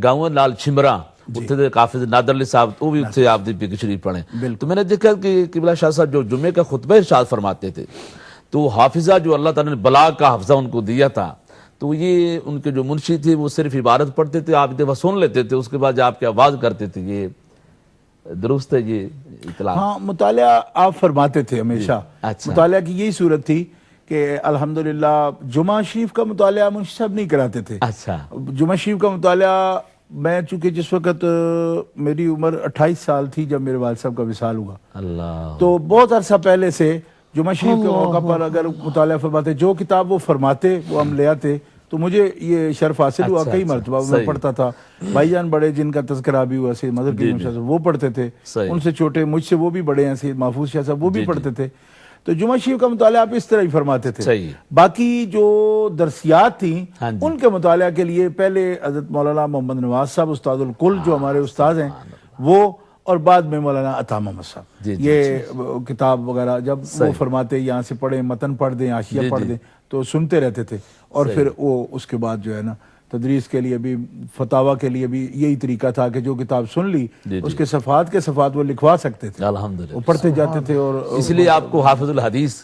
گاؤں لال چھمرا اتنے حافظ نادر علی صاحب، وہ بھی اتنے آپ دی پہ شریف پڑھیں، تو میں نے دیکھا کہ قبلہ شاہ صاحب جو جمعے کا خطبہ ارشاد فرماتے تھے، تو حافظہ جو اللہ تعالیٰ نے بلاغ کا حافظہ ان کو دیا تھا، تو یہ ان کے جو منشی تھے وہ صرف عبارت پڑھتے تھے، آپ دفعہ سن لیتے تھے، اس کے بعد آپ کی آواز کرتے تھے، یہ درست ہے یہ اطلاع؟ ہاں، مطالعہ آپ فرماتے تھے ہمیشہ، مطالعہ کی یہی صورت تھی کہ الحمدللہ جمعہ شریف کا مطالعہ منشی صاحب نہیں کراتے تھے۔ اچھا، جمعہ شریف کا مطالعہ میں چونکہ جس وقت میری عمر 28 سال تھی جب میرے والد صاحب کا وصال ہوا، اللہ، تو بہت عرصہ پہلے سے جمعہ شریف کے موقع پر اگر مطالعہ فرماتے، جو کتاب وہ فرماتے وہ ہم لے آتے، تو مجھے یہ شرف حاصل ہوا، کئی مرتبہ میں پڑھتا تھا۔ بھائی جان بڑے جن کا تذکرہ بھی ہوا، سید مظہر کریم شاہ صاحب وہ پڑھتے تھے، ان سے چھوٹے مجھ سے وہ بھی بڑے ہیں سید محفوظ شاہ صاحب، وہ بھی پڑھتے تھے۔ تو جمعہ شریف کا مطالعہ آپ اس طرح ہی فرماتے تھے۔ باقی جو درسیات تھیں ان کے مطالعہ کے لیے پہلے حضرت مولانا محمد نواز صاحب استاد الکل جو ہمارے استاد ہیں وہ، اور بعد میں مولانا عطا محمد صاحب، یہ کتاب وغیرہ جب وہ فرماتے یہاں سے پڑھیں، متن پڑھ دیں، حاشیہ پڑھ دیں، تو سنتے رہتے تھے، اور پھر وہ اس کے بعد جو ہے نا تدریس کے لیے بھی، فتاویٰ کے لیے بھی یہی طریقہ تھا کہ جو کتاب سن لی اس کے صفحات کے صفحات وہ لکھوا سکتے تھے، الحمدللہ وہ پڑھتے جاتے تھے، اور اس لیے آپ کو حافظ الحدیث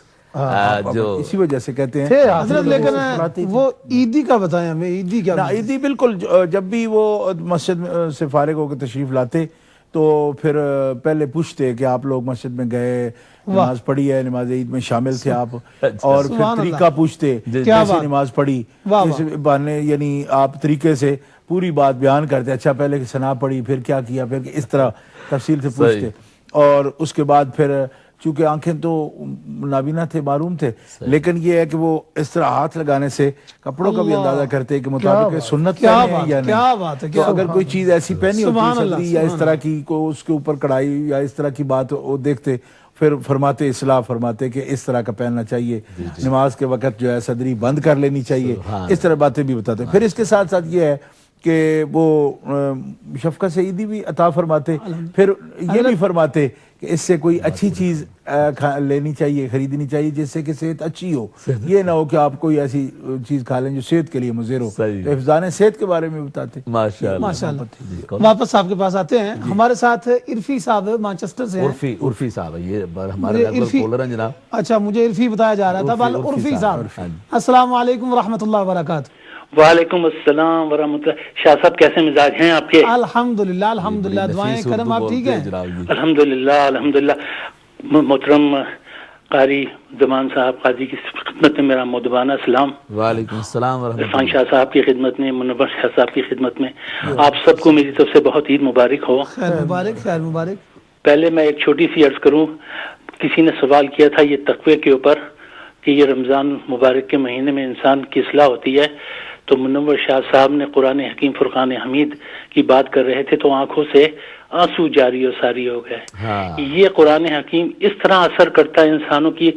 جو اسی وجہ سے کہتے ہیں حضرت۔ لیکن وہ عیدی کا بتائیں ہمیں، عیدی کیا؟ عیدی بالکل جب بھی وہ مسجد سے فارغ ہو کے تشریف لاتے تو پھر پہلے پوچھتے کہ آپ لوگ مسجد میں گئے، نماز پڑھی ہے، نماز عید میں شامل تھے آپ، اور پھر طریقہ پوچھتے کیسے نماز پڑھی، یعنی آپ طریقے سے پوری بات بیان کرتے، اچھا پہلے ثنا پڑھی، پھر کیا کیا، پھر اس طرح تفصیل سے پوچھتے، اور اس کے بعد پھر چونکہ آنکھیں تو نابینا تھے، معروم تھے، لیکن یہ ہے کہ وہ اس طرح ہاتھ لگانے سے کپڑوں کا بھی اندازہ کرتے کہ مطابق سنت پہنے ہیں یا نہیں، تو اگر کوئی چیز ایسی پہنی ہوتی سبزی یا اس طرح کی کو اس کے اوپر کڑھائی یا اس طرح کی بات وہ دیکھتے، پھر فرماتے، اصلاح فرماتے کہ اس طرح کا پہننا چاہیے، نماز کے وقت جو ہے صدری بند کر لینی چاہیے، اس طرح باتیں بھی بتاتے۔ پھر اس کے ساتھ ساتھ یہ ہے کہ وہ شفقت سے عیدی بھی عطا فرماتے، پھر یہ بھی فرماتے کہ اس سے کوئی اچھی چیز لینی چاہیے، خریدنی چاہیے جس سے کہ صحت اچھی ہو، یہ نہ ہو کہ آپ کوئی ایسی چیز کھا لیں جو صحت کے لیے مضر ہو، تو حفظان صحت کے بارے میں بتاتے۔ ماشاءاللہ، واپس آپ کے پاس آتے ہیں، ہمارے ساتھ عرفی صاحب مانچسٹر سے ہیں۔ عرفی صاحب یہ ہمارے کالر ہیں جناب۔ اچھا، مجھے عرفی بتایا جا رہا تھا، عرفی صاحب، السلام علیکم ورحمۃ اللہ وبرکاتہ۔ وعلیکم السلام ورحمۃ اللہ۔ شاہ صاحب کیسے مزاج ہیں آپ کے؟ الحمدللہ الحمدللہ، دعائیں کرم، آپ ٹھیک ہیں؟ الحمدللہ الحمدللہ۔ محترم قاری زمان صاحب قاضی کی خدمت میں میرا مودبانہ سلام۔ وعلیکم السلام ورحمۃ اللہ۔ عرفان شاہ صاحب کی خدمت میں، منور شاہ صاحب کی خدمت میں، آپ سب کو میری طرف سے بہت عید مبارک ہو۔ خیر مبارک، خیر مبارک۔ پہلے میں ایک چھوٹی سی عرض کروں، کسی نے سوال کیا تھا یہ تقوی کے اوپر کہ یہ رمضان مبارک کے مہینے میں انسان کی اصلاح ہوتی ہے، تو منور شاہ صاحب نے قرآن حکیم فرقان حمید کی بات کر رہے تھے تو آنکھوں سے آنسو جاری و ساری ہو گئے۔ یہ قرآن حکیم اس طرح اثر کرتا ہے انسانوں کی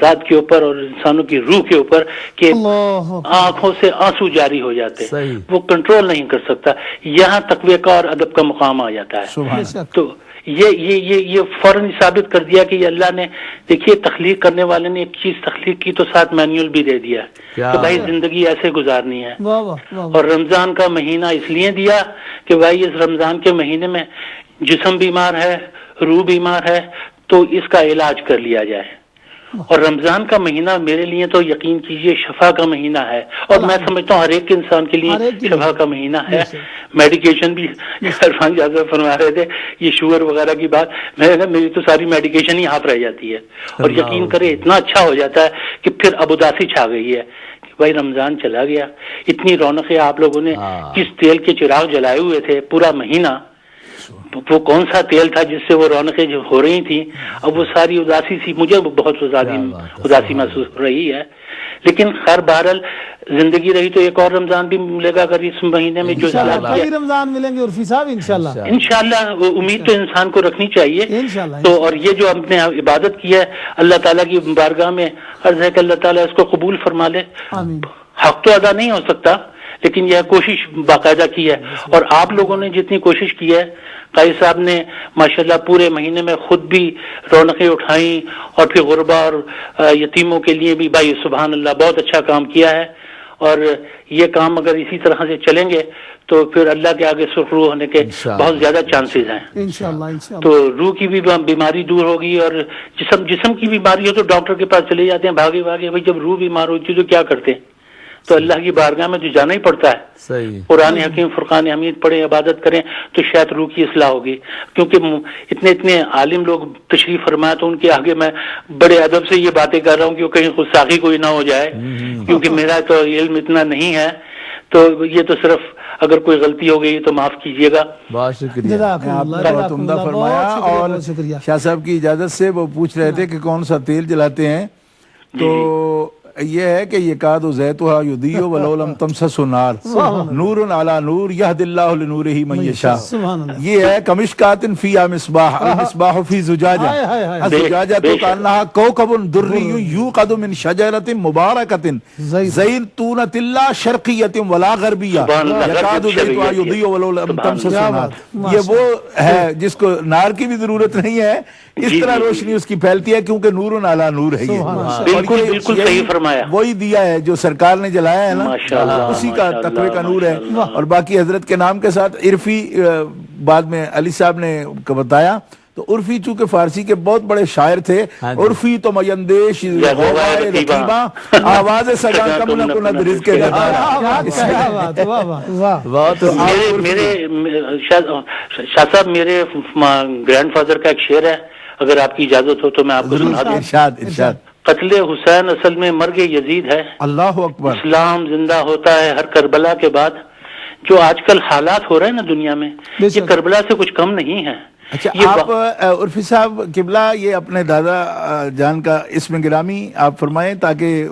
ذات کے اوپر اور انسانوں کی روح کے اوپر کہ آنکھوں سے آنسو جاری ہو جاتے، وہ کنٹرول نہیں کر سکتا، یہاں تقوی کا اور ادب کا مقام آ جاتا ہے۔ تو یہ فوراً ثابت کر دیا کہ یہ اللہ نے، دیکھیے تخلیق کرنے والے نے ایک چیز تخلیق کی تو ساتھ مینیول بھی دے دیا کہ بھائی زندگی ایسے گزارنی ہے. اور رمضان کا مہینہ اس لیے دیا کہ بھائی اس رمضان کے مہینے میں جسم بیمار ہے، روح بیمار ہے، تو اس کا علاج کر لیا جائے. اور رمضان کا مہینہ میرے لیے تو یقین کیجئے شفا کا مہینہ ہے، اور میں سمجھتا ہوں ہر ایک انسان کے لیے شفا کا مہینہ ہے. میڈیکیشن بھی عرفان جازر فرما رہے تھے یہ شوگر وغیرہ کی بات، میں نے کہا میری تو ساری میڈیکیشن ہی ہاتھ رہ جاتی ہے. اور یقین کرے اتنا اچھا ہو جاتا ہے کہ پھر اب اداسی چھا گئی ہے کہ بھائی رمضان چلا گیا. اتنی رونقیں آپ لوگوں نے کس تیل کے چراغ جلائے ہوئے تھے پورا مہینہ، وہ کون سا تیل تھا جس سے وہ رونقیں جو ہو رہی تھیں، اب وہ ساری اداسی سی، مجھے بہت اداسی محسوس ہو رہی ہے. لیکن خیر بہرحال زندگی رہی تو ایک اور رمضان بھی ملے گا اگر اس مہینے میں جو رمضان ملیں گے عرفی صاحب انشاءاللہ. انشاءاللہ امید تو انسان کو رکھنی چاہیے. تو اور یہ جو ہم نے عبادت کی ہے اللہ تعالیٰ کی بارگاہ میں عرض ہے کہ اللہ تعالیٰ اس کو قبول فرما لے. حق تو ادا نہیں ہو سکتا لیکن یہ کوشش باقاعدہ کی ہے. اور آپ لوگوں نے جتنی کوشش کی ہے، قاری صاحب نے ماشاءاللہ پورے مہینے میں خود بھی رونقیں اٹھائیں، اور پھر غربا اور یتیموں کے لیے بھی، بھائی سبحان اللہ بہت اچھا کام کیا ہے. اور یہ کام اگر اسی طرح سے چلیں گے تو پھر اللہ کے آگے سرخرو ہونے کے بہت زیادہ چانسز ہیں انشاءاللہ. تو روح کی بھی بیماری دور ہوگی، اور جسم کی بیماری ہو تو ڈاکٹر کے پاس چلے جاتے ہیں بھاگے بھاگے. بھائی جب روح بیمار ہوتی ہے تو کیا کرتے ہیں؟ تو اللہ کی بارگاہ میں تو جانا ہی پڑتا ہے. صحیح. قرآن حکیم فرقان حمید پڑھیں، عبادت کریں تو شاید روح کی اصلاح ہوگی. کیونکہ اتنے عالم لوگ تشریف فرمائے تو ان کے آگے میں بڑے ادب سے یہ باتیں کر رہا ہوں کہ کہیں گستاخی کوئی نہ ہو جائے، کیونکہ میرا تو علم اتنا نہیں ہے. تو یہ تو صرف اگر کوئی غلطی ہو گئی تو معاف کیجیے گا. بہت شکریہ، آپ نے بہت عمدہ فرمایا. اور شاہ صاحب کی اجازت سے وہ پوچھ رہے تھے کہ کون سا تیل جلاتے ہیں، تو یہ ہے کہ یہ کاد و زیتها یضیء ولو لم تمسسه نار نور علی نور یہد اللہ لنورہ من یشاء. یہ ہے کمشکات فیہا مصباح، المصباح فی زجاجہ، الزجاجہ کانہا کوکب دری یوقد من شجرۃ مبارکۃ زیتونۃ لا شرقیۃ ولا غربیہ یکاد زیتها یضیء ولو لم تمسسه نار. یہ وہ ہے جس کو نار کی بھی ضرورت نہیں ہے، اس طرح روشنی اس کی پھیلتی ہے کیونکہ نور علی نور ہے. بالکل صحیح فرمایا. وہی دیا ہے جو سرکار نے جلایا ہے نا، اسی کا تقوی کا نور ہے. اور باقی حضرت کے نام کے ساتھ عرفی بعد میں علی صاحب نے بتایا. تو عرفی چونکہ فارسی کے بہت بڑے شاعر تھے، عرفی تو میندیش غوغائے رقیبہ آواز سگاں کم نہ کند رزق میرے شاہ صاحب میرے گرینڈ فادر کا ایک شعر ہے، اگر آپ کی اجازت ہو تو میں آپ کو سنا دوں. ارشاد. قتل حسین اصل میں مرگ یزید ہے، اللہ اکبر. اسلام زندہ ہوتا ہے ہر کربلا کے بعد. جو آج کل حالات ہو رہے ہیں نا دنیا میں، یہ کربلا سے کچھ کم نہیں ہے. اچھا آپ عرفی صاحب قبلہ یہ اپنے دادا جان کا اسم گرامی آپ فرمائیں تاکہ